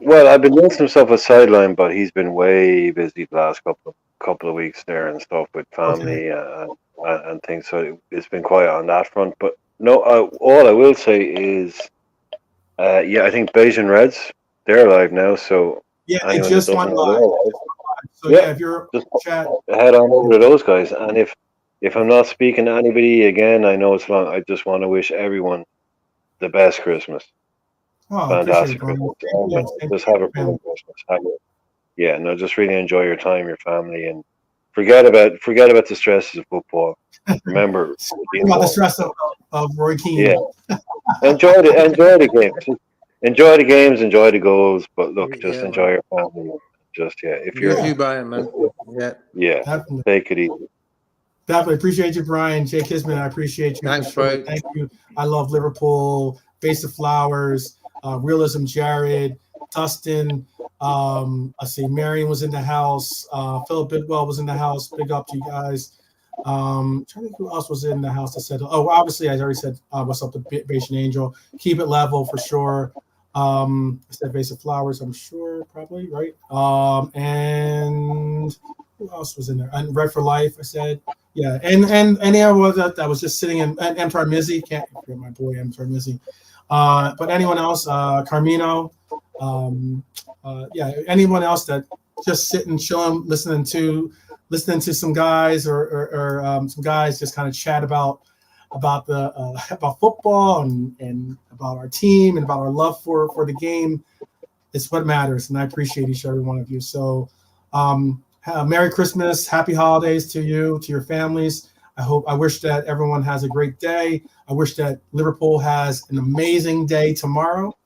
Well, I've been doing some stuff with Sideline, but he's been way busy the last couple of weeks there and stuff with family and things. So it's been quiet on that front. But no, all I will say is, I think Bayesian Reds, they're live now. So it just went live. So if you're just chat, head on over to those guys. And if I'm not speaking to anybody again, I know it's long. I just want to wish everyone the best Christmas. Oh, fantastic Christmas. Just have a brilliant Christmas. Just really enjoy your time, your family, and forget about the stresses of football. Remember about the stress of Roy Keane. Yeah, enjoy the games. Enjoy the games, enjoy the goals, but look, just enjoy your family. Just if you're you, Brian, man. Definitely. Take it easy. Definitely appreciate you, Brian. Jake Kismet, I appreciate you. Thanks, bro. Thank you. I love Liverpool. Face of Flowers. Realism, Jared, Dustin. I see Marion was in the house. Philip Bidwell was in the house. Big up to you guys. Trying to think who else was in the house that said. Oh, obviously I already said what's up to Bayesian Angel. Keep it level for sure. I said vase of flowers, I'm sure, probably, right? And who else was in there? And Red for Life, I said. Yeah, and there was that was just sitting in and Emtar Mizzi, can't forget my boy Emtar Mizzi. But anyone else, Carmino, yeah, anyone else that just sitting, chilling, listening to some guys or some guys just kind of chat about the about football and about our team and about our love for the game. It's what matters, and I appreciate each and every one of you. So, Merry Christmas, Happy Holidays to you, to your families. I wish that everyone has a great day. I wish that Liverpool has an amazing day tomorrow.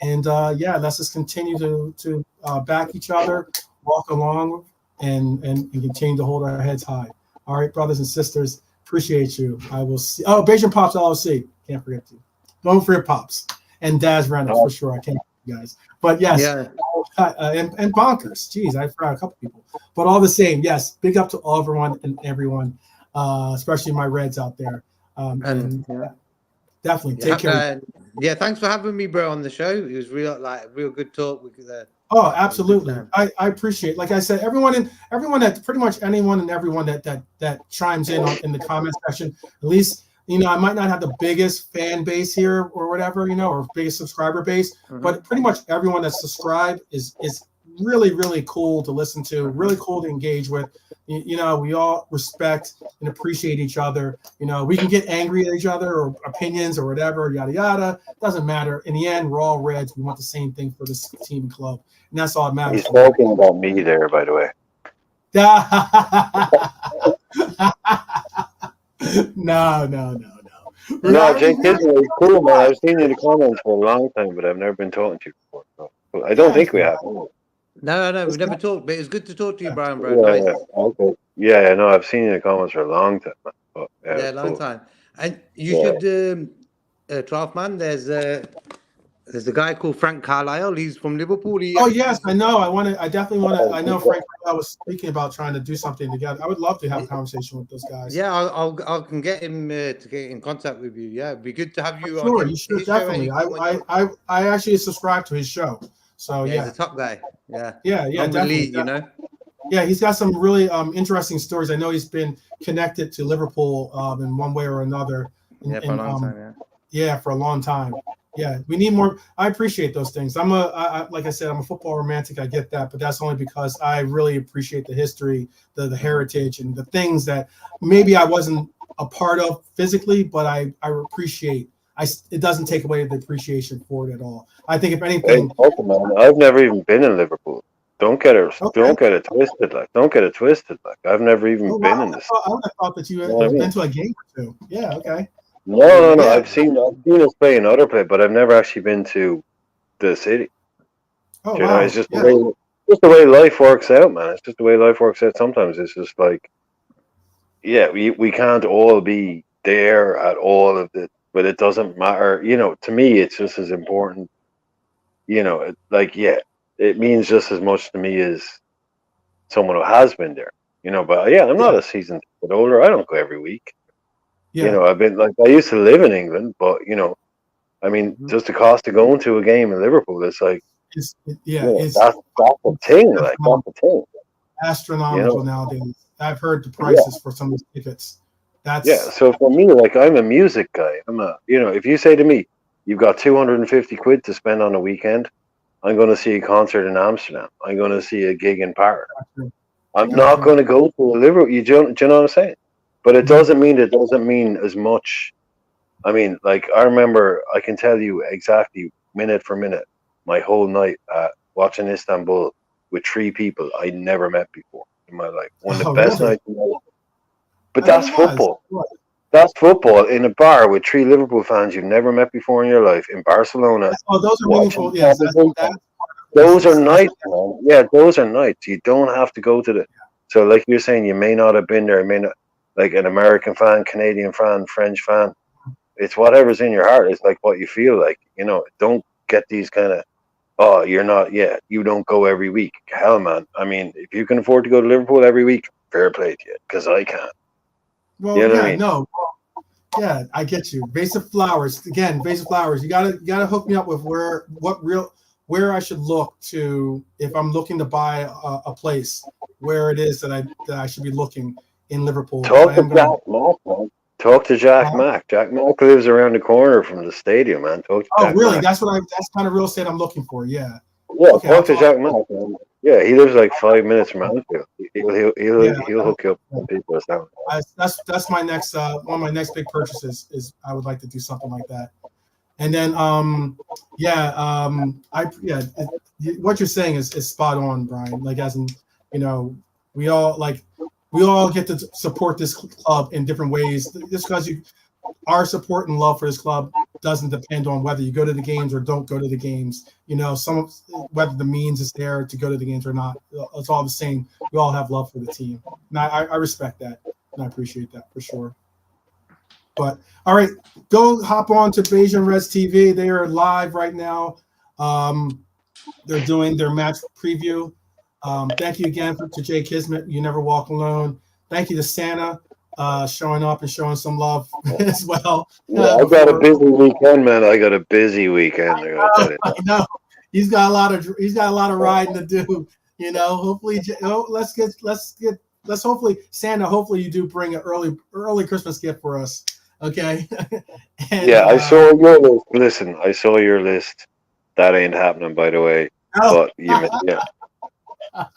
And yeah, let's just continue to back each other, walk along, and continue to hold our heads high. All right, brothers and sisters, appreciate you. I will see. Oh, Beijing Pops LLC. Can't forget you. Don't forget Pops and Daz Reynolds for sure. I can't forget you guys. But yes, Yeah. and Bonkers. Jeez, I forgot a couple people. But all the same, yes, big up to everyone and everyone, especially my Reds out there. And definitely take care. Yeah, thanks for having me, bro, on the show. It was real good talk. Oh, absolutely. I appreciate, like I said, everyone that pretty much anyone and everyone that chimes in the comment section. At least, I might not have the biggest fan base here or whatever, or biggest subscriber base, but pretty much everyone that's subscribed is really, really cool to listen to, really cool to engage with. We all respect and appreciate each other. We can get angry at each other or opinions or whatever, yada, yada. Doesn't matter. In the end, we're all Reds. We want the same thing for this team and club. And that's all that matters. He's talking about me there, by the way. No. No, Jake Kisner is cool, man. I've seen you in the comments for a long time, but I've never been talking to you before. So I don't think we have. No, we've never talked, but it's good to talk to you, Brian, bro. Yeah, Nice. yeah. Okay. Yeah, no, I've seen you in the comments for a long time. But, long time. And you should, 12th man, there's a guy called Frank Carlisle. He's from Liverpool. Yes, I know. I definitely want to. I know Frank Carlisle was speaking about trying to do something together. I would love to have a conversation with those guys. Yeah, I can get him to get in contact with you. Yeah, it'd be good to have you on. Sure, you should definitely. I actually subscribe to his show. So yeah, he's a top guy. Yeah, definitely. Yeah, he's got some really interesting stories. I know he's been connected to Liverpool in one way or another. For a long time. Yeah, for a long time. Yeah, we need more. I appreciate those things. Like I said, I'm a football romantic. I get that, but that's only because I really appreciate the history, the heritage, and the things that maybe I wasn't a part of physically, but I appreciate. It doesn't take away the appreciation for it at all. I think if anything, I've never even been in Liverpool. Don't get it twisted. Don't get it twisted. I've never even been in this. I would have thought that you had been to a game or two. Yeah, okay. No. Yeah. I've seen us play in other play, but I've never actually been to the city. Oh, wow. It's just the way life works out, man. It's just the way life works out. Sometimes it's just like, we can't all be there at all of it, but it doesn't matter. To me, it's just as important. It means just as much to me as someone who has been there. But I'm not a season ticket holder. I don't go every week. Yeah. I've been I used to live in England, but just the cost of going to a game in Liverpool, it's like, that's the thing. That's the thing. Astronomical nowadays. I've heard the prices for some of these tickets. So for me, I'm a music guy. If you say to me, you've got 250 quid to spend on a weekend, I'm going to see a concert in Amsterdam. I'm going to see a gig in Paris. I'm not going to go to a Liverpool. Do you know what I'm saying? But it doesn't mean as much. I remember, I can tell you exactly minute for minute, my whole night watching Istanbul with 3 people I never met before in my life. One of the best nights in my life. But that's football. That's football in a bar with 3 Liverpool fans you've never met before in your life in Barcelona. Oh, those are meaningful. Yes, those are nights, man. Yeah, those are nights. You don't have to go to the. So, like you're saying, you may not have been there. You may not, like an American fan, Canadian fan, French fan. It's whatever's in your heart. It's like what you feel like. Don't get these kind of. You're not. Yeah, you don't go every week. Hell, man. I mean, if you can afford to go to Liverpool every week, fair play to you, because I can't. Well, no. Yeah, I get you. Vase of flowers. Again, vase of flowers. You gotta hook me up with where I should look to if I'm looking to buy a place, where it is that I should be looking in Liverpool. Talk to Jack Mack, man. Talk to Jack Mack. Jack Mack lives around the corner from the stadium, man. Talk to Jack really? Mack. That's kind of real estate I'm looking for. Yeah. Yeah, okay, talk to Jack Mack, man. Yeah, he lives like 5 minutes from Anfield. He'll hook you up with people down. That's my next one of my next big purchases is I would like to do something like that. And then what you're saying is spot on, Brian. Like as in, we all get to support this club in different ways. Just because our support and love for this club doesn't depend on whether you go to the games or don't go to the games. Whether the means is there to go to the games or not. It's all the same. We all have love for the team. And I respect that and I appreciate that for sure. But all right, go hop on to Beijing Reds TV. They are live right now. They're doing their match preview. Thank you again to Jay Kismet. You never walk alone. Thank you to Santa showing up and showing some love as well. Yeah, I got a busy weekend, man. I got a busy weekend. I know he's got a lot of riding to do. Hopefully, let's hopefully Santa. Hopefully, you do bring an early Christmas gift for us. Okay. And, I saw your list. Listen, I saw your list. That ain't happening, by the way. Oh. But yeah. I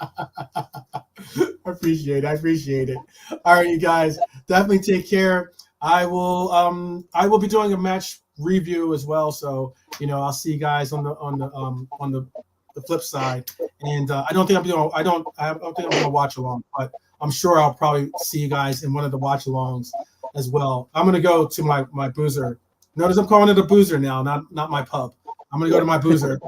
appreciate it. All right, you guys, definitely take care. I will be doing a match review as well. So I'll see you guys on the flip side. And I don't think I'm gonna watch along, but I'm sure I'll probably see you guys in one of the watch alongs as well. I'm gonna go to my boozer. Notice I'm calling it a boozer now, not my pub. I'm gonna go to my boozer.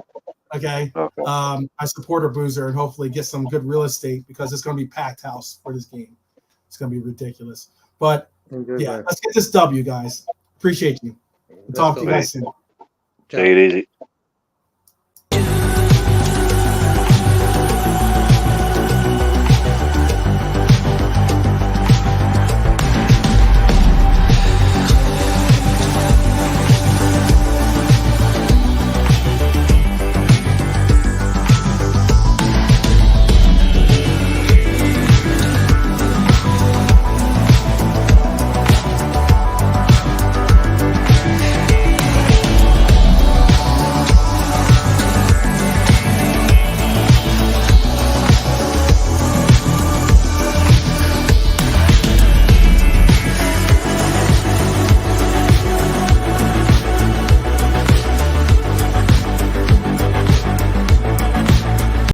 Okay. I support a boozer and hopefully get some good real estate because it's going to be packed house for this game. It's going to be ridiculous. But let's get this W, guys. Appreciate you. Talk to you guys soon. Take it easy.